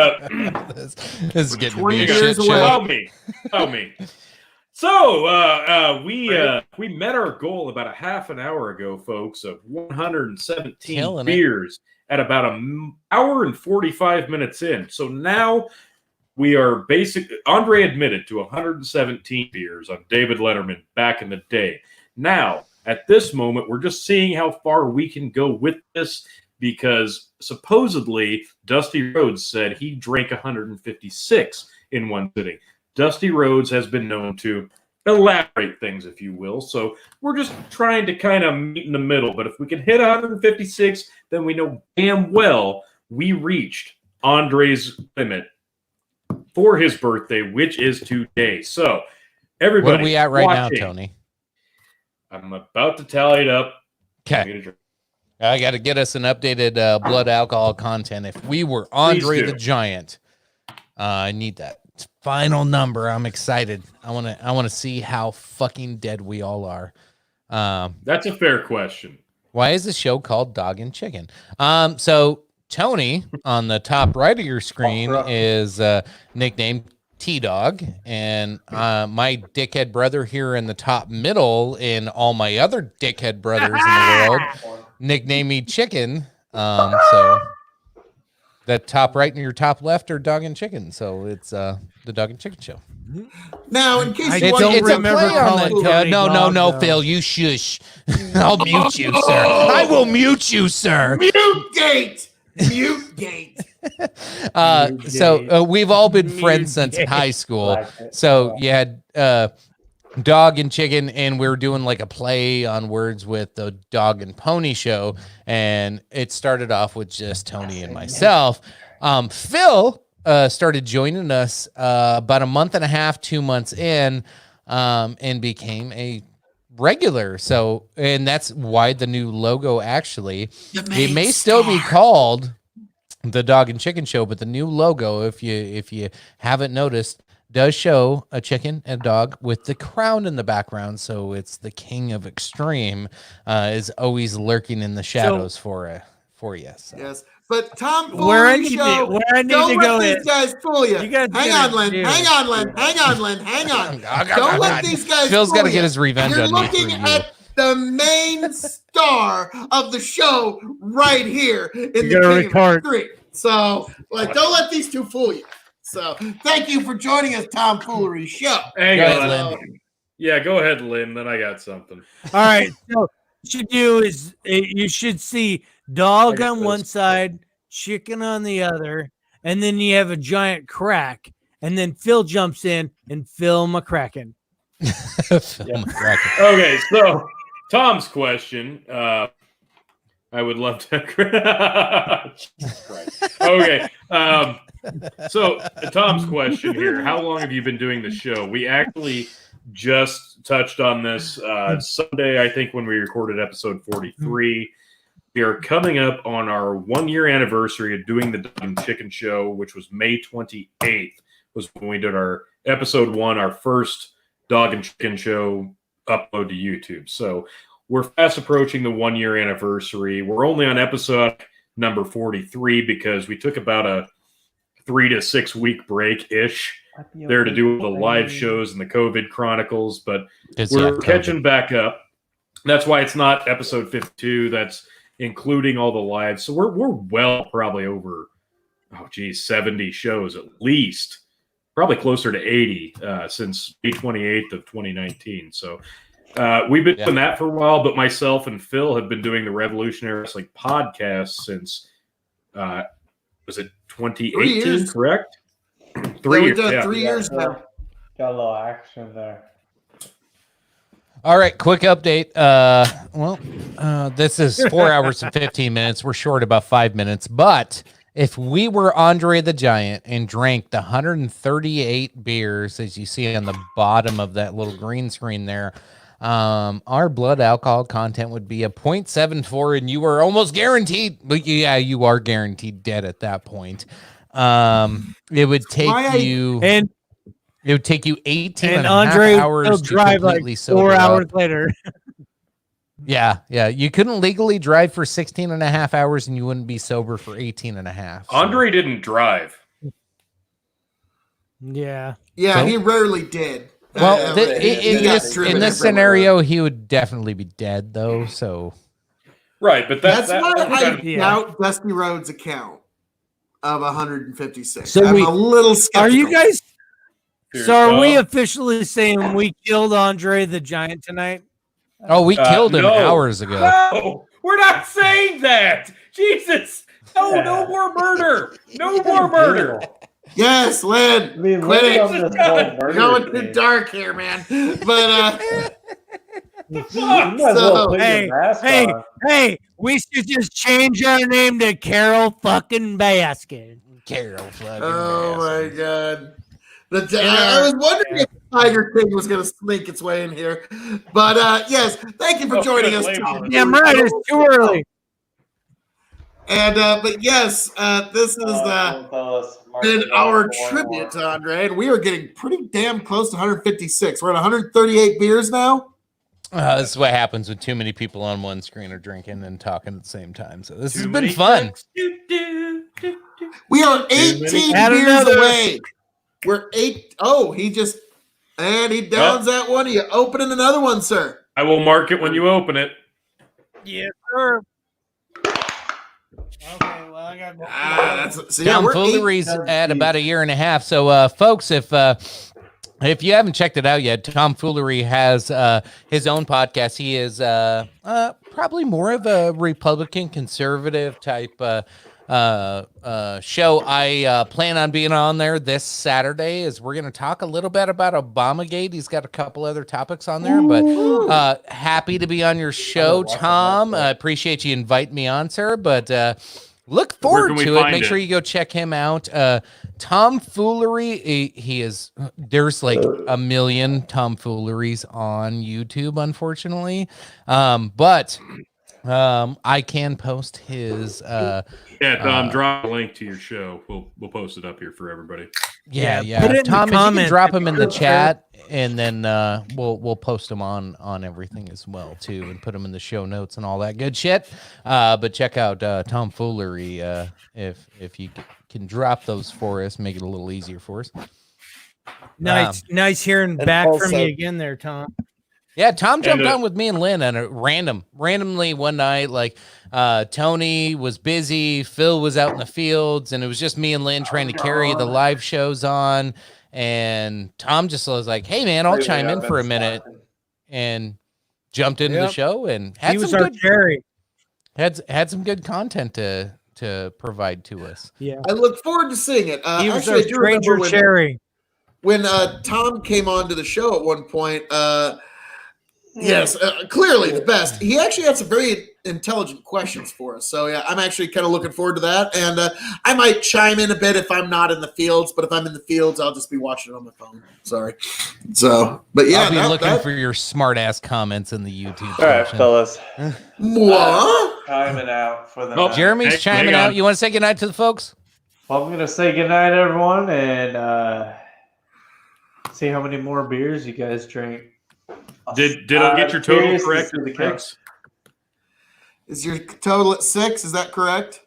this is getting to 20 be a years shit away. show. Allow me. So we met our goal about a half an hour ago, folks, of 117 Killing it. beers at about an hour and 45 minutes in. So now we are basically, Andre admitted to 117 beers on David Letterman back in the day. Now, at this moment, we're just seeing how far we can go with this, because supposedly Dusty Rhodes said he drank 156 in one sitting. Dusty Rhodes has been known to elaborate things, if you will. So we're just trying to kind of meet in the middle. But if we can hit 156, then we know damn well we reached Andre's limit for his birthday, which is today. So everybody, What are we at right watching, now, Tony? I'm about to tally it up. I'm Okay. gonna drink. I got to get us an updated blood alcohol content. If we were Andre do. the Giant, I need that final number. I'm excited. I want to see how fucking dead we all are. That's a fair question. Why is the show called Dog and Chicken? So Tony on the top right of your screen is nicknamed T-Dog, and my dickhead brother here in the top middle, and all my other dickhead brothers in the world nickname me Chicken. So that top right and your top left are dog and chicken. So it's the Dog and Chicken Show. Now, in case I you don't want It's a remember play on calling the, Tony no, dog, though. Phil, you shush. I'll mute you, sir. I will mute you, sir. Mute gate. Mute gate. So we've all been friends since high school. So you had Dog and Chicken, and we were doing like a play on words with the Dog and Pony Show, and it started off with just Tony and myself. Phil started joining us about a month and a half, 2 months in, and became a regular. So, and that's why the new logo actually, it may still be called the Dog and Chicken Show, but the new logo, if you haven't noticed, does show a chicken and a dog with the crown in the background. So it's the king of extreme is always lurking in the shadows for you. So. Yes. But Tom Where I Foolery need Show, to, where I need don't to let go these is guys fool you. You gotta hang do on, it, Len. dude. Hang on, Len. Hang on, Len. Hang on. Don't let these guys Phil's fool got to you. get his revenge You're on me looking through you. at the main star of the show right here in the gotta King of record. Extreme. So, like, don't let these two fool you. So, thank you for joining us, Tom Foolery Show. Hang Go on. ahead, Lynn. Yeah, go ahead, Lynn. Then I got something. All right. So what you should do is you should see dog I got on one this. side, chicken on the other, and then you have a giant crack, and then Phil jumps in and Phil McCracken. Okay, so Tom's question. I would love to. Jesus Christ. Okay. So Tom's question here: how long have you been doing the show? We actually just touched on this Sunday, I think, when we recorded episode 43. We are coming up on our 1 year anniversary of doing the Dog and Chicken Show, which was May 28th. Was when we did our episode 1, our first Dog and Chicken Show upload to YouTube. So we're fast approaching the 1 year anniversary. We're only on episode number 43 because we took about a 3 to 6 week break ish there to do the live shows and the COVID Chronicles, but we're catching back up. That's why it's not episode 52. That's including all the lives. So we're well probably over 70 shows at least, probably closer to 80 since May 28th of 2019. So we've been doing that for a while, but myself and Phil have been doing the Revolutionary Wrestling podcast since was it 2018? Correct? 3 years. We've done 3 years now. Got a little action there. All right, quick update. This is 4 hours and 15 minutes. We're short about 5 minutes, but if we were Andre the Giant and drank the 138 beers, as you see on the bottom of that little green screen there, our blood alcohol content would be a 0.74, and you are almost guaranteed, but yeah, you are guaranteed dead at that point. It would take you... It would take you 18 and Andre a half hours will to drive completely like sober 4 hours up. later. Yeah. You couldn't legally drive for 16 and a half hours and you wouldn't be sober for 18 and a half. So. Andre didn't drive. Yeah. Yeah, So? he rarely did. Well, He in got this driven everywhere. scenario, he would definitely be dead, though. So, Right, but That's why I Yeah. doubt Dusty Rhodes' account of 156. So I'm a little skeptical. Are you guys? Here's So are we Bob. officially saying we killed Andre the Giant tonight? we killed him no. hours ago. No, we're not saying that. Jesus. No more murder. No more murder. Yes, Lynn. I mean, Quit look it. on this whole murder Going too thing. dark here, man. But You might as well So, put hey, your mask hey, on. hey, we should just change our name to Carol fucking Baskin. Carol fucking oh my Baskin. god, I was wondering if Tiger King was going to sneak its way in here. But yes, thank you for Oh, joining good us. label. Tom. Damn right, it's too early. And but yes, this is been our tribute to Andre, and we are getting pretty damn close to 156. We're at 138 beers now. This is what happens when too many people on one screen are drinking and talking at the same time. So this has been many fun. cooks. Do, do, do, do. We are many- 18 Add beers another. away. We're 8. Oh, he downs that one. Are you opening another one, sir? I will mark it when you open it. Yes, sir. Okay, well, I got. Tomfoolery's at about 1.5 years. So, folks, if you haven't checked it out yet, Tomfoolery has his own podcast. He is probably more of a Republican conservative type show. I plan on being on there this Saturday. As we're going to talk a little bit about Obamagate. He's got a couple other topics on there, but happy to be on your show, Tom. I appreciate you inviting me on, sir. But look forward to it. Make sure you go check him out. Tomfoolery. He is. There's like 1 million Tomfooleries on YouTube, unfortunately. But I can post his. Drop a link to your show. We'll post it up here for everybody. Yeah. Put it in Tom, the if you can comments. drop him in the chat, and then we'll post them on everything as well too, and put them in the show notes and all that good shit. But check out Tomfoolery if you can drop those for us, make it a little easier for us. Nice hearing back from you again there, Tom. Yeah, Tom jumped on with me and Lynn on a randomly one night. Like Tony was busy, Phil was out in the fields, and it was just me and Lynn trying to carry the live shows on. And Tom just was like, "Hey, man, I'll chime in for a minute," and jumped into the show and had had some good content to provide to us. Yeah, I look forward to seeing it. He was our stranger cherry. When Tom came on to the show at one point, yes, clearly the best. He actually had some very intelligent questions for us. So yeah, I'm actually kind of looking forward to that. And I might chime in a bit if I'm not in the fields, but if I'm in the fields, I'll just be watching it on my phone. Sorry. So, but yeah, I'll be looking for your smart ass comments in the YouTube. All right, fellas. What? Chiming out for the night. Jeremy's chiming out. You want to say goodnight to the folks? Well, I'm going to say goodnight, everyone, and see how many more beers you guys drink. Did I get your total correct? Is your total at 6? Is that correct?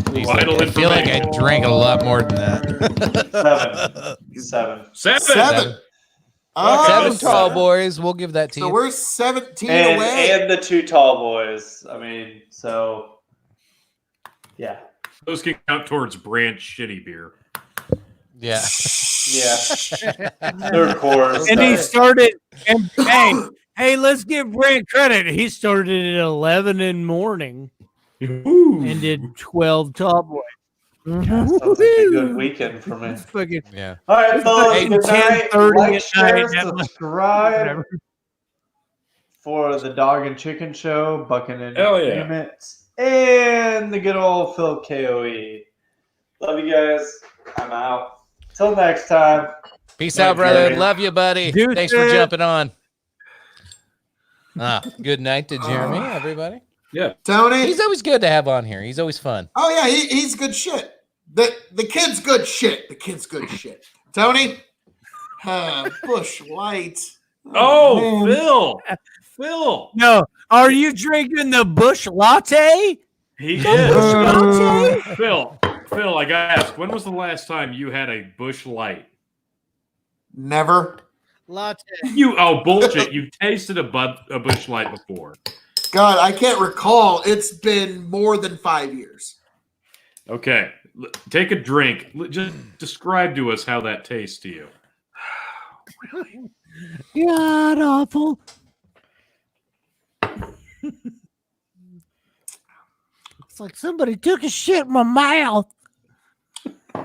I feel like I drank a lot more than that. 7. 7. Oh, 7 tall boys. We'll give that to you. So we're 17 and, away. And the 2 tall boys. I mean, so yeah. Those can count towards brand shitty beer. Yeah. Yeah. Third course. And he started, and hey, let's give Brant credit. He started at 11 in the morning and did 12 tall boys. Sounds like a good weekend for me. Yeah. All right, fellas. Good night. 10:30 Like, at share, night. subscribe for the Dog and Chicken Show, Bucking and Hell yeah. Units, and the good old Phil KOE. Love you guys. I'm out. Till next time. Peace out, brother. Love you, buddy. Thanks for jumping on. Good night to Jeremy, everybody. Yeah. Tony? He's always good to have on here. He's always fun. Oh, yeah, he's good shit. The kid's good shit. The kid's good shit. Tony? Bush Light. Oh, man. Phil. No, are you drinking the Bush Latte? He Bush did. Latte? Phil, I got to ask, when was the last time you had a Bush Light? Never. Latte. Bullshit. You tasted a Bush Light before. God, I can't recall. It's been more than 5 years. Okay. Take a drink. Just describe to us how that tastes to you. God awful. It's like somebody took a shit in my mouth.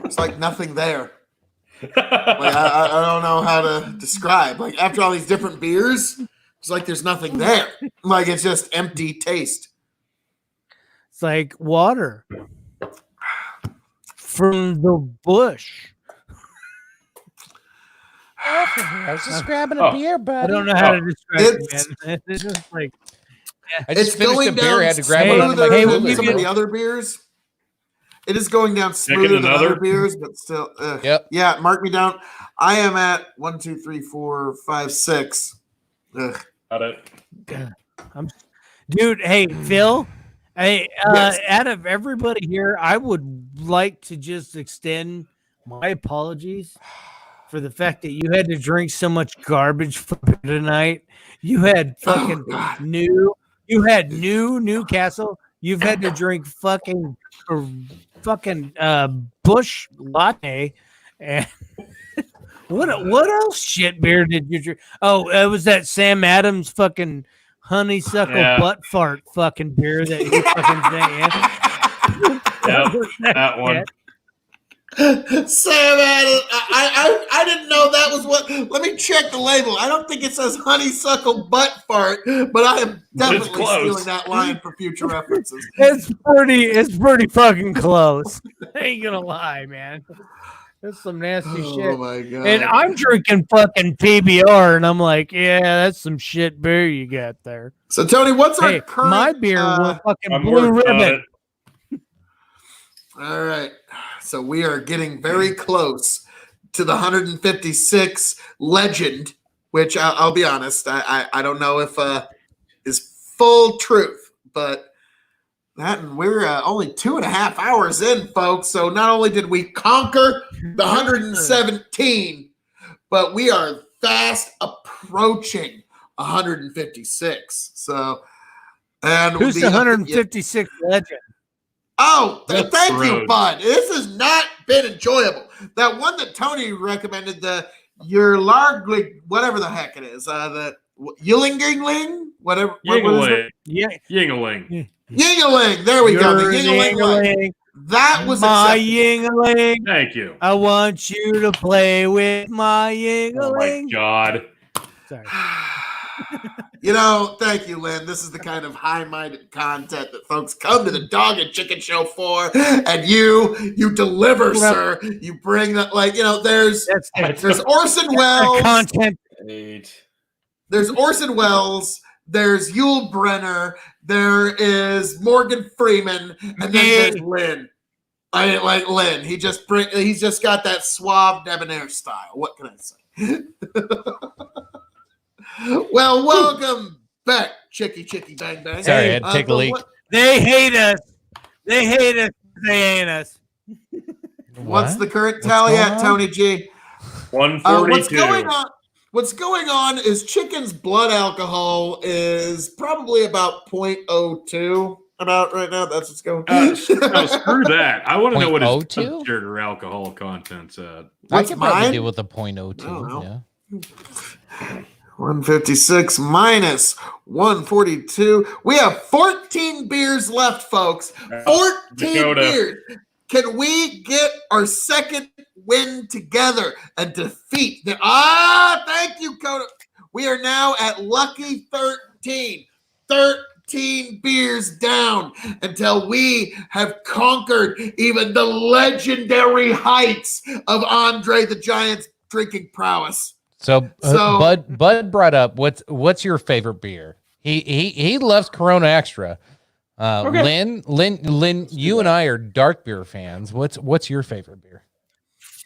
It's like nothing there. Like I don't know how to describe. Like after all these different beers, it's like there's nothing there. Like it's just empty taste. It's like water from the bush. I was just grabbing a beer, buddy. I don't know how to describe it, man. It's just like I just finished a beer. I had to grab smoother one out of my than cooler. some of the other beers. It is going down smoother than other beers, but still. Yep. Yeah, mark me down. I am at 1, 2, 3, 4, 5, 6. Ugh. Got it. Dude, hey, Phil. Hey, Yes. out of everybody here, I would like to just extend my apologies for the fact that you had to drink so much garbage for beer tonight. You had fucking God. Newcastle. You've had to drink fucking Bush latte, and what else shit beer did you drink? Oh, it was that Sam Adams fucking honeysuckle butt fart fucking beer that you fucking Yep, that one. Sam Adams. I didn't know that was what. Let me check the label. I don't think it says honeysuckle butt fart, but I am definitely stealing that line for future references. It's pretty fucking close. I ain't gonna lie, man. That's some nasty shit. Oh my god! And I'm drinking fucking PBR, and I'm like, yeah, that's some shit beer you got there. So Tony, what's our Hey, current? my beer was fucking I'm Blue working on Ribbon. it. All right. So we are getting very close to the 156 legend, which I'll be honest, I don't know if is full truth, but that, and we're only 2.5 hours in, folks. So not only did we conquer the 117, but we are fast approaching 156. So, and Who's the 156 legend? Oh, That's thank you, gross. Bud. This has not been enjoyable. That one that Tony recommended, the your largely whatever the heck it is, the Yingling, whatever. What is it? Yingling. Yeah, Yingling. Yingling. There we go. The You're Yingling. Line. Yingling, That was my acceptable. Yingling. Thank you. I want you to play with my Yingling. Oh my God. Sorry. You know, thank you, Lynn. This is the kind of high-minded content that folks come to the Dog and Chicken Show for, and you deliver, sir. You bring that, like, you know, there's Orson Welles. Content. There's Orson Welles. There's Yul Brynner. There is Morgan Freeman, and then there's Lynn. I like Lynn. He's just got that suave debonair style. What can I say? Well, welcome back, Chicky Bang Bang. Sorry, I had to take a leak. They hate us. They hate us. They hate us. What's the current tally at, Tony G? 142. What's going on is Chicken's blood alcohol is probably about 0.02 about right now. That's what's going on. No, screw that. I want to know what his 0.02? blood sugar alcohol content's at. I What's could probably mine? do with a I don't 0.02. know. Yeah. 156 minus 142. We have 14 beers left, folks. 14 Dakota. beers. Can we get our second win together and defeat the thank you, Coda. We are now at lucky 13. 13 beers down until we have conquered even the legendary heights of Andre the Giant's drinking prowess. So Bud brought up what's your favorite beer? He loves Corona Extra. Okay. Lynn, you and I are dark beer fans. What's your favorite beer?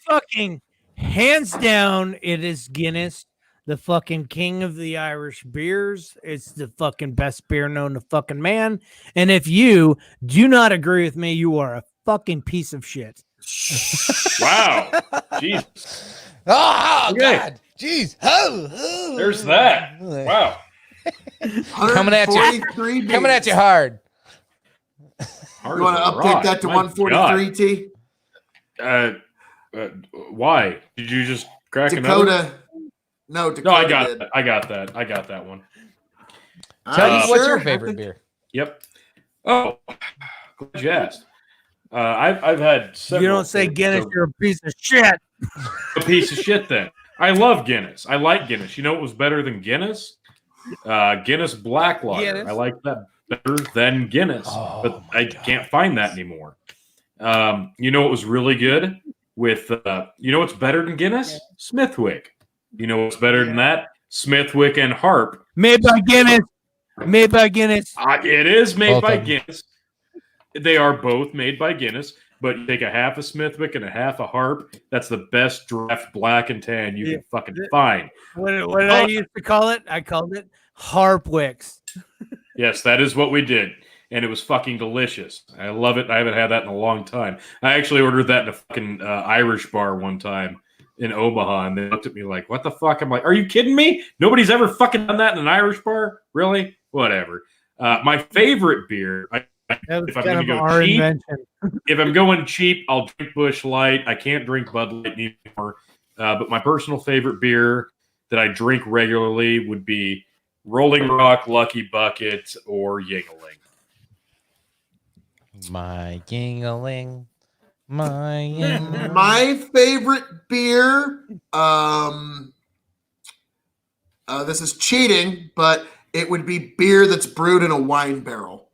Fucking hands down, it is Guinness, the fucking king of the Irish beers. It's the fucking best beer known to fucking man. And if you do not agree with me, you are a fucking piece of shit. Wow. Jeez. Oh, Okay. God. Jeez. Oh. There's that. Wow. Coming at you. 143 beers. Coming at you hard. Hard You want to as a update rock. that to My 143, T? God. Why? Did you just crack another? Dakota. No, Dakota. No, I got did. that. I got that. I got that one. Tell me, what's Sure. your favorite beer? Yep. Oh, glad you asked. I've had several. You don't say favorites. Guinness, you're a piece of shit. A piece of shit then. I love Guinness. I like Guinness. You know what was better than Guinness? Guinness Black Lager. Guinness. I like that better than Guinness, Oh, but my I God. can't find that anymore. You know what was really good with you know what's better than Guinness? Smithwick. You know what's better than that? Smithwick and Harp. Made by Guinness. Made by Guinness. It is made Both by of them. Guinness. They are both made by Guinness, but you take a half of Smithwick and a half of Harp. That's the best draft black and tan you can fucking find. What did I used to call it? I called it Harpwicks. Yes, that is what we did. And it was fucking delicious. I love it. I haven't had that in a long time. I actually ordered that in a fucking Irish bar one time. in Omaha, and they looked at me like, "What the fuck?" I'm like, "Are you kidding me? Nobody's ever fucking done that in an Irish bar, really? Whatever." My favorite beer, That was if I'm kind going of to go our cheap, invention. if I'm going cheap, I'll drink Busch Light. I can't drink Bud Light anymore. But my personal favorite beer that I drink regularly would be Rolling Rock, Lucky Bucket, or Yingling. My Yingling. My Yingling. My favorite beer, this is cheating, but it would be beer that's brewed in a wine barrel.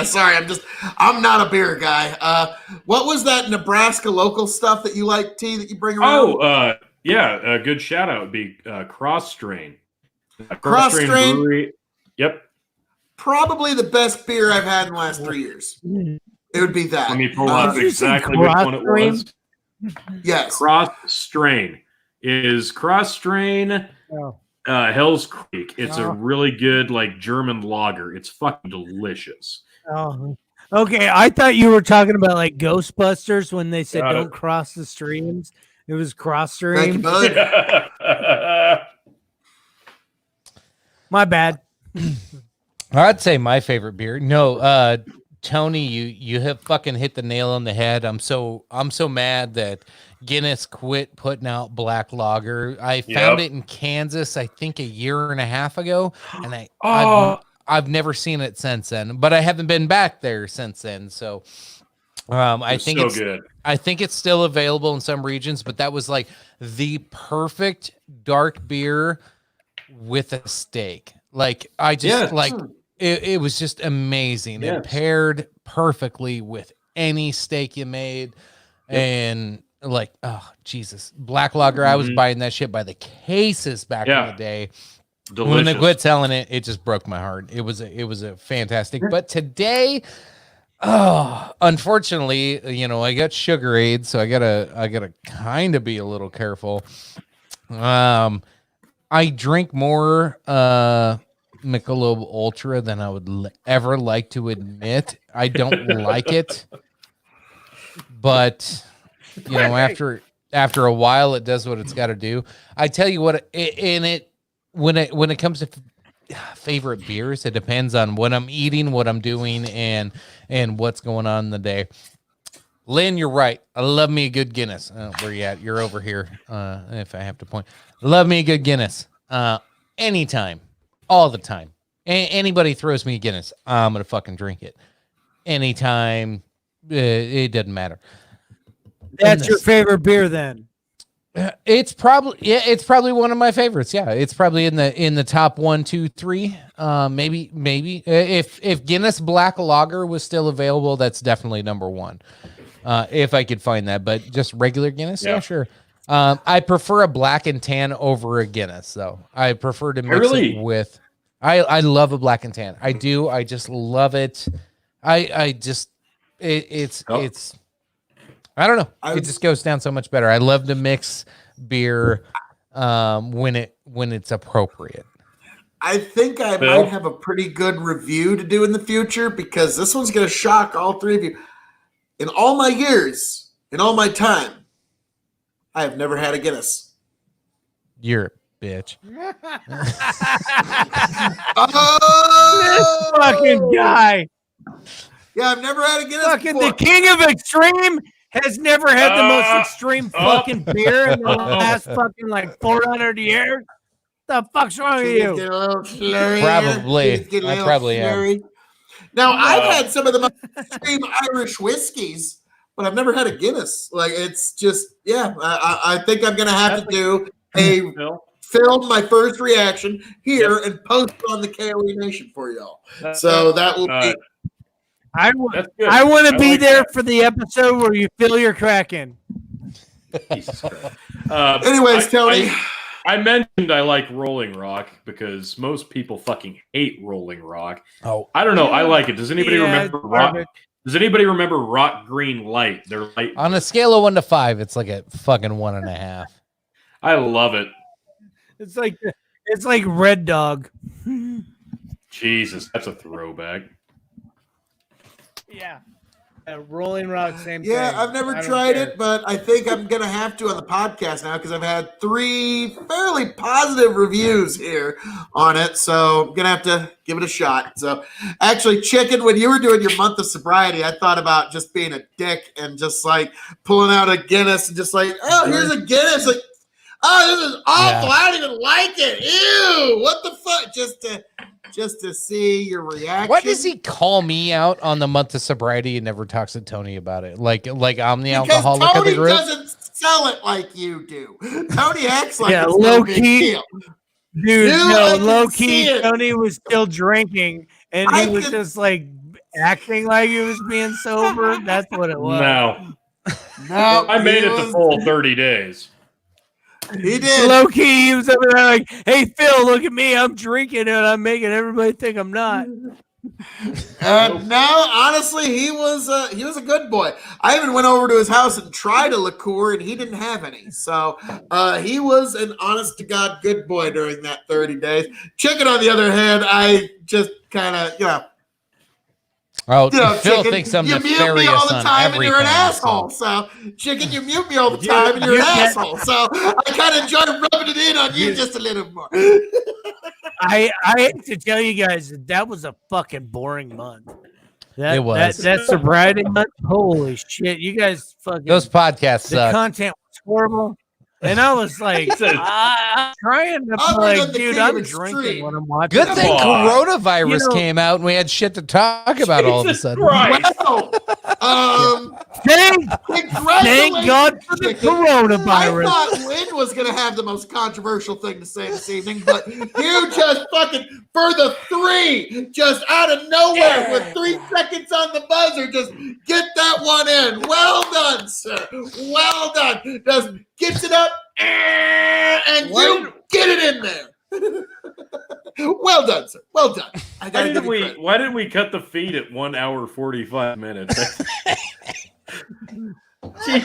Sorry, I'm not a beer guy. What was that Nebraska local stuff that you like, T, that you bring around? Oh, a good shout out would be Cross Strain. Cross Strain Brewery. Yep. Probably the best beer I've had in the last 3 years. It would be that. Let me pull up Did you say exactly which one it Cross was. Yes. Cross Strain is Cross Strain. Oh. Hell's Creek. It's a Oh. really good like German lager. It's fucking delicious. Oh, okay. I thought you were talking about like Ghostbusters when they said Got it. "Don't cross the streams." It was cross Thank you, stream. bud. My bad. I'd say my favorite beer. No, Tony, you have fucking hit the nail on the head. I'm so mad that Guinness quit putting out black lager. I found it in Kansas, I think a year and a half ago, and I've never seen it since then. But I haven't been back there since then. So I think so it's good. I think it's still available in some regions, but that was like the perfect dark beer with a steak. Like I just it was just amazing. Yes. It paired perfectly with any steak you made. And like, oh Jesus, black lager. I was buying that shit by the cases back in the day. Delicious. When they quit selling it, it just broke my heart. It was a fantastic. But today, unfortunately, I got sugar aid, so I gotta kind of be a little careful. I drink more Michelob Ultra than I would ever like to admit. I don't like it, but after a while, it does what it's got to do. I tell you what, when it comes to favorite beers, it depends on what I'm eating, what I'm doing, and what's going on in the day. Lynn, you're right. I love me a good Guinness. Where you at? You're over here. If I have to point, love me a good Guinness. Anytime, all the time. Anybody throws me a Guinness, I'm gonna fucking drink it. Anytime, it doesn't matter. That's your favorite beer, then? It's probably one of my favorites. Yeah, it's probably in the top 1, 2, 3. Maybe if Guinness Black Lager was still available, that's definitely number 1. If I could find that, but just regular Guinness, yeah sure. I prefer a black and tan over a Guinness, though. I prefer to mix it with. I love a black and tan. I do. I just love it. It's. I don't know. It just goes down so much better. I love to mix beer when it's appropriate. I think I might have a pretty good review to do in the future because this one's going to shock all three of you. In all my years, in all my time, I have never had a Guinness. You're a bitch. This fucking guy. Yeah, I've never had a Guinness Fucking before. the king of extreme has never had the most extreme fucking beer in the last fucking 400 years. The fuck's wrong with you? Get a little slurry. Probably. Get a I little probably am. slurry. Now, I've had some of the most extreme Irish whiskeys, but I've never had a Guinness. It's just, I think I'm going to have to do film my first reaction here and post it on the KOE Nation for y'all. So that will be. I want to be there for the episode where you feel your Kraken. Jesus Christ. Anyways, Tony. I mentioned I like Rolling Rock because most people fucking hate Rolling Rock. Oh, I don't know. I like it. Does anybody remember Rock? Does anybody remember Rock Green Light? Their light on a scale of 1 to 5, it's like a fucking 1.5. I love it. It's like Red Dog. Jesus, that's a throwback. Yeah. Rolling Rock, same Yeah, thing. I've never I don't tried care. it, but I think I'm gonna have to on the podcast now because I've had 3 fairly positive reviews here on it, so I'm gonna have to give it a shot. So, actually, Chicken, when you were doing your month of sobriety, I thought about just being a dick and just like pulling out a Guinness and just like, oh, here's a Guinness, like, oh, this is awful. Yeah. I don't even like it. Ew, what the fuck? Just to see your reaction. Why does he call me out on the month of sobriety and never talks to Tony about it? Like I'm the Because alcoholic of Tony the group. doesn't sell it like you do. Tony acts like Yeah, it's no low big key. deal. Dude, I no, can low see key. it. Tony was still drinking, and he I was can- just like acting like he was being sober. That's what it was. No, No, I made he it the was- full 30 days. He did. Low key, he was over there like, "Hey Phil, look at me. I'm drinking, and I'm making everybody think I'm not." No, honestly, he was a good boy. I even went over to his house and tried a liqueur, and he didn't have any. So he was an honest to God good boy during that 30 days. Chicken, on the other hand, I just kind of Oh, Phil Chicken, thinks I'm you mute me nefarious all the on time and you're an everything, asshole. So, Chicken, you mute me all the time and you're an asshole. So, I kind of enjoy rubbing it in on you just a little more. I hate to tell you guys that was a fucking boring month. That, It was. that sobriety month. Holy shit, you guys fucking. Those podcasts the suck. content was horrible, and I was like, I'm trying to Other like, than the dude, King I'm of drinking Extreme. when I'm watching. Good thing on. coronavirus You know- came out and we had shit to talk about all of a Jesus sudden. Christ. Well, Thank congratulations, God for the Chicken. I coronavirus. thought Lynn was going to have the most controversial thing to say this evening, but you just fucking, for the 3, just out of nowhere with 3 seconds on the buzzer, just get that one in. Well done, sir. Well done. Just gets it up and you get it in there. Well done, sir. Well done. I Why gotta did give you we? credit. Why did we cut the feed at 1 hour 45 minutes?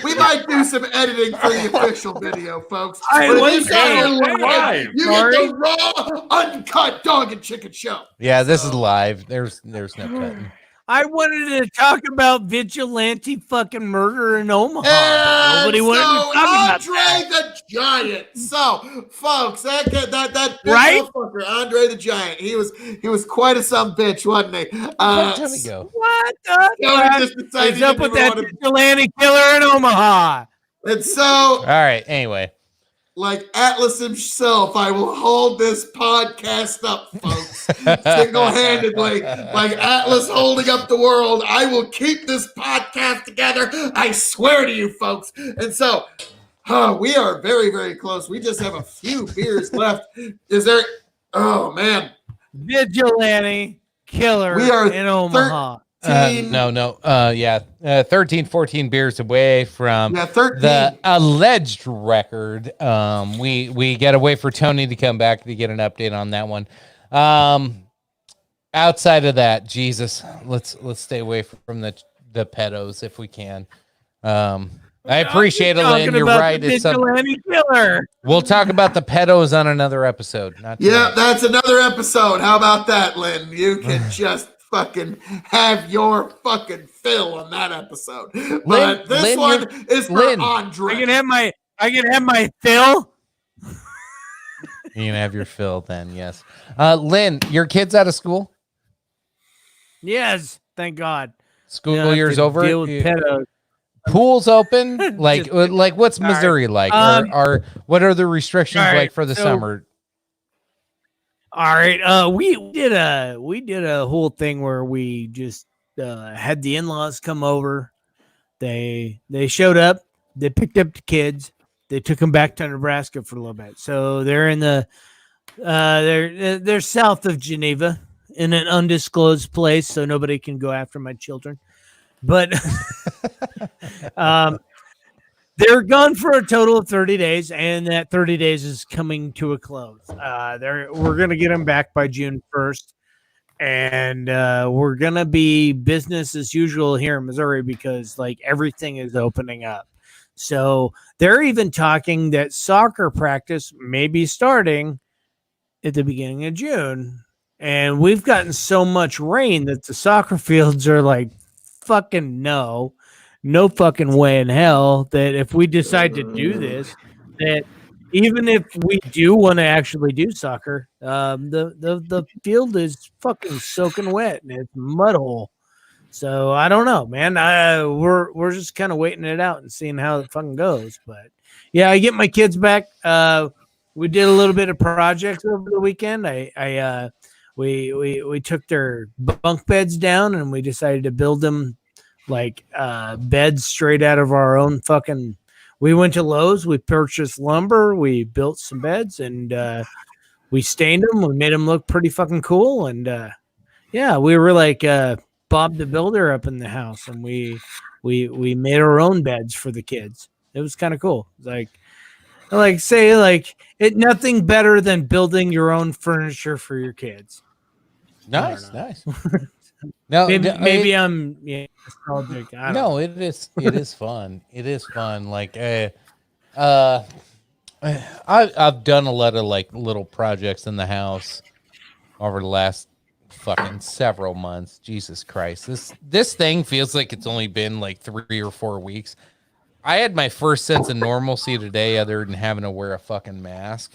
We might do some editing for the official video, folks. I But if was you got here live. live, you Sorry. get the raw, uncut dog and chicken show. Yeah, this is live. There's no cutting. I wanted to talk about vigilante fucking murder in Omaha. but And nobody wanted to talk about that. Andre the Giant. So, folks, that big Right? motherfucker, Andre the Giant. He was quite a some bitch, wasn't he? Where'd Tony go? What the Tony fuck just decided is he up didn't with even that want to- vigilante killer in Omaha? And so, All right. Anyway, like Atlas himself, I will hold this podcast up, folks, single-handedly. Like Atlas holding up the world, I will keep this podcast together. I swear to you, folks. And so, we are very, very close. We just have a few beers left. Is there? Oh man, Vigilante killer We are in Omaha. no. 13, 14 beers away from yeah, 13. the alleged record. We got to wait for Tony to come back to get an update on that one. Outside of that, Jesus, let's stay away from the pedos if we can. I appreciate it, Lynn. Talking You're about right. the It's some, vigilante killer. we'll talk about the pedos on another episode. Not Yeah, tonight. that's another episode. How about that, Lynn? You can just fucking have your fucking fill on that episode. But this Lynn, one is for Lynn. Andre. I can have my fill. You can have your fill then. Yes. Lynn, your kid's out of school. Yes, thank God. School Don't have year's to over. Deal with pedos. Pool's open. Like Just- what's All right. Missouri like? Um, Or what are the restrictions all right, like for the so- summer? All right. We did a whole thing where we just had the in-laws come over. They showed up. They picked up the kids. They took them back to Nebraska for a little bit. So they're in the they're south of Geneva in an undisclosed place, so nobody can go after my children. But they're gone for a total of 30 days, and that 30 days is coming to a close. We're going to get them back by June 1st, and we're going to be business as usual here in Missouri because, like, everything is opening up. So they're even talking that soccer practice may be starting at the beginning of June. And we've gotten so much rain that the soccer fields are, like, fucking no fucking way in hell that if we decide to do this, that even if we do want to actually do soccer, the field is fucking soaking wet and it's mud hole. So I don't know, man. We're just kind of waiting it out and seeing how it fucking goes. But yeah, I get my kids back. We did a little bit of projects over the weekend. We took their bunk beds down and we decided to build them like beds straight out of our own fucking. We went to Lowe's. We purchased lumber. We built some beds and we stained them. We made them look pretty fucking cool. And yeah, we were like Bob the Builder up in the house, and we made our own beds for the kids. It was kind of cool. Like nothing better than building your own furniture for your kids. Nice. No, maybe I'm nostalgic. It is fun. It is fun. Like I've done a lot of like little projects in the house over the last fucking several months. Jesus Christ. This thing feels like it's only been like 3 or 4 weeks. I had my first sense of normalcy today other than having to wear a fucking mask.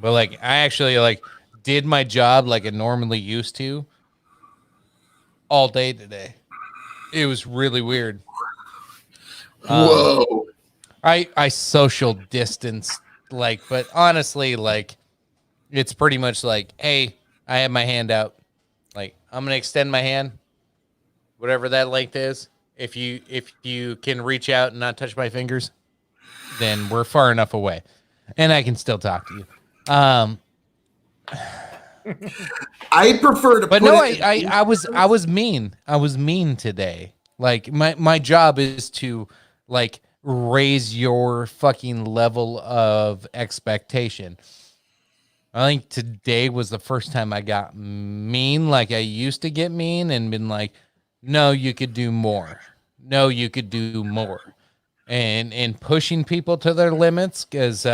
But like I actually like did my job like I normally used to all day today. It was really weird. Whoa. I social distance like, but honestly, like it's pretty much like, hey, I have my hand out. Like I'm gonna extend my hand, whatever that length is. If you can reach out and not touch my fingers, then we're far enough away, and I can still talk to you. I prefer to. But no, I was mean. I was mean today. Like my job is to like raise your fucking level of expectation. I think today was the first time I got mean like I used to get mean and been like, no, you could do more. No, you could do more. And pushing people to their limits because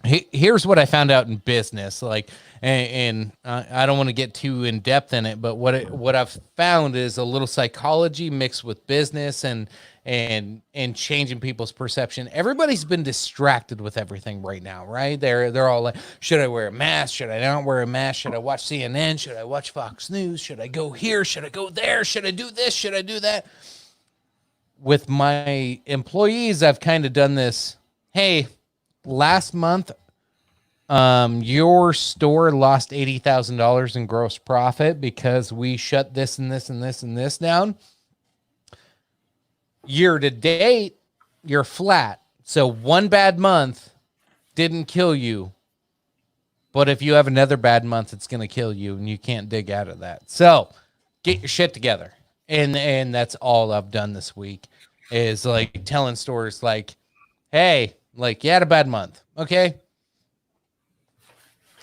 here's what I found out in business. Like, and I don't want to get too in depth in it, but what I've found is a little psychology mixed with business and changing people's perception. Everybody's been distracted with everything right now, right? They're all like, should I wear a mask? Should I not wear a mask? Should I watch CNN? Should I watch Fox News? Should I go here? Should I go there? Should I do this? Should I do that? With my employees, I've kind of done this. Hey, last month, your store lost $80,000 in gross profit because we shut this and this and this and this down. Year to date, you're flat. So one bad month didn't kill you. But if you have another bad month, it's going to kill you and you can't dig out of that. So get your shit together. And that's all I've done this week is like telling stores like, hey, like you had a bad month. Okay.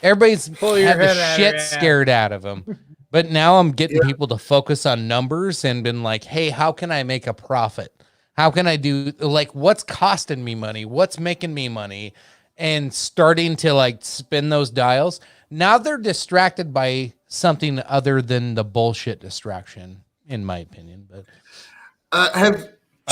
Everybody's had the shit scared out of them. But now I'm getting people to focus on numbers and been like, hey, how can I make a profit? How can I do like what's costing me money? What's making me money? And starting to like spin those dials. Now they're distracted by something other than the bullshit distraction, in my opinion. But I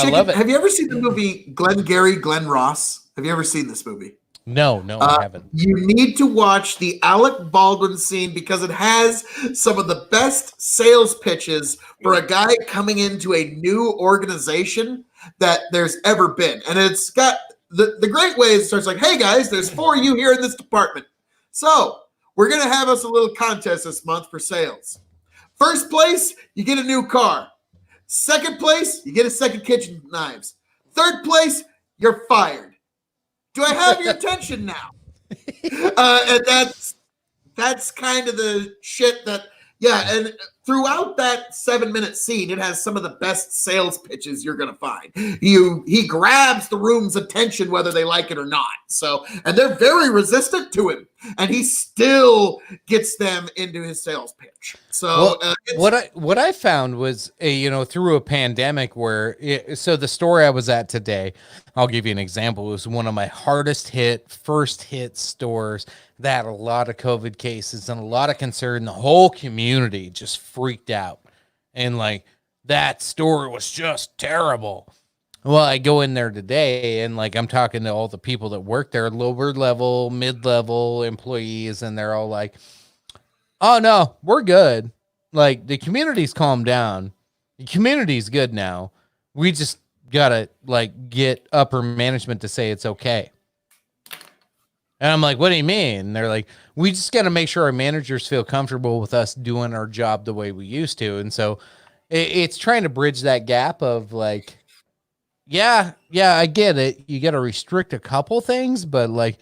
love it. Have you ever seen the movie Glengarry Glen Ross? Have you ever seen this movie? No, I haven't. You need to watch the Alec Baldwin scene because it has some of the best sales pitches for a guy coming into a new organization that there's ever been. And it's got the great way it starts like, hey guys, there's 4 of you here in this department. So we're going to have us a little contest this month for sales. First place, you get a new car. Second place, you get a second kitchen knives. Third place, you're fired. Do I have your attention now? And that's kind of the shit that, yeah. And throughout that 7-minute scene, it has some of the best sales pitches you're going to find. He grabs the room's attention, whether they like it or not. So, and they're very resistant to him, and he still gets them into his sales pitch. So what I found was, through a pandemic so the store I was at today, I'll give you an example. It was one of my first hit stores that had a lot of COVID cases and a lot of concern. The whole community just freaked out. And like that store was just terrible. Well, I go in there today and like I'm talking to all the people that work there, lower level, mid-level employees, and they're all like, "Oh no, we're good. Like the community's calmed down. The community's good now. We just gotta like get upper management to say it's okay." And I'm like, "What do you mean?" And they're like, "We just got to make sure our managers feel comfortable with us doing our job the way we used to." And so it's trying to bridge that gap of like, yeah, I get it. You got to restrict a couple things, but like,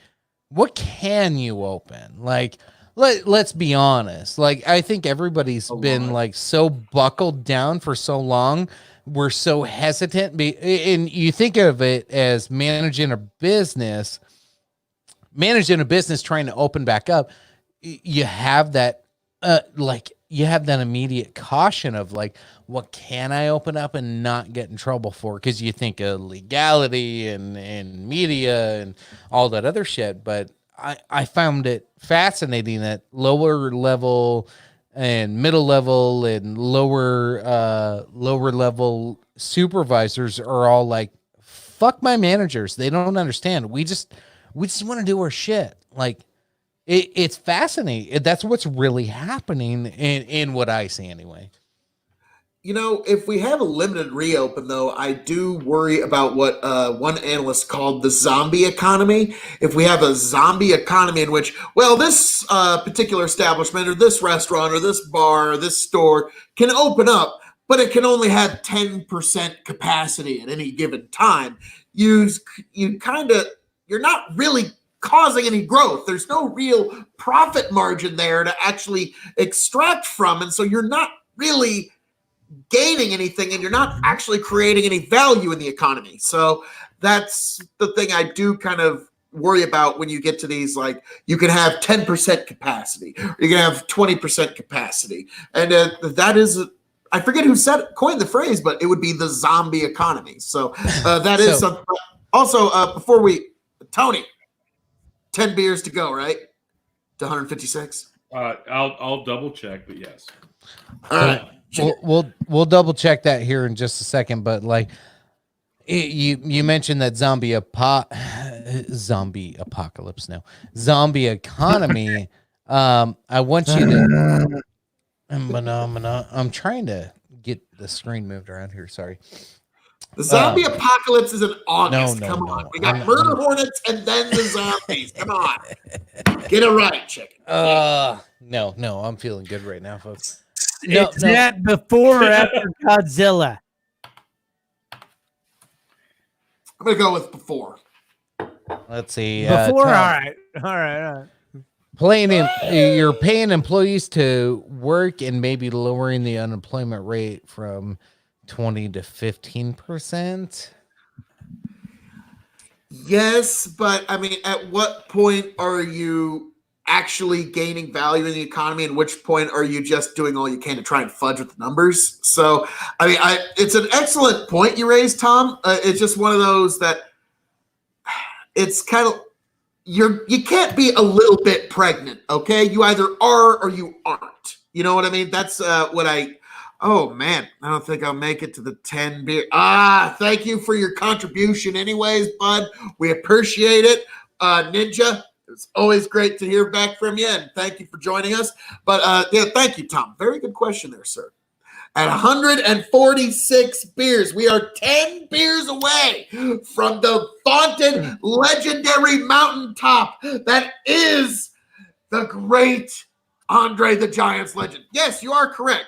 what can you open? Like, let's be honest. Like, I think everybody's been like so buckled down for so long. We're so hesitant. And you think of it as managing a business trying to open back up. You have that, you have that immediate caution of like, what can I open up and not get in trouble for? Because you think of legality and media and all that other shit. But I found it fascinating that lower level and middle level and lower level supervisors are all like, fuck my managers. They don't understand. We just want to do our shit. Like, it's fascinating. That's what's really happening in what I see anyway. You know, if we have a limited reopen, though, I do worry about what one analyst called the zombie economy. If we have a zombie economy in which, well, this particular establishment or this restaurant or this bar or this store can open up, but it can only have 10% capacity at any given time, you're not really causing any growth. There's no real profit margin there to actually extract from. And so you're not really gaining anything and you're not actually creating any value in the economy. So that's the thing I do kind of worry about when you get to these, like you can have 10% capacity, or you can have 20% capacity. And that is, I forget who coined the phrase, but it would be the zombie economy. So that is something. Also, before Tony, 10 beers to go, right? To 156. I'll double check, but yes. All right. We'll double check that here in just a second. But like you mentioned that zombie apocalypse now, zombie economy. I want you to. I'm trying to get the screen moved around here. Sorry. The zombie apocalypse is in August. No, Come no. on. We got murder hornets and then the zombies. Come on. Get it right, chicken. No, I'm feeling good right now, folks. Is that before or after Godzilla? I'm going to go with before. Let's see. Before? Tom, All right. You're paying employees to work and maybe lowering the unemployment rate from 20 to 15%. Yes, but I mean, at what point are you actually gaining value in the economy, and which point are you just doing all you can to try and fudge with the numbers? So, I mean, it's an excellent point you raised, Tom. It's just one of those that it's kind of you can't be a little bit pregnant, okay? You either are or you aren't. You know what I mean? That's oh man, I don't think I'll make it to the 10 beer. Thank you for your contribution anyways, bud. We appreciate it. Ninja, it's always great to hear back from you, and thank you for joining us. But yeah, thank you, Tom. Very good question there, sir. At 146 beers, we are 10 beers away from the vaunted, legendary mountaintop that is the great Andre the Giant's legend. Yes, you are correct.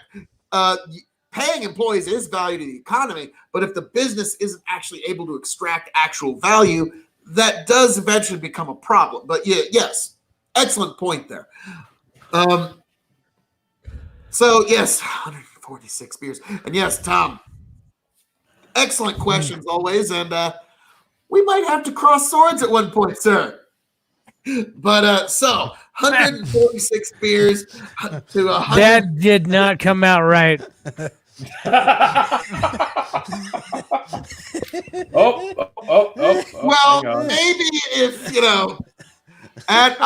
Paying employees is value to the economy, but if the business isn't actually able to extract actual value, that does eventually become a problem. But yeah, yes, excellent point there. So yes, 146 beers, and yes, Tom, excellent questions always, and we might have to cross swords at one point, sir. But so 146 beers to 100. That did not come out right. Well, maybe if at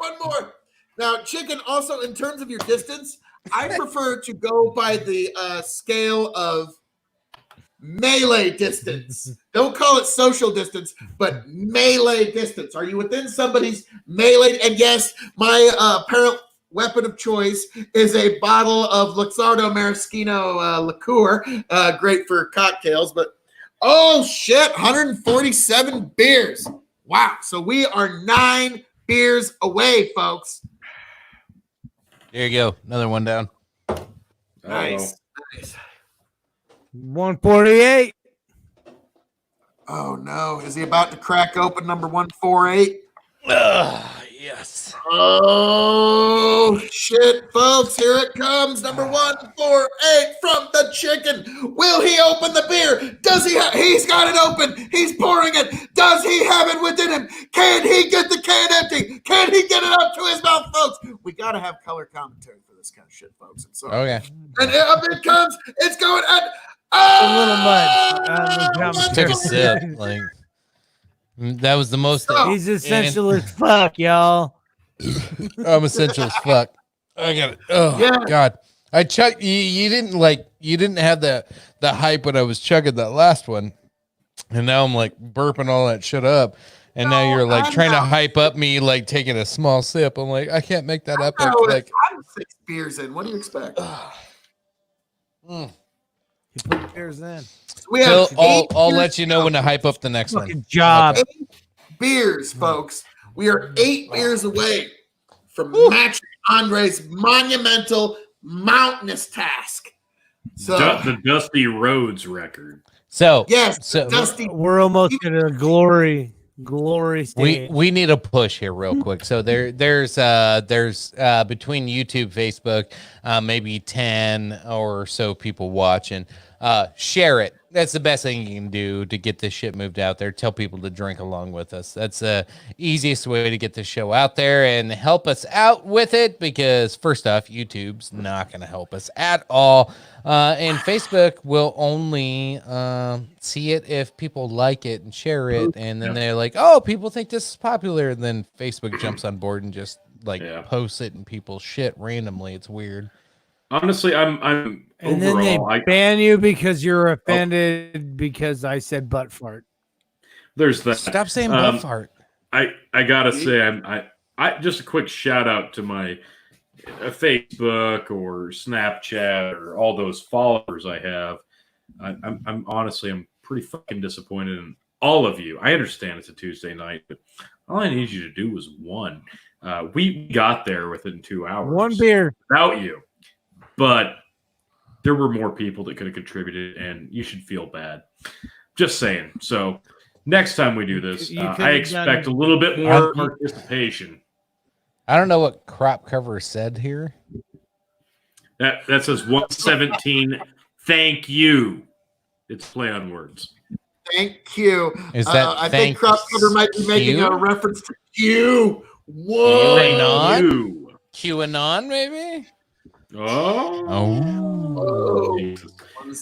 one more. Now, chicken. Also, in terms of your distance, I prefer to go by the scale of melee distance. Don't call it social distance, but melee distance. Are you within somebody's melee? And yes, my apparent weapon of choice is a bottle of Luxardo Maraschino liqueur, great for cocktails. But oh shit, 147 beers. Wow. So we are 9 beers away, folks. There you go. Another one down. Nice. 148. Oh no. Is he about to crack open number 148? Yes. Oh shit, folks. Here it comes. Number 148 from the chicken. Will he open the beer? Does he he's got it open. He's pouring it. Does he have it within him? Can he get the can empty? Can he get it up to his mouth, folks? We gotta have color commentary for this kind of shit, folks. I'm sorry. Okay. And up it comes. It's going at A little much. Took a sip. Like that was the most. He's essential as fuck, y'all. I'm essential as fuck. I got it. Oh Yeah. God. I chugged. You didn't have the hype when I was chugging that last one, and now I'm like burping all that shit up. And now you're like trying to hype up me, like taking a small sip. I'm like, I can't make that epic. Like, I'm 6 beers in. What do you expect? You put beers in. We have Phil, I'll 8 let you know when to hype up the next one. Fucking job. 8 beers, folks. We are 8 beers away from matching Andre's monumental mountainous task. So The Dusty Rhodes record. So yes, so Dusty. We're almost at a glory stage. we need a push here real quick. So there's between YouTube, Facebook, maybe 10 or so people watching. Share it. That's the best thing you can do to get this shit moved out there. Tell people to drink along with us. That's the easiest way to get the show out there and help us out with it, because first off, YouTube's not going to help us at all. And Facebook will only see it if people like it and share it. And then they're like, oh, people think this is popular. And then Facebook jumps on board and just posts it and people shit randomly. It's weird. Honestly, I'm and overall. then they ban you because you're offended because I said butt fart. There's that. Stop saying butt fart. I gotta say, I just a quick shout out to my Facebook or Snapchat or all those followers I have. I'm honestly, I'm pretty fucking disappointed in all of you. I understand it's a Tuesday night, but all I need you to do was one. We got there within 2 hours. 1 beer without you. But there were more people that could have contributed, and you should feel bad. Just saying. So next time we do this, I expect a little bit more participation. I don't know what crop cover said here. That says 117. Thank you. It's play on words. Thank you. Is that I think Crop Cover might be making a reference to you. Whoa. QAnon? QAnon, maybe? Oh.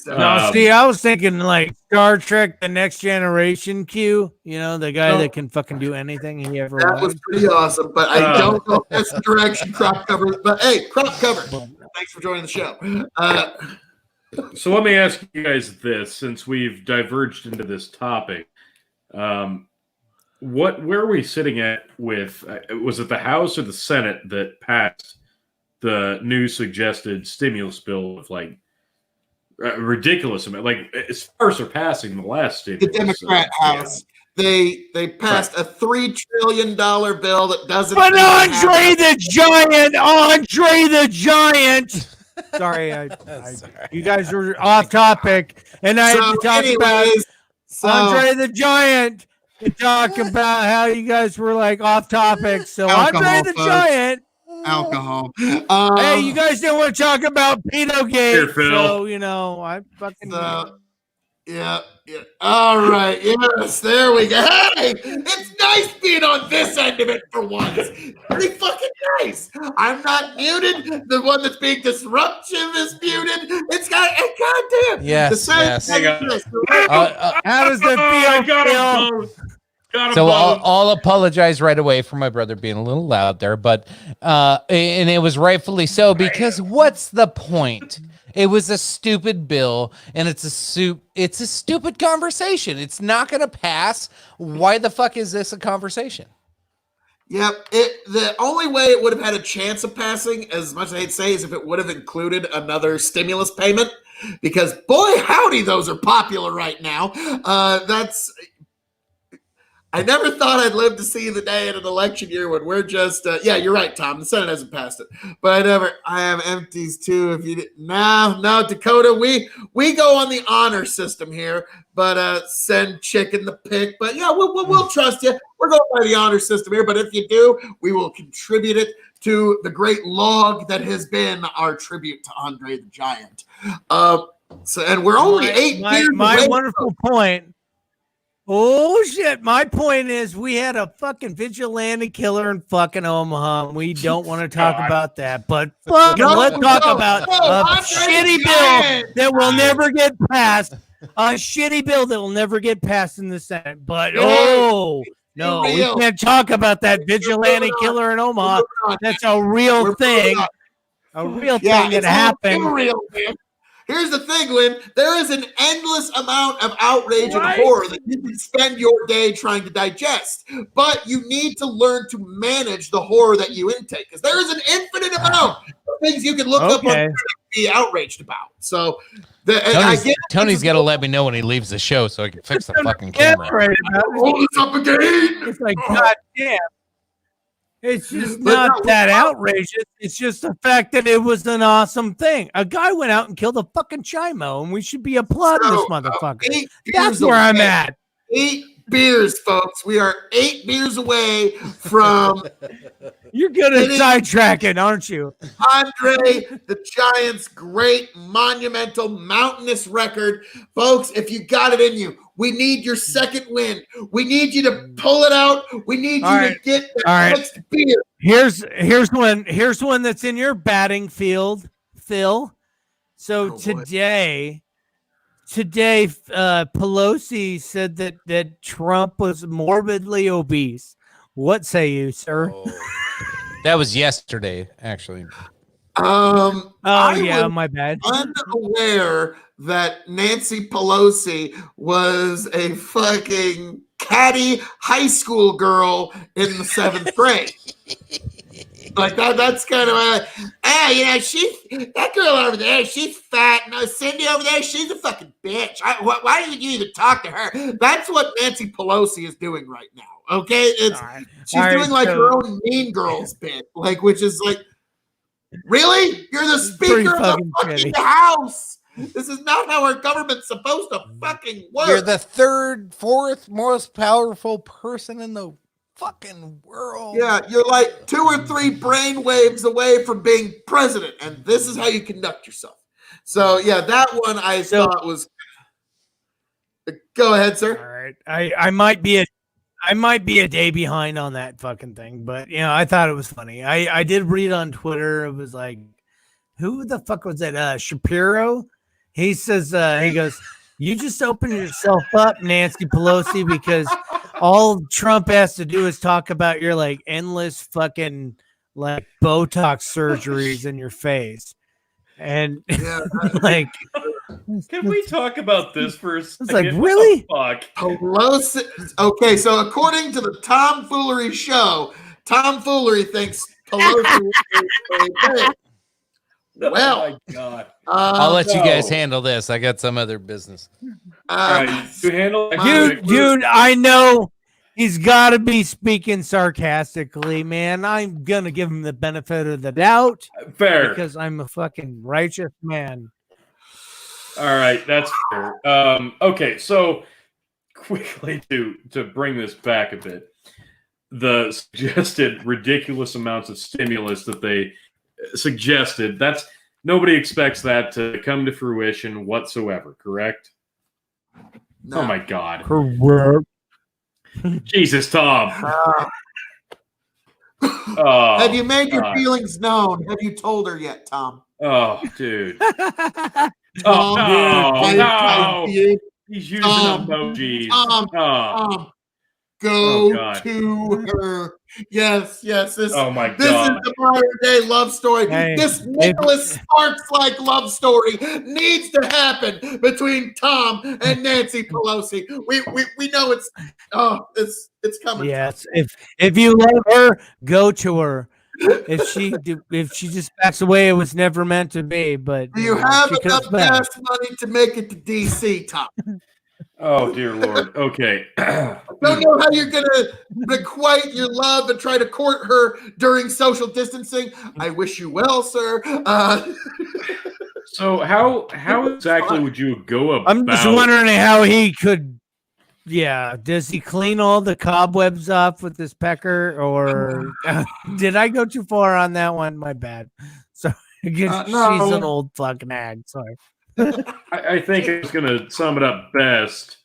No, see, I was thinking like Star Trek: The Next Generation Q. You know, the guy that can fucking do anything he ever That wants. was pretty awesome, but I don't know if that's the direction Crop Cover. But hey, Crop Cover, thanks for joining the show. So let me ask you guys this, since we've diverged into this topic. Where are we sitting at with, was it the House or the Senate that passed the new suggested stimulus bill of like a ridiculous amount, like as far surpassing the last stimulus? The Democrat House. Yeah. They passed a $3 trillion bill that doesn't. But Andre the Giant. Sorry, you guys were off topic, and I had to talk about Andre the Giant to talk about how you guys were like off topic. So Andre the Giant. Alcohol. Hey, you guys didn't want to talk about Pedogate, Phil. so you know I fucking. Yeah. All right. Yes, there we go. Hey, it's nice being on this end of it for once. Pretty fucking nice. I'm not muted. The one that's being disruptive is muted. It's got. Goddamn. Yes. How does it feel? Got 'em So both. I'll apologize right away for my brother being a little loud there, but and it was rightfully so, because what's the point? It was a stupid bill, and it's a stupid conversation. It's not going to pass. Why the fuck is this a conversation? Yep. The only way it would have had a chance of passing, as much as I hate to say, is if it would have included another stimulus payment. Because boy, howdy, those are popular right now. I never thought I'd live to see the day in an election year when we're just, yeah, you're right, Tom. The Senate hasn't passed it, but I have empties too. If you didn't, no, Dakota, we go on the honor system here, but send chicken the pick. But yeah, we'll trust you. We're going by the honor system here, but if you do, we will contribute it to the great log that has been our tribute to Andre the Giant. And we're only eight beers my away. wonderful point. Oh shit! My point is, we had a fucking vigilante killer in fucking Omaha. And we don't want to talk about that, but fucking let's talk about a shitty bill that will never get passed. A shitty bill that will never get passed in the Senate. But no, we can't talk about that vigilante killer in Omaha. That's a real thing. A real thing that happened. Real, man. Here's the thing, Lynn. There is an endless amount of outrage and horror that you can spend your day trying to digest. But you need to learn to manage the horror that you intake. Because there is an infinite amount of things you can look up on and be outraged about. So Tony's got to let me know when he leaves the show so I can fix the fucking camera. Hold this up again. It's like, goddamn. It's just not that outrageous. It's just the fact that it was an awesome thing. A guy went out and killed a fucking Chimo, and we should be applauding this motherfucker. That's where I'm at. 8 beers, folks. We are 8 beers away from. You're good at sidetracking, aren't you? Andre the Giant's great, monumental, mountainous record. Folks, if you got it in you, we need your second win. We need you to pull it out. We need you to get the next beer. Here's one that's in your batting field, Phil. So today, Pelosi said that Trump was morbidly obese. What say you, sir? That was yesterday, actually. My bad. Unaware that Nancy Pelosi was a fucking catty high school girl in the 7th grade. Like that's kind of that girl over there, she's fat. No, Cindy over there, she's a fucking bitch. Why did you even talk to her? That's what Nancy Pelosi is doing right now. Okay, she's doing her own Mean Girls bit, which is like, really? You're the Speaker of the fucking House. This is not how our government's supposed to fucking work. You're the 3rd, 4th most powerful person in the fucking world. Yeah, you're like 2 or 3 brain waves away from being president, and this is how you conduct yourself. So yeah, that one I thought was. Go ahead, sir. All right, I might be a day behind on that fucking thing, but I thought it was funny. I did read on Twitter. It was like, who the fuck was that? Shapiro. He says he goes, you just opened yourself up, Nancy Pelosi, because all Trump has to do is talk about your endless fucking Botox surgeries in your face. And can we talk about this for a second? It's like, really? Fuck. Pelosi. Okay, so according to the Tomfoolery show, Tomfoolery thinks Pelosi is well, oh my God. I'll let you guys handle this. I got some other business. All right, you handle dude. I know he's got to be speaking sarcastically, man. I'm gonna give him the benefit of the doubt, fair, because I'm a fucking righteous man. All right, that's fair. Okay, so quickly to bring this back a bit, the suggested ridiculous amounts of stimulus that they suggested, that's nobody expects that to come to fruition whatsoever, correct? No. Oh my God. Correct. Jesus, Tom. Have you made your feelings known? Have you told her yet, Tom? Oh, dude. Tom, no. He's He's using emojis. Tom, Go Oh, God. to her. Yes. This Oh my this is God. the modern day love story. Hey, This Nicholas Sparks like love story needs to happen between Tom and Nancy Pelosi. We know it's coming. Yes. If you love her, go to her. If she just backs away, it was never meant to be. But Do you know, have she comes enough back. gas money to make it to DC, Tom? Oh dear Lord. Okay. Don't know how you're gonna requite your love and try to court her during social distancing. I wish you well, sir. So how exactly would you go about? I'm just wondering how he could. Yeah, does he clean all the cobwebs off with his pecker, or did I go too far on that one? My bad. So No. she's an old fucking hag. Sorry. I think I was going to sum it up best.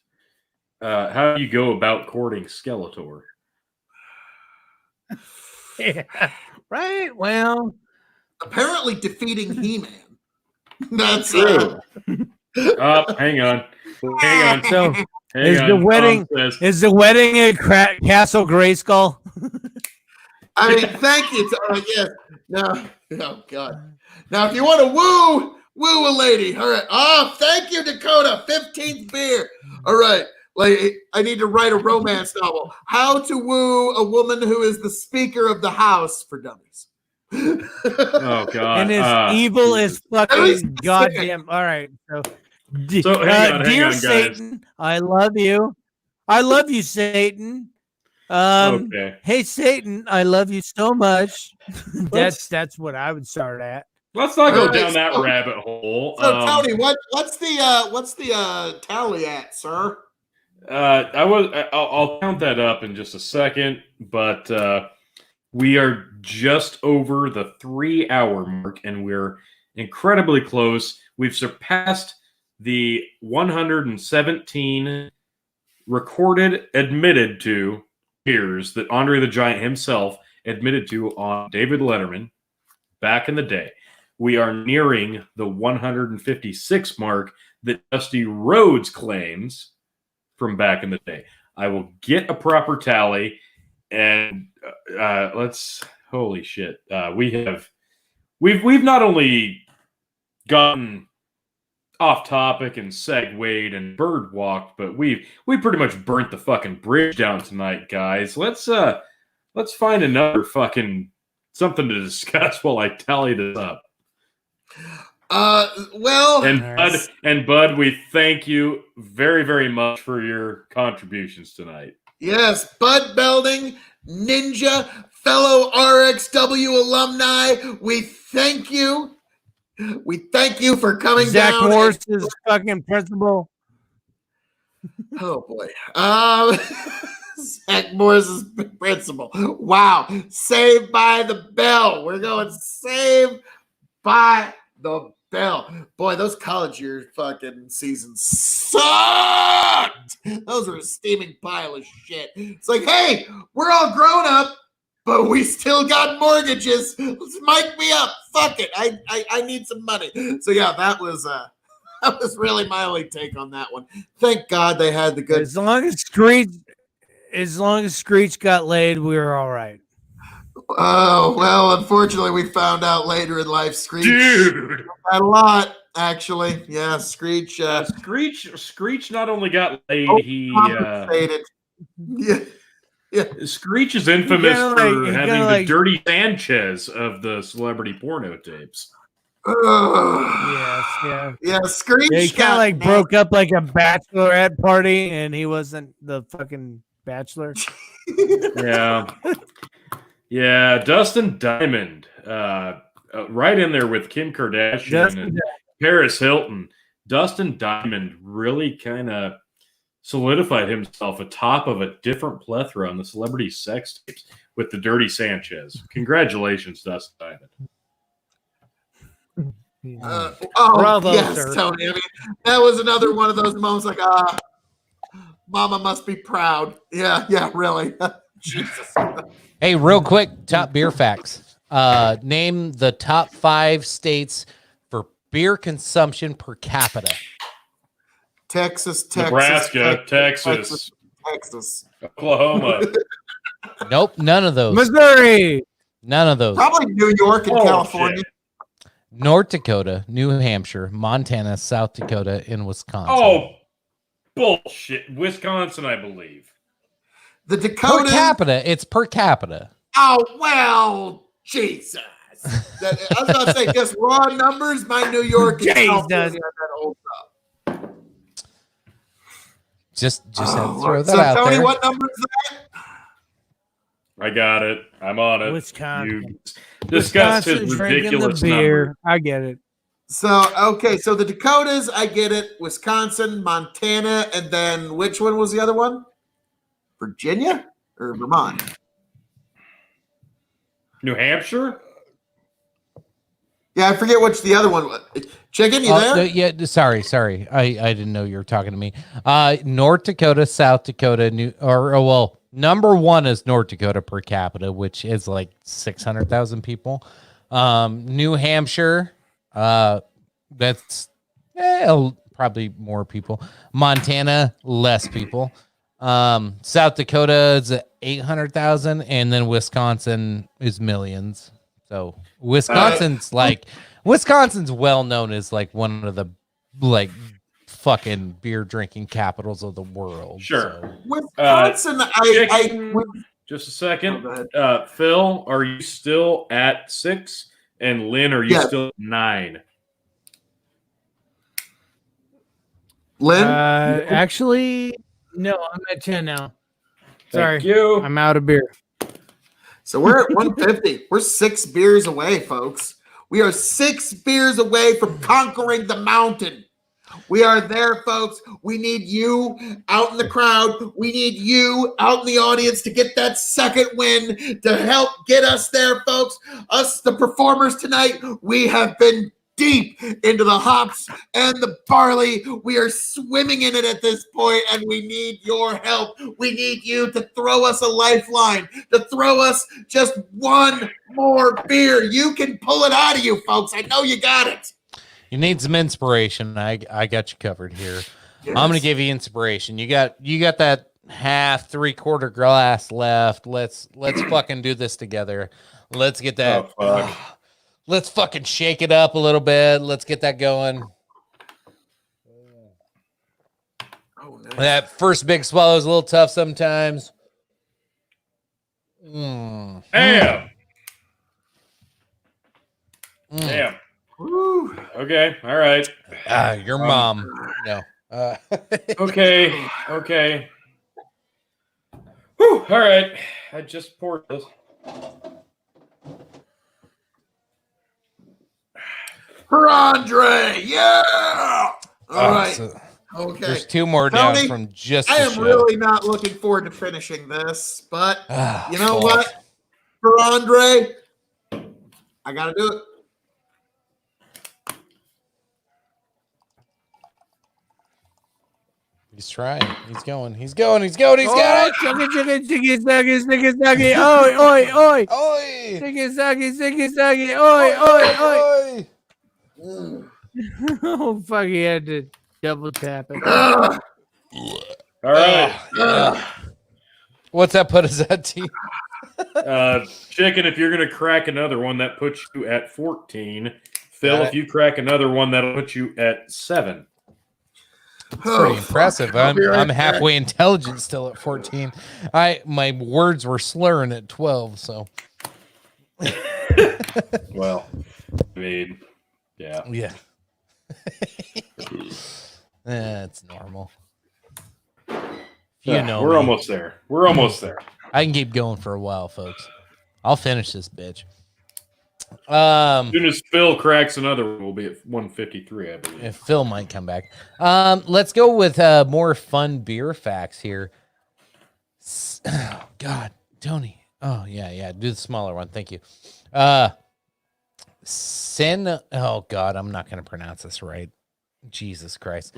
How do you go about courting Skeletor? Yeah, right. Well, Apparently defeating He-Man. That's True. Hang on. so Hang is on. the wedding Tom says- is the wedding at Castle Grayskull? I mean, thank you. Yes. Now, oh God. Now, if you want to woo a lady, all right. Oh, thank you, Dakota. 15th beer. All right. Like, I need to write a romance novel. How to woo a woman who is the Speaker of the House for Dummies. Oh God. And as evil as That fucking was goddamn. All right. So hang on, dear guys. Satan, I love you. I love you, Satan. Okay. Hey Satan, I love you so much. Let's- that's what I would start at. Let's not go All right, down that so- rabbit hole. So, Tony, what's the tally at, sir? I'll count that up in just a second, but we are just over the 3-hour mark, and we're incredibly close. We've surpassed the 117 recorded, admitted to peers that Andre the Giant himself admitted to on David Letterman back in the day. We are nearing the 156 mark that Dusty Rhodes claims from back in the day. I will get a proper tally, and let's. Holy shit! We've not only gotten off topic and segued and bird walked, but we pretty much burnt the fucking bridge down tonight, guys. Let's find another fucking something to discuss while I tally this up. Well, And Bud, we thank you very, very much for your contributions tonight. yes, Bud Belding, Ninja, fellow RXW alumni, we thank you. We thank you for coming Zach down. Morris's fucking principal. Oh boy. Zach Morris's principal. Wow. Saved by the Bell. We're going Saved by the Bell. Boy, those college year fucking seasons sucked. Those were a steaming pile of shit. It's like, hey, we're all grown up, but we still got mortgages. Let's mic me up. Fuck it. I need some money. So yeah, that was really my only take on that one. Thank God they had the good. As long as Screech got laid, we were all right. Oh well, unfortunately, we found out later in life, Screech Dude, had a lot. Actually, yeah, Screech. Screech not only got laid, he compensated. Yeah. Screech is infamous Kinda for like- having kinda the like- dirty Sanchez of the celebrity porno tapes. Yes, yeah. Yeah, Screech. Yeah, he kind got of like nasty. broke up like a bachelorette party, and he wasn't the fucking bachelor. Yeah. Yeah, Dustin Diamond, right in there with Kim Kardashian Dustin and Paris Hilton. Dustin Diamond really kind of solidified himself atop of a different plethora on the celebrity sex tapes with the Dirty Sanchez. Congratulations, Dustin Diamond. Bravo, yes, sir. Tony. I mean, that was another one of those moments like, Mama must be proud. Yeah, really. Jesus. Hey, real quick, top beer facts. Name the top 5 states for beer consumption per capita. Texas, Nebraska, Texas. Oklahoma. Nope, none of those. Missouri. None of those. Probably New York and Oh, California. shit. North Dakota, New Hampshire, Montana, South Dakota, and Wisconsin. Oh, bullshit. Wisconsin, I believe. The per Dakotas. capita. It's per capita. Oh, well, Jesus. I was about to say, just raw numbers. My New York and Jesus. California that old stuff. Just had to Oh, throw that so, out Tony, there. what number is that? I got it. I'm on it. Wisconsin. You discussed his Wisconsin drinking ridiculous the beer. number. I get it. So, okay, so the Dakotas, I get it. Wisconsin, Montana, and then which one was the other one? Virginia or Vermont? New Hampshire? Yeah, I forget which the other one was. Chicken, you there? Yeah, sorry. I didn't know you were talking to me. North Dakota, South Dakota, number one is North Dakota per capita, which is like 600,000 people. New Hampshire, that's probably more people. Montana, less people. South Dakota is 800,000, and then Wisconsin is millions. So Wisconsin's Wisconsin's well known as like one of the fucking beer drinking capitals of the world. Sure. So. Wisconsin, Chicken, just a Oh, second. go ahead. Phil, are you still at 6? And Lynn, are you Yes. still at 9? Lynn? Actually, no, I'm at 10 now. Sorry. Thank you. I'm out of beer. So we're at 150. We're 6 beers away, folks. We are 6 beers away from conquering the mountain. We are there, folks. We need you out in the crowd. We need you out in the audience to get that second win to help get us there, folks. Us, the performers tonight, we have been deep into the hops and the barley. We are swimming in it at this point, and we need your help. We need you to throw us a lifeline, to throw us just one more beer. You can pull it out of you, folks. I know you got it. You need some inspiration. I got you covered here. Yes. I'm gonna give you inspiration. You got that half, 3/4 glass left. Let's fucking do this together. Let's get that. Oh, fuck. Let's fucking shake it up a little bit. Let's get that going. Oh, nice. That first big swallow is a little tough sometimes. Mm. Damn. Mm. Damn. Woo. Okay. All right. Your mom. No. Okay. Whew. All right. I just poured this. For Andre, yeah. All right. So Okay. there's 2 more down Tony, from just I the am show. really not looking forward to finishing this, but you know Fuck. what? For Andre, I got to do it. He's trying. He's going. He's got it. Chicken, oi, oi. Oi! Sticky, oi. Oh, fuck, he had to double tap it. Ugh. All right. What's that put us at, team? Chicken, if you're going to crack another one, that puts you at 14. Phil, Got it. if you crack another one, that'll put you at 7. Pretty impressive. I'll be right I'm back. halfway intelligent still at 14. My words were slurring at 12, so Well, I mean, yeah. yeah. That's normal. You know we're me. almost there. We're almost there. I can keep going for a while, folks. I'll finish this bitch. As soon as Phil cracks another one, we'll be at 153, I believe. If Phil might come back. Let's go with more fun beer facts here. Oh, God, Tony. Oh, yeah. Do the smaller one. Thank you. Oh, God, I'm not going to pronounce this right. Jesus Christ.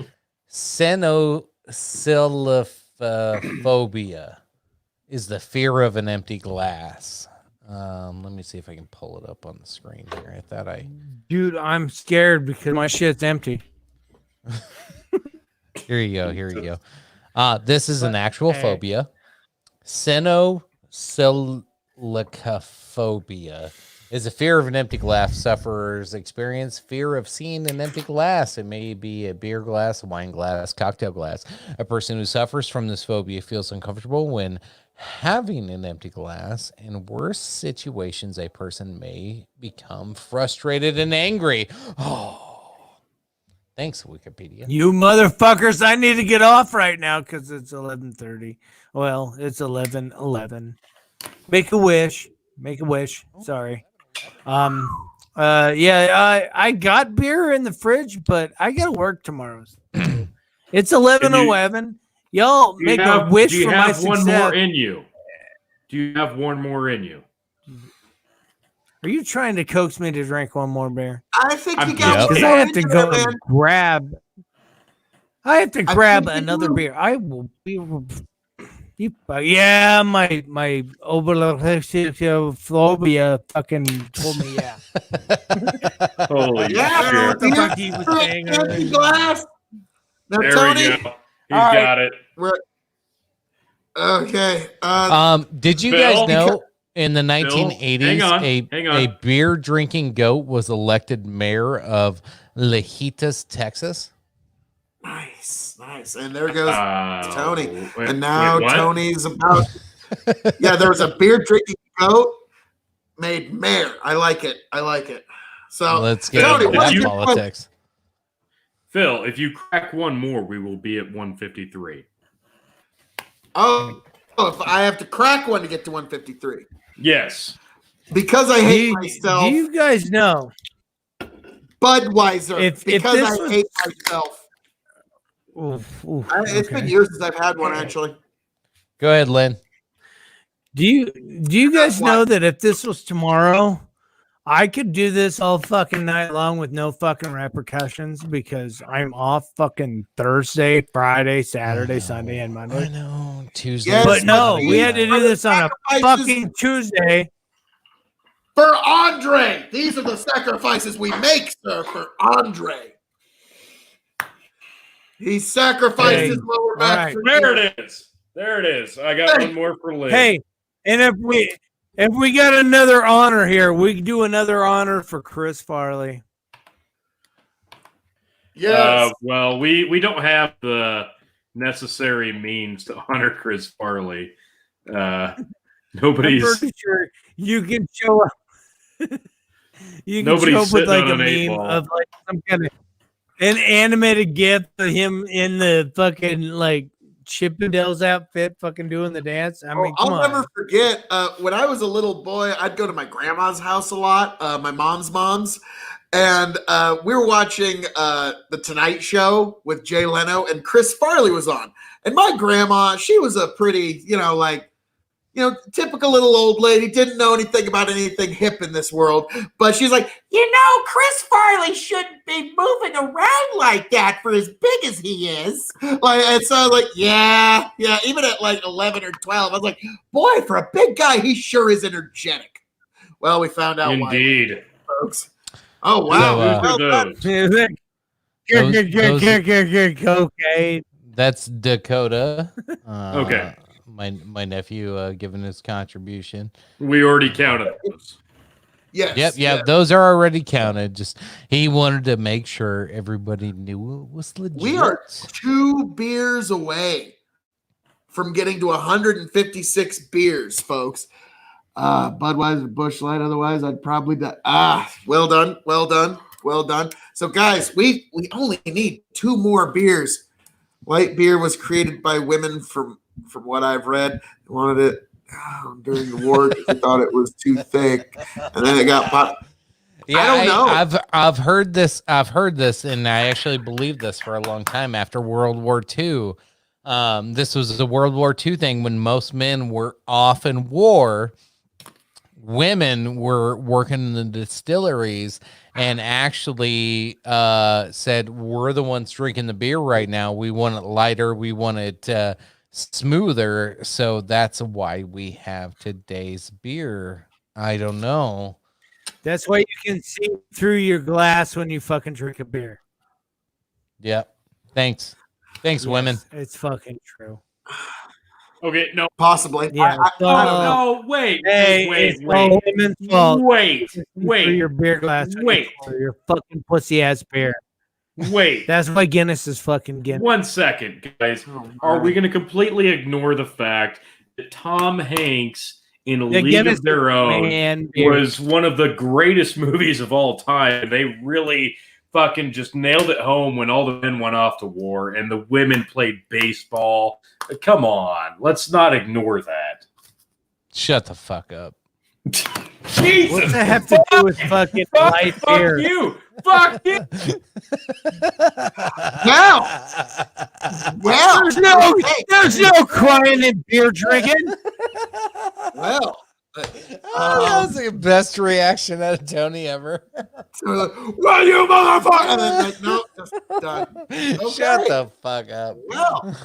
Cenocephalophobia is the fear of an empty glass. Let me see if I can pull it up on the screen here. I thought Dude, I'm scared because my shit's empty. Here you go. This is an actual phobia. Cenosillicophobia is a fear of an empty glass. Sufferers experience fear of seeing an empty glass. It may be a beer glass, a wine glass, cocktail glass. A person who suffers from this phobia feels uncomfortable when having an empty glass. In worse situations, a person may become frustrated and angry. Oh, thanks, Wikipedia. You motherfuckers, I need to get off right now because it's 11:30. Well, it's 11:11. Make a wish. Make a wish. Sorry. I got beer in the fridge, but I gotta work tomorrow. It's 11:11. Y'all make a wish for my success. One more in you? Do you have one more in you? Are you trying to coax me to drink one more beer? I think you got Because I have to go and grab. I have to grab another beer. I will be. Yeah, my overlophobia fucking told me yeah. Holy shit. What the fuck he was saying earlier. Glass. Now, There Tony, we go. He's got it. okay. Did you Phil? guys know in the 1980s hang on. a beer drinking goat was elected mayor of Lajitas, Texas? Nice. And there goes Tony. Wait, and now what? Tony's about. Yeah, there was a beer drinking goat made mayor. I like it. So Let's get Tony, into what's that your politics. Phil, if you crack one more, we will be at 153. Oh, if I have to crack one to get to 153. Yes. Because I hate myself. Do you guys know? Budweiser. If because this I was- hate myself. It's been years since I've had one, actually. Go ahead, Lynn. Do you guys know that if this was tomorrow, I could do this all fucking night long with no fucking repercussions because I'm off fucking Thursday, Friday, Saturday, Sunday, and I Monday. know Tuesday. Yes, But no, but we had to do this on a sacrifices fucking Tuesday. For Andre. These are the sacrifices we make, sir, for Andre. He sacrificed Hey, his lower back. alright. For There you. it is. There it is. I got one more for Lynn. Hey, and if we got another honor here, we can do another honor for Chris Farley. Yes. Well, we don't have the necessary means to honor Chris Farley. I'm Nobody's pretty sure you can show up. You can Nobody's show up with sitting like on a an 8 meme ball. of like some kind of an animated gif of him in the fucking like Chippendales outfit, fucking doing the dance. I mean, come I'll on. never forget when I was a little boy, I'd go to my grandma's house a lot, my mom's, and we were watching The Tonight Show with Jay Leno, and Chris Farley was on. And my grandma, she was a pretty, typical little old lady, didn't know anything about anything hip in this world. But she's like, Chris Farley shouldn't be moving around like that for as big as he is. And so I was like, yeah. Even at like 11 or 12, I was like, boy, for a big guy, he sure is energetic. Well, we found out indeed. why, folks. Oh, wow. So, Well done. Okay. That's Dakota. Okay. My nephew giving his contribution. We already counted those. Yes. Yep. yes. Those are already counted. Just he wanted to make sure everybody knew it was legit. We are 2 beers away from getting to 156 beers, folks. Budweiser, Busch Light. Otherwise, I'd probably die. Well done. So, guys, we only need 2 more beers. Light beer was created by women, from what I've read. They wanted it during the war because they thought it was too thick, and then it got pop. Yeah, I don't know. I've heard this. And I actually believed this for a long time. After World War II, this was a World War II thing when most men were off in war. Women were working in the distilleries and actually said, we're the ones drinking the beer right now. We want it lighter. We want it smoother. So that's why we have today's beer. I don't know. That's why you can see through your glass when you fucking drink a beer. Yep. Thanks, women. It's fucking true. Okay, no. Possibly. Yeah. I don't know. No, wait. Hey, wait, it's all wait. women's fault. Wait, For wait, your beer glass. wait. For your fucking pussy ass beer. wait. That's why Guinness is fucking Guinness. 1 second, guys. Are we going to completely ignore the fact that Tom Hanks in The League Guinness of Their Own Man beer. was one of the greatest movies of all time? They really fucking just nailed it home when all the men went off to war and the women played baseball. Come on, let's not ignore that. Shut the fuck up. Jesus, What's that have to do with fucking light fuck beer? you, fuck you. Well, There's no crying and beer drinking. well. That was the best reaction out of Tony ever. Well, you motherfucker! And then, like, no, just done. Shut the fuck up. Well,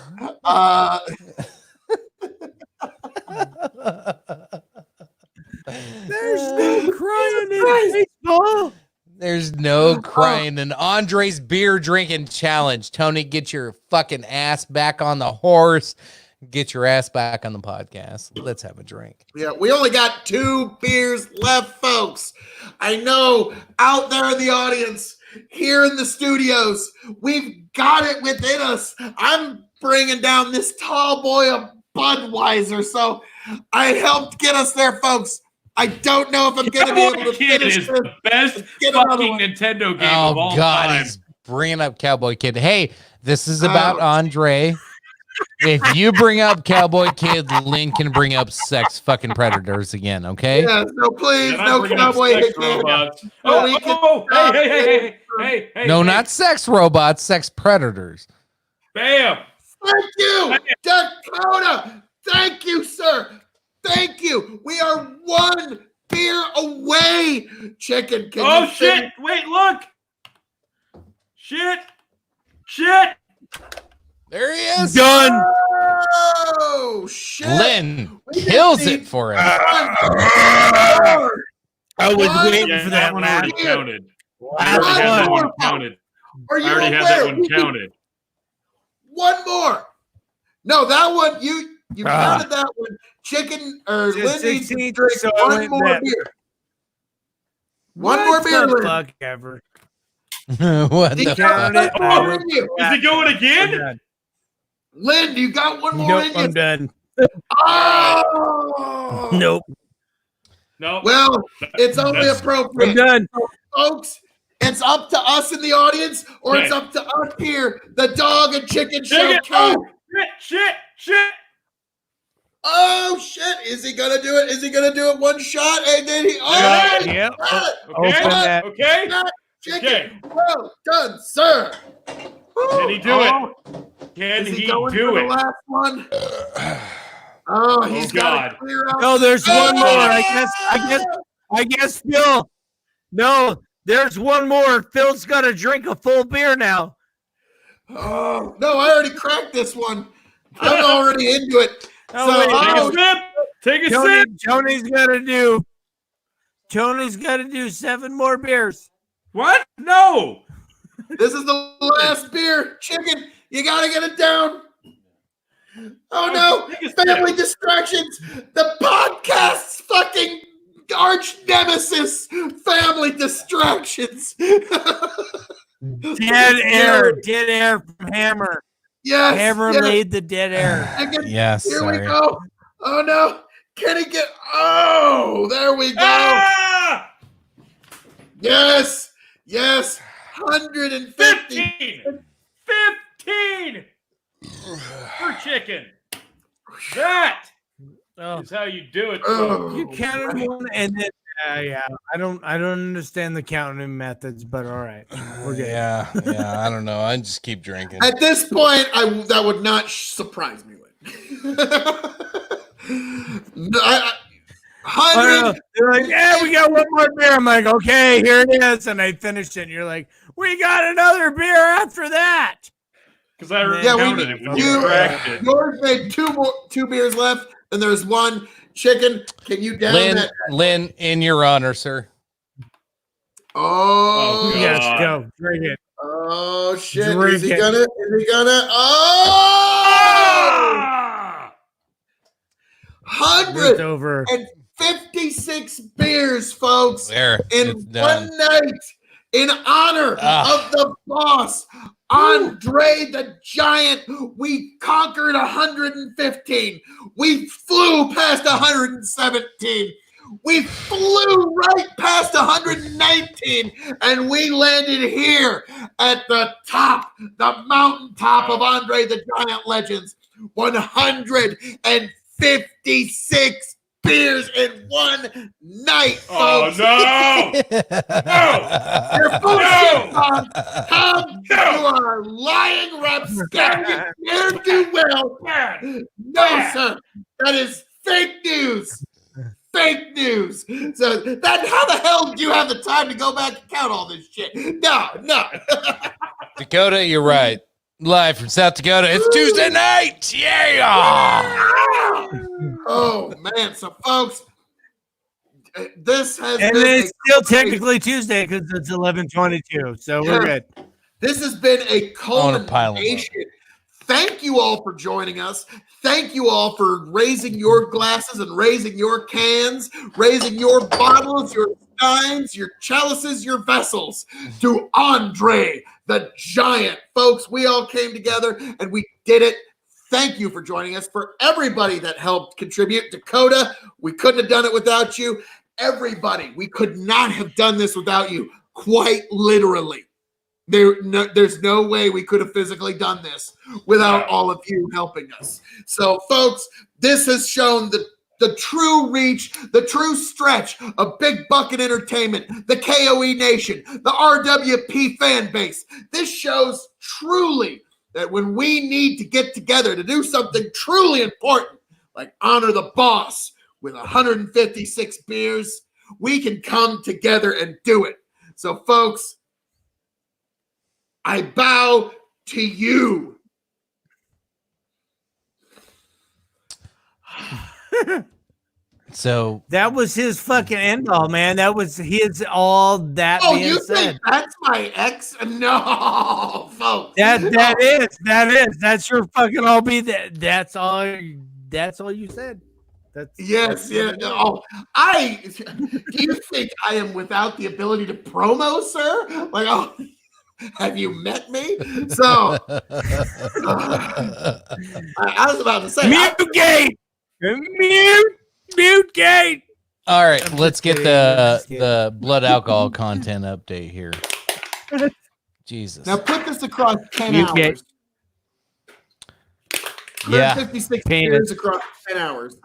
There's no crying in baseball. There's no crying in Andre's beer drinking challenge. Tony, get your fucking ass back on the horse. Get your ass back on the podcast. Let's have a drink. yeah, we only got 2 beers left, folks. I know out there in the audience, here in the studios, we've got it within us. I'm bringing down this tall boy of Budweiser, so I helped get us there, folks. I don't know if I'm going to be able to Kid finish is this. the best Get another fucking one. Nintendo game of Oh, all God, time. he's bringing up Cowboy Kid. Hey, this is about Ouch. Andre. If you bring up Cowboy Kid, Lynn can bring up sex fucking predators again, okay? Yeah, so please, And I'm no bringing up cowboy sex hit man. robots. No, Oh, we can oh, stop hey, No, hey. not sex robots, sex predators. Bam. Thank you, Dakota. Thank you, sir. Thank you. We are 1 beer away. Chicken, can Oh, you shit. finish? Wait, look. Shit. There he is. Done. Oh, shit. Lynn We just kills need it for us. I was One waiting Yeah, for that that one last already counted. I last already had that one. one counted. Are I you already aware? had that one We can- counted. One more. No, that one, you Ah. counted that one. Chicken or Just Lynn needs to 16, drink so I 1 went more back. beer. One What more beer, the Lynn. fuck ever. What You the got Count it. one more in you. Is he going I'm again? done. Lynn, you got one more Nope, in I'm you. done. Oh! Nope, No. Well, it's only That's- I'm appropriate. done. Folks, it's up to us in the audience, or it's Okay. up to us here, the Dog and Chicken Show. Chicken. Cast. Oh, shit. Oh shit! Is he gonna do it? Is he gonna do it 1 shot? And then he Yeah, he yeah. got it. Okay. Open that. Okay. Chicken. Okay. Well done, sir. Can he do Oh, it? Can is he going do for it? the last one? Oh, he's got God. to clear out. No, there's one more. Oh! I guess Phil. No, there's one more. Phil's got to drink a full beer now. Oh no, I already cracked this one. I'm already into it. Oh, So, wait. Take oh, a sip. Take a Tony, sip. Tony's got to do 7 more beers. What? No. this is the last beer. Chicken, you gotta get it down. Oh no, Take a sip. family distractions. The podcast's fucking arch nemesis. Family distractions. Dead air from Hammer. Yes. Hammer yes. laid the dead air. Chicken, Yes, here we sorry. go. Oh no, can he get? Oh, there we go. Ah! Yes, yes. 150. 15 for chicken. That Oh, is how you do it. Oh. folks. you counted one and then yeah. I don't understand the counting methods, but all right. We're good. Yeah, I don't know. I just keep drinking. At this point, that would not surprise me. No, I don't 100. know. They're like, yeah, we got one more beer. I'm like, okay, here it is. And I finished it. And you're like, we got another beer after that. Because I already Yeah, counted it when you you- cracked it. Yours made 2 beers left, and there's 1. Chicken, can you down Lynn, that? Lynn, in your honor, sir. Oh, God. Yes, go. Drink it. oh shit! Drink Is he it. gonna? Is he gonna? Oh! Ah! It's over. 156 beers, folks, There, in it's done. one night in honor of the boss, Andre the Giant. We conquered 115. We flew past 117. We flew right past 119, and we landed here at the top, the mountaintop of Andre the Giant Legends. 156 beers in one night, folks. Oh, no! You're bullshit, Tom. Tom, you are lying rapscallion ne'er-do-well. No, sir. That is fake news. Fake news. So that how the hell do you have the time to go back and count all this shit? No. Dakota, you're right. Live from South Dakota. It's Tuesday night. Yeah. Oh man. So folks, this has And been it's still technically Tuesday because it's 11:22. So we're good. This has been a wanna pile 'em up. culmination. Thank you all for joining us. Thank you all for raising your glasses and raising your cans, raising your bottles, your steins, your chalices, your vessels to Andre the Giant. Folks, we all came together and we did it. Thank you for joining us. For everybody that helped contribute. Dakota, we couldn't have done it without you. Everybody, we could not have done this without you. Quite literally. There's no way we could have physically done this without all of you helping us. So, folks, this has shown the true reach, the true stretch of Big Bucket Entertainment, the KOE Nation, the RWP fan base. This shows truly that when we need to get together to do something truly important, like honor the boss with 156 beers, we can come together and do it. So, folks, I bow to you. So That was his fucking end all, man. That was his all that Oh, being you said. think that's my ex? No, folks. That is. That's your fucking all be that. That's all you said. Yes, yeah. Oh, do you think I am without the ability to promo, sir? Like, oh, have you met me? So, I was about to say, Mute gate. Mute gate. all right, let's get the blood alcohol content update here. Jesus. now put this across 10 Mute hours. gate. Yeah. 156 Penis. years across 10 hours.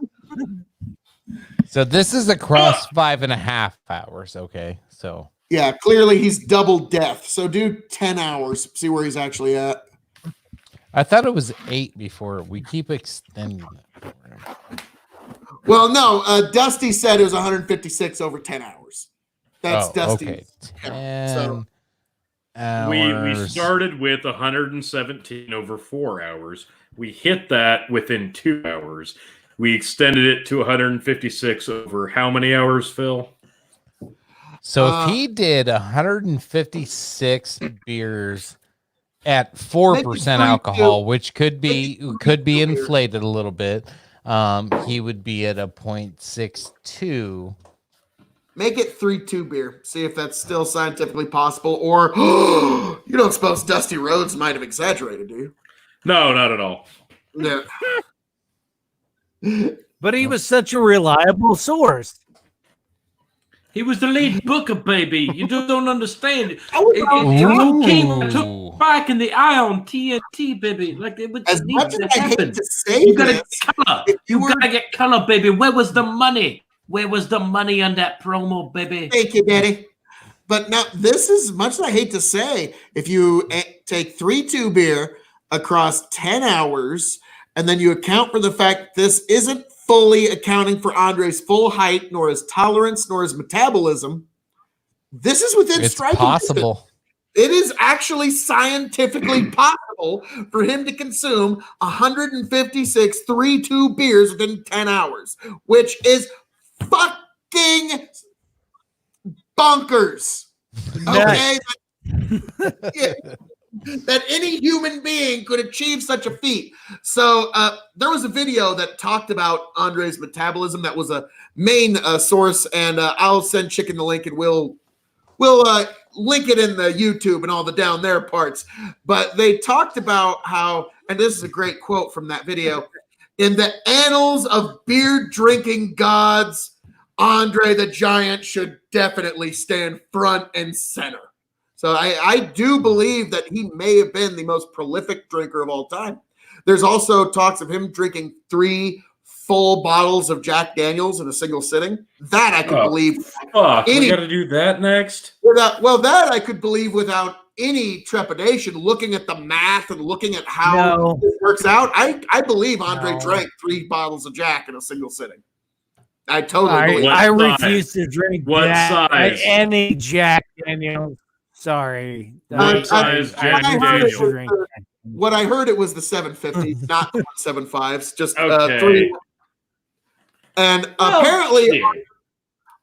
So this is across 5.5 hours. Okay. So Yeah, clearly he's double death. So do 10 hours. See where he's actually at. I thought it was 8 before. We keep extending it. Well, no, Dusty said it was 156 over 10 hours. That's Dusty. Okay. Yeah, 10 We hours. started with 117 over 4 hours. We hit that within 2 hours. We extended it to 156 over how many hours, Phil? So if he did 156 beers at 4% alcohol, which could be inflated a little bit, he would be at a 0.62. Make it 3-2 beer. See if that's still scientifically possible. Or you don't suppose Dusty Rhodes might have exaggerated, do you? No, not at all. No. But he was such a reliable source. He was the lead booker, baby. You just don't understand. Ooh. It took back in the eye on TNT, baby. Like it would As need much to as I hate happen. to say You gotta this, get color. You gotta get color, baby. Where was the money? Where was the money on that promo, baby? thank you, Daddy. But now this is much as I hate to say, if you take 3-2 beer across 10 hours, and then you account for the fact this isn't fully accounting for Andre's full height, nor his tolerance, nor his metabolism, this is within It's striking possible. distance. It is actually scientifically possible for him to consume 156 3-2 beers within 10 hours, which is fucking bonkers. Okay? Yeah. that any human being could achieve such a feat. So there was a video that talked about Andre's metabolism that was a main source, and I'll send Chicken the link, and we'll link it in the YouTube and all the down there parts. But they talked about how, and this is a great quote from that video, in the annals of beer drinking gods, Andre the Giant should definitely stand front and center. So I do believe that he may have been the most prolific drinker of all time. There's also talks of him drinking 3 full bottles of Jack Daniels in a single sitting. That I could believe. Fuck, we got to do that next? That I could believe without any trepidation, looking at the math and looking at how it works out. I believe Andre drank 3 bottles of Jack in a single sitting. I totally believe. I refuse to drink size? any Jack Daniels. Sorry. What size Jack Daniels? What I heard, it was the 750, not the 175s, just 3. And apparently,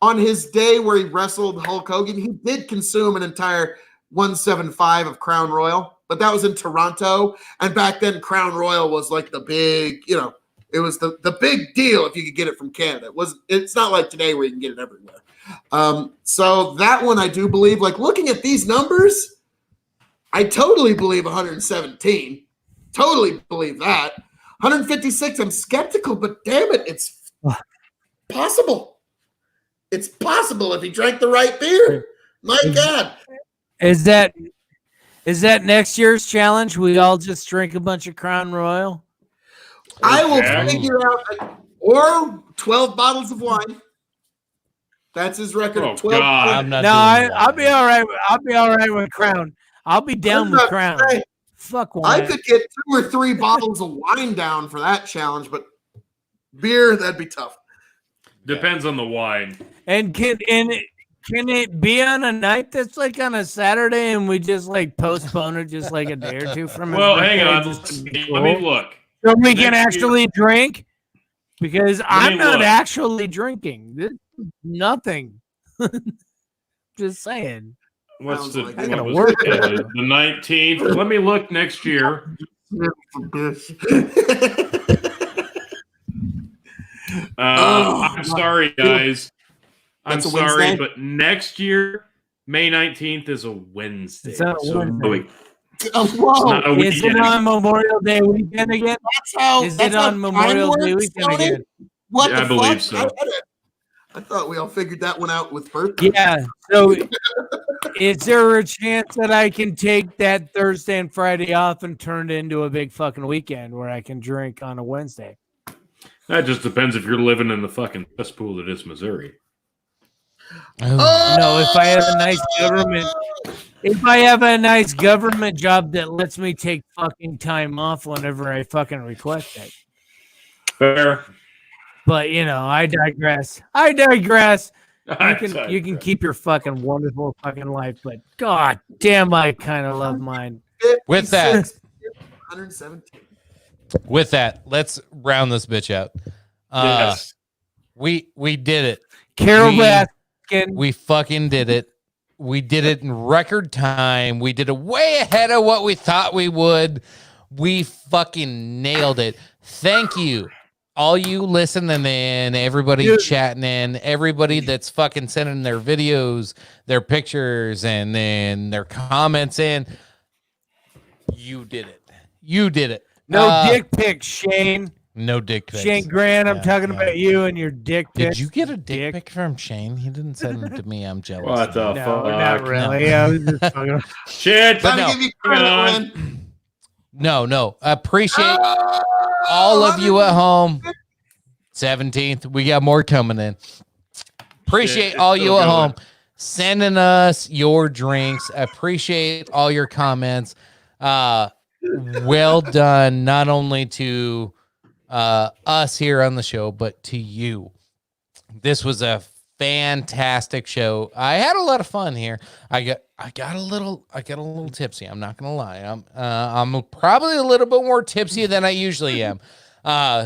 on his day where he wrestled Hulk Hogan, he did consume an entire 175 of Crown Royal, but that was in Toronto. And back then, Crown Royal was like the big, it was the big deal if you could get it from Canada. It's not like today where you can get it everywhere. So that one I do believe, like looking at these numbers, I totally believe 117. Totally believe that. 156, I'm skeptical, but damn it, it's possible. It's possible if he drank the right beer. My God. Is that next year's challenge? We all just drink a bunch of Crown Royal? I will figure out, or 12 bottles of wine. That's his record. 12. I'll be all right. I'll be all right with Crown. I'll be down with Crown. Fuck wine. I could get 2 or 3 bottles of wine down for that challenge, but beer, that'd be tough. Depends on the wine. And can it be on a night that's like on a Saturday and we just like postpone it just like a day or 2 from it? Well, hang on. Let me look. So we can actually drink? Because I'm not actually drinking. This is nothing. Just saying. What's the I gotta work the 19th? Let me look next year. I'm sorry, guys. I'm sorry, but next year, May 19th is a Wednesday. It's not a Wednesday. Is it on Memorial Day weekend again? Is it on Memorial Day weekend again? What I believe so. I thought we all figured that one out with birthday. Yeah. So is there a chance that I can take that Thursday and Friday off and turn it into a big fucking weekend where I can drink on a Wednesday? That just depends if you're living in the fucking cesspool that is Missouri. No, if I have a nice government job that lets me take fucking time off whenever I fucking request it. Fair. But I digress. You can keep your fucking wonderful fucking life, but god damn, I kind of love mine. With that, 117. With that, let's round this bitch out. Yes. We did it. Carol Baskin. We fucking did it. We did it in record time. We did it way ahead of what we thought we would. We fucking nailed it. Thank you. All you listening in, everybody chatting in, everybody that's fucking sending their videos, their pictures, and then their comments in. You did it. You did it. No dick pics, Shane. No dick pics. Shane Grant, I'm talking about you and your dick pics. Did you get a dick pic from Shane? He didn't send them to me. I'm jealous. What the fuck? Not really. I was just fucking... Shit. But no. Give you credit, No. Appreciate all of you at home. 17th. We got more coming in. Appreciate all you at home sending us your drinks. Appreciate all your comments. Well done, not only to us here on the show, but to you. This was a fantastic show. I had a lot of fun here. I got a little tipsy. I'm not gonna lie. I'm probably a little bit more tipsy than I usually am.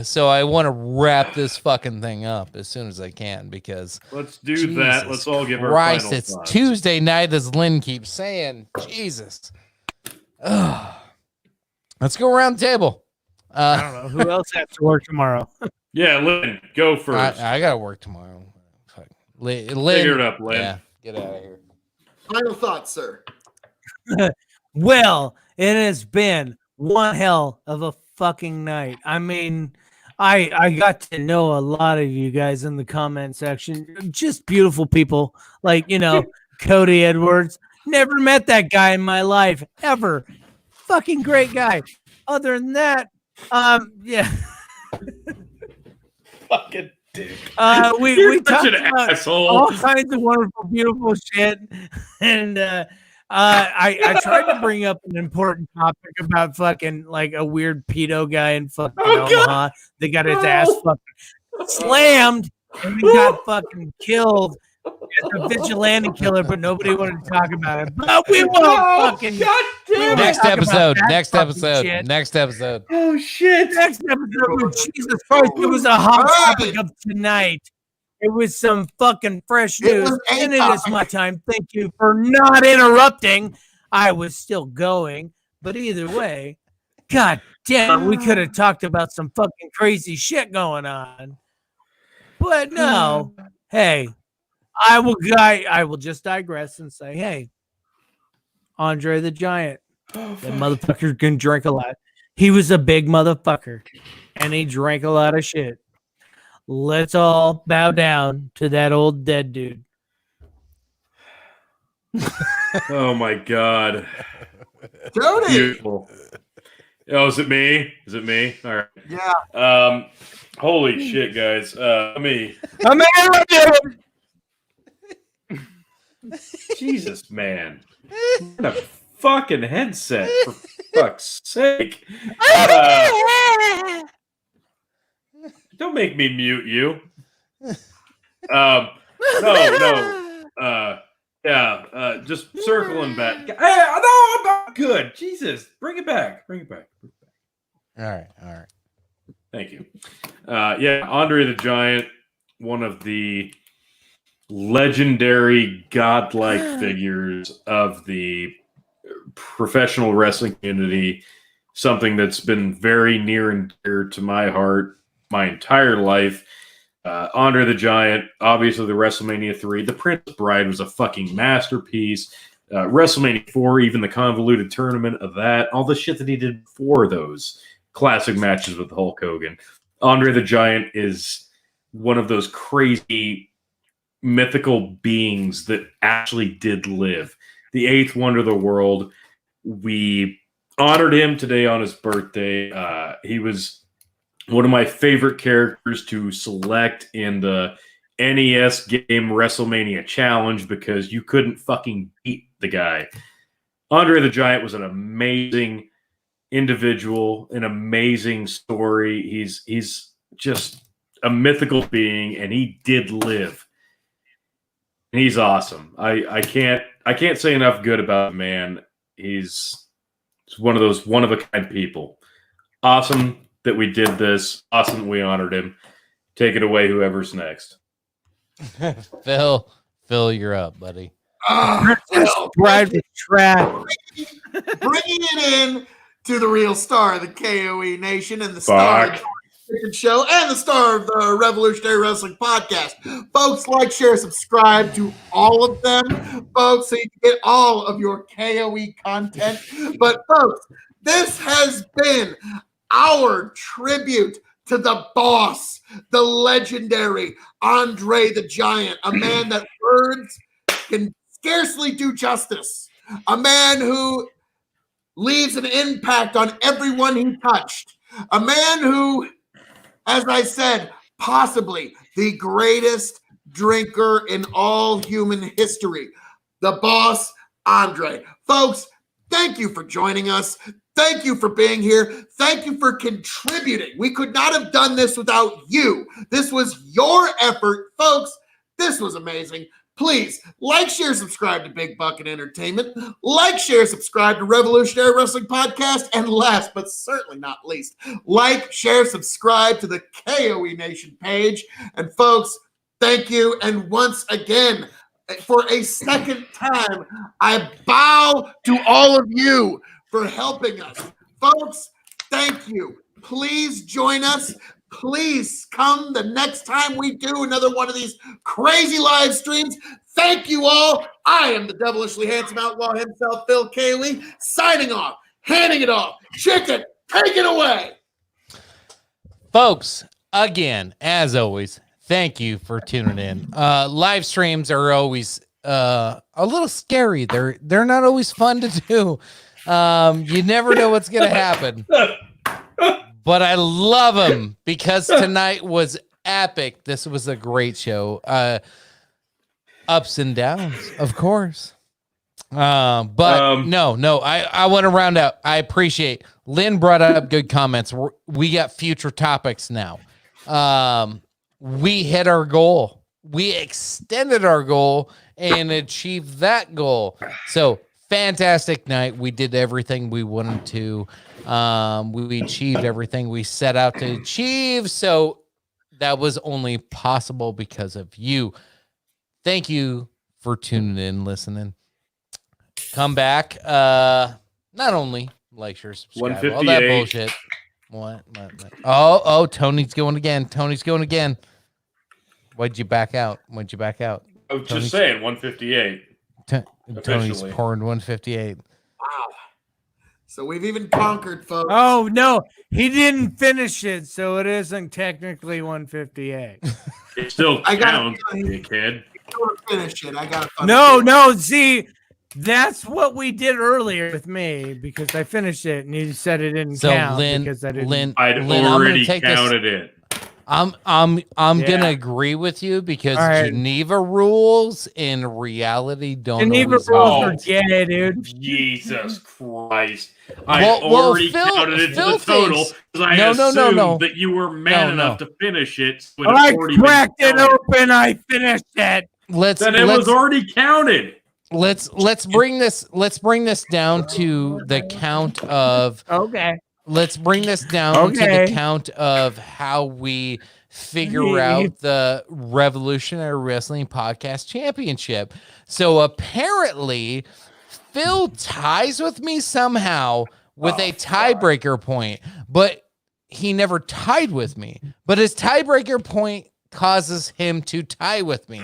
So I want to wrap this fucking thing up as soon as I can because let's do that. Let's all give our Christ, final it's thoughts. Tuesday night, as Lynn keeps saying. Jesus. Let's go around the table. I don't know who else has to work tomorrow. Yeah, Lynn, go first. I got to work tomorrow. Fuck. Lynn, Figure it up, Lynn. Yeah, get out of here. Final thoughts, sir. Well, it has been one hell of a fucking night. I mean, I got to know a lot of you guys in the comment section. Just beautiful people. Like, you know, Cody Edwards. Never met that guy in my life ever. Fucking great guy. Other than that, yeah. Fucking dick. We You're such talked an about asshole. all kinds of wonderful, beautiful shit, and I tried to bring up an important topic about fucking like a weird pedo guy in fucking Omaha that got his ass fucking slammed and he got fucking killed as a vigilante killer, but nobody wanted to talk about it. But we won't fucking. God damn it. Next talk about episode. that Next fucking episode. shit. Next episode. Oh shit. Next episode, Jesus Christ, it was a hot topic of tonight. It was some fucking fresh It news, was a and it is topic. my time. Thank you for not interrupting. I was still going, but either way, god damn it, we could have talked about some fucking crazy shit going on. But no, hey, I will just digress and say, hey, Andre the Giant, that motherfucker can drink a lot. He was a big motherfucker, and he drank a lot of shit. Let's all bow down to that old dead dude. Oh my god. Jody. Beautiful. Oh, is it me? Is it me? All right. Yeah. Holy shit, guys. Let me. Jesus, man. What a fucking headset, for fuck's sake. Don't make me mute you. Just circling back. Hey, no, I'm not good. Jesus, bring it back. Bring it back. All right. Thank you. Andre the Giant, one of the legendary godlike figures of the professional wrestling community, something that's been very near and dear to my heart my entire life. Andre the Giant, obviously the WrestleMania 3. The Princess Bride was a fucking masterpiece. WrestleMania 4, even the convoluted tournament of that, all the shit that he did before those classic matches with Hulk Hogan. Andre the Giant is one of those crazy mythical beings that actually did live. The eighth wonder of the world. We honored him today on his birthday. He was one of my favorite characters to select in the NES game WrestleMania Challenge because you couldn't fucking beat the guy. Andre the Giant was an amazing individual, an amazing story. He's just a mythical being, and he did live. And he's awesome. I can't say enough good about the man. He's one of those one of a kind people. Awesome that we did this. Awesome that we honored him. Take it away, whoever's next. Phil, you're up, buddy. Bride was trash. Bringing it in to the real star of the KOE Nation and the star of the Chicken Show and the star of the Revolutionary Wrestling Podcast. Folks, like, share, subscribe to all of them, folks, so you can get all of your KOE content. But, folks, this has been our tribute to the boss, the legendary Andre the Giant, a man that words can scarcely do justice, a man who leaves an impact on everyone he touched, a man who, as I said, possibly the greatest drinker in all human history, the boss, Andre. Folks, thank you for joining us. Thank you for being here. Thank you for contributing. We could not have done this without you. This was your effort. Folks, this was amazing. Please like, share, subscribe to Big Bucket Entertainment. Like, share, subscribe to Revolutionary Wrestling Podcast. And last but certainly not least, like, share, subscribe to the KOE Nation page. And folks, thank you. And once again, for a second time, I bow to all of you for helping us. Folks, thank you. Please join us. Please come the next time we do another one of these crazy live streams. Thank you all. I am the devilishly handsome outlaw himself, Phil Cayley, signing off, handing it off. Chicken, take it away. Folks, again, as always, thank you for tuning in. Live streams are always a little scary. They're not always fun to do. You never know what's gonna happen. But I love them because tonight was epic. This was a great show. Ups and downs, of course. But no, I want to round out. I appreciate Lynn brought up good comments. We got future topics now. We hit our goal. We extended our goal and achieved that goal. So fantastic night. We did everything we wanted to. We achieved everything we set out to achieve. So that was only possible because of you. Thank you for tuning in, listening. Come back. Not only like, share, subscribe, all that bullshit. What? Oh, Tony's going again. Why'd you back out? I was just saying 158. Tony's pouring 158. Wow. So we've even conquered, folks. Oh, no, he didn't finish it, so it isn't technically 158. It still I gotta counts, kid. Finish it. I got to No, see, that's what we did earlier with me because I finished it and you said it didn't count because I didn't. I'd already counted it. I'm gonna agree with you because Geneva rules in reality don't. Geneva rules are gay, dude. Jesus Christ! I already counted it to the total because I assumed that you were man enough to finish it. I cracked it open. I finished it. Then it was already counted. Let's bring this down to the count of. Okay. Let's bring this down to the count of how we figure out the Revolutionary Wrestling Podcast Championship. So apparently, Phil ties with me somehow with a tiebreaker point, but he never tied with me. But his tiebreaker point causes him to tie with me.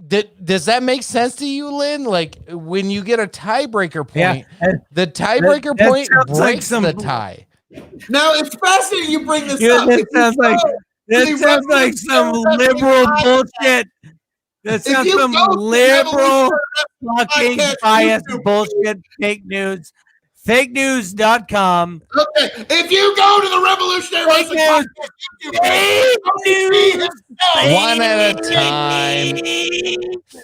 Does that make sense to you, Lynn? Like when you get a tiebreaker point, the tiebreaker point breaks the tie. Now it's fascinating you bring this up. That sounds like some liberal bullshit. That sounds some liberal fucking biased bullshit. Fake news. FakeNews.com. Okay, if you go to the Revolutionary Wrestling Podcast, one at a time.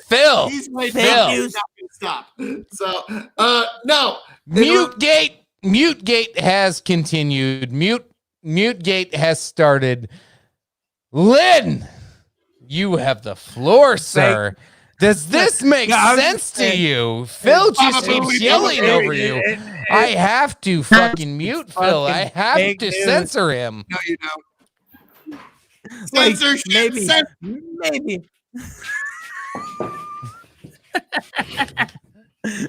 Phil. Stop. So, no. Mutegate has continued. Mutegate has started. Lynn, you have the floor, sir. Does this make sense to you? Phil just keeps yelling over you. I have to fucking mute Phil. I have to censor him. No, you don't. Censorship. Maybe.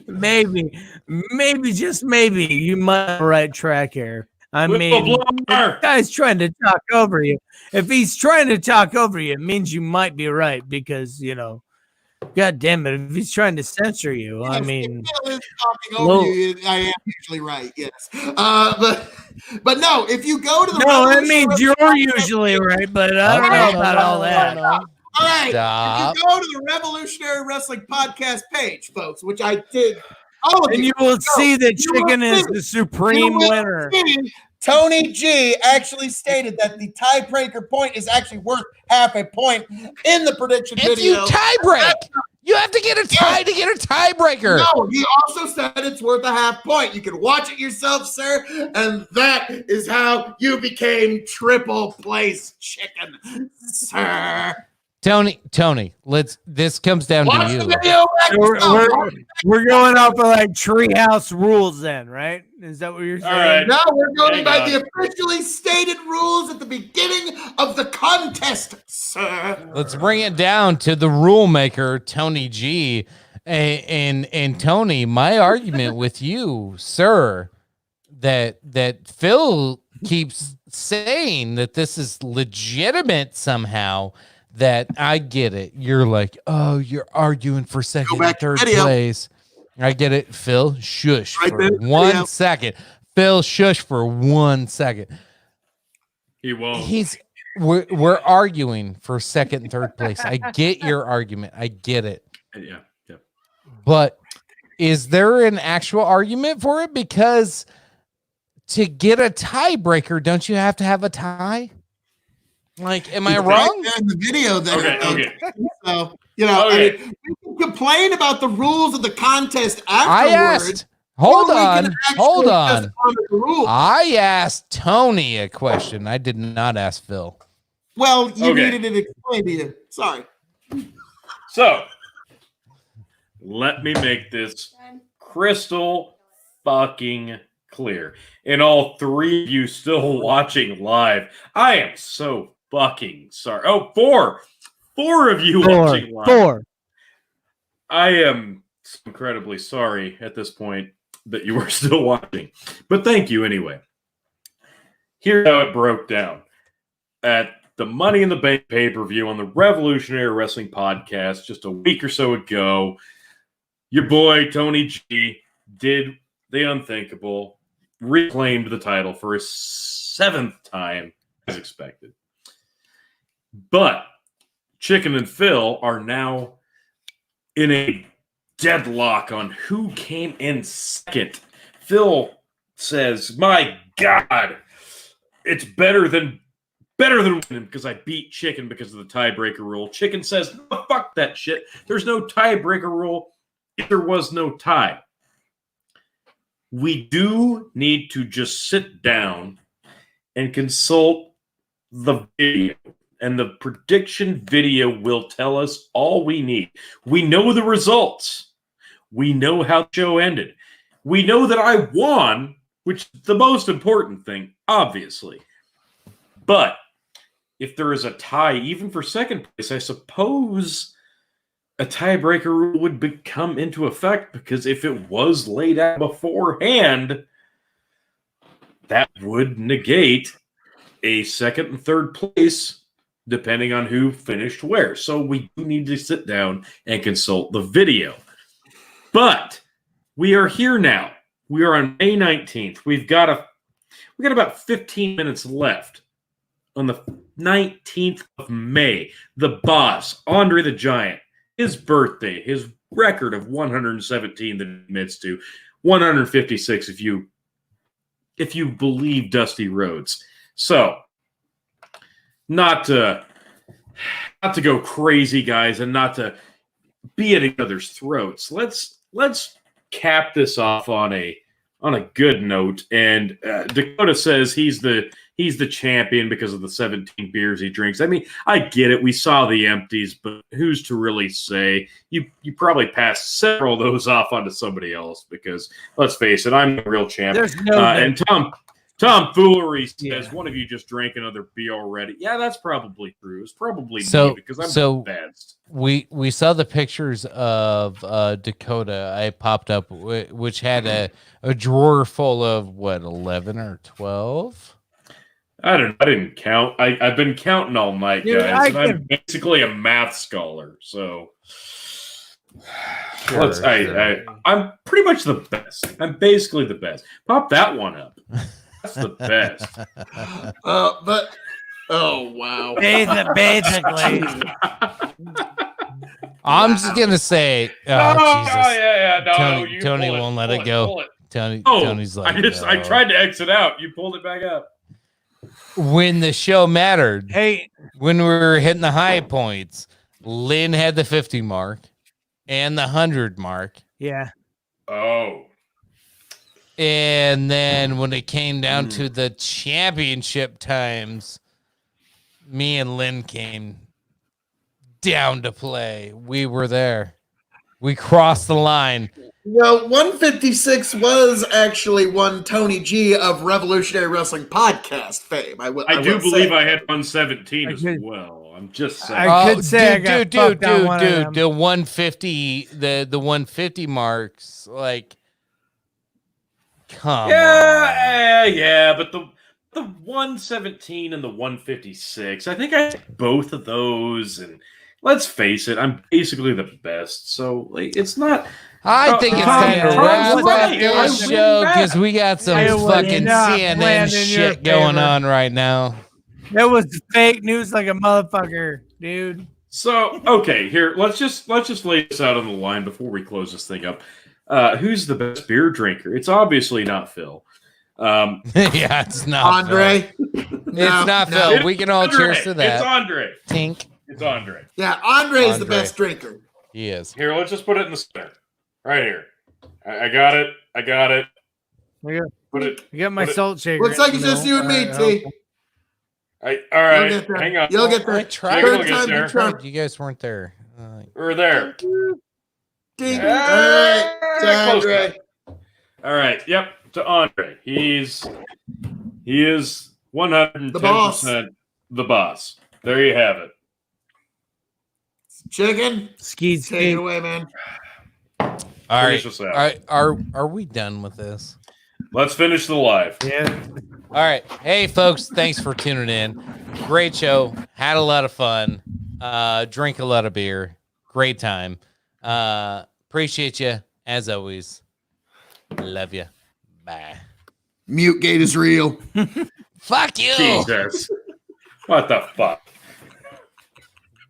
maybe, just maybe, you might be on the right track here. I mean, this guy's trying to talk over you. If he's trying to talk over you, it means you might be right because, God damn it, if he's trying to censor you, I mean, talking over you, I am usually right, yes. But no, if you go to the that means you're usually right, but I don't know about all that. All right, if you go to the Revolutionary Wrestling Podcast page, folks, which I did, and you will see that Chicken is the supreme winner. Tony G actually stated that the tiebreaker point is actually worth half a point in the prediction video. If you tiebreak, you have to get a tie to get a tiebreaker. No, he also said it's worth a half point. You can watch it yourself, sir, and that is how you became triple place chicken, sir. Tony, this comes down Watch to you. the video we're going off of like treehouse rules then, right? Is that what you're saying? All right. No, we're going by the officially stated rules at the beginning of the contest, sir. Let's bring it down to the rule maker, Tony G. And Tony, my argument with you, sir, that Phil keeps saying that this is legitimate somehow. That I get it. You're like, oh, you're arguing for second and third place. I get it. Phil, shush for 1 second. Phil, shush for 1 second. He won't. We're arguing for second and third place. I get your argument. I get it. Yeah. But is there an actual argument for it? Because to get a tiebreaker, don't you have to have a tie? Like, am I wrong? Right in the video there. Okay. So, I mean, we can complain about the rules of the contest afterwards. Hold on. I asked Tony a question. I did not ask Phil. Well, you needed it explained to you. Sorry. So, let me make this crystal fucking clear. And all three of you still watching live, I am so fucking sorry. Oh, four of you watching live. Four. I am incredibly sorry at this point that you were still watching. But thank you anyway. Here's how it broke down. At the Money in the Bank pay-per-view on the Revolutionary Wrestling Podcast just a week or so ago, your boy Tony G did the unthinkable, reclaimed the title for his 7th time as expected. But Chicken and Phil are now in a deadlock on who came in second. Phil says, my God, it's better than winning because I beat Chicken because of the tiebreaker rule. Chicken says, no, fuck that shit. There's no tiebreaker rule. If there was no tie. We do need to just sit down and consult the video. And the prediction video will tell us all we need. We know the results. We know how the show ended. We know that I won, which is the most important thing, obviously. But if there is a tie, even for second place, I suppose a tiebreaker rule would come into effect, because if it was laid out beforehand, that would negate a second and third place, depending on who finished where. So we do need to sit down and consult the video. But we are here now. We are on May 19th. We got about 15 minutes left. On the 19th of May, the boss, Andre the Giant, his birthday, his record of 117 that he admits to, 156 if you believe Dusty Rhodes. So, not to go crazy, guys, and not to be at each other's throats. Let's cap this off on a good note. And Dakota says he's the champion because of the 17 beers he drinks. I mean, I get it. We saw the empties, but who's to really say? You probably passed several of those off onto somebody else, because let's face it, I'm the real champ. There's no and Tom Foolery says, one of you just drank another beer already. Yeah, that's probably true. It's probably me, because I'm the best. We saw the pictures of Dakota. I popped up, which had a drawer full of 11 or 12. I didn't count. I've been counting all night, guys. And I'm basically a math scholar, so I'm pretty much the best. I'm basically the best. Pop that one up. That's the best. Oh wow. Basically. I'm just gonna say, Jesus. No, Tony won't let it go. Tony's like, I tried to exit out. You pulled it back up. When the show mattered, when we were hitting the high points, Lynn had the 50 mark and the 100 mark. Yeah. Oh. And then when it came down to the championship times, me and Lynn came down to play. We were there. We crossed the line. 156 was actually one Tony G of Revolutionary Wrestling Podcast fame. I do believe I had 117 as well. I'm just saying. I could say I got dude, fucked on one of them. the 150, the 150 marks, like, come on. Yeah, but the 117 and the 156, I think I had both of those, and let's face it, I'm basically the best. So like, it's not. I think it's time to wrap up this show because we got some I would fucking not CNN land in your shit going favor. on right now. That was fake news like a motherfucker, dude. So okay, here let's just lay this out on the line before we close this thing up. Who's the best beer drinker? It's obviously not Phil. Yeah, it's not Andre. Phil. It's not Phil. We can all Andre. cheers to that. It's Andre. Tink. It's Andre. Yeah, Andre is the Andre. best drinker. He is. Here, let's just put it in the center. Right here. I got it. I got it. I Put it. got my Put it- salt shaker. Looks like it's just you and me, T. All You'll right. get there. Hang on. You'll get there. I tried. We'll Third get time there. you try. You guys weren't there. We're there. Ding. Close All right, Andre. enough. All right. Yep. To Andre. He is 110% the boss. There you have it. Chicken. Skeet Take it skeet. away, man. All right. Finish us out. Are we done with this? Let's finish the live. Yeah. All right. Hey, folks, thanks for tuning in. Great show. Had a lot of fun. Drink a lot of beer. Great time. Appreciate you, as always. Love you. Bye. Mute gate is real. Fuck you. Jesus. What the fuck?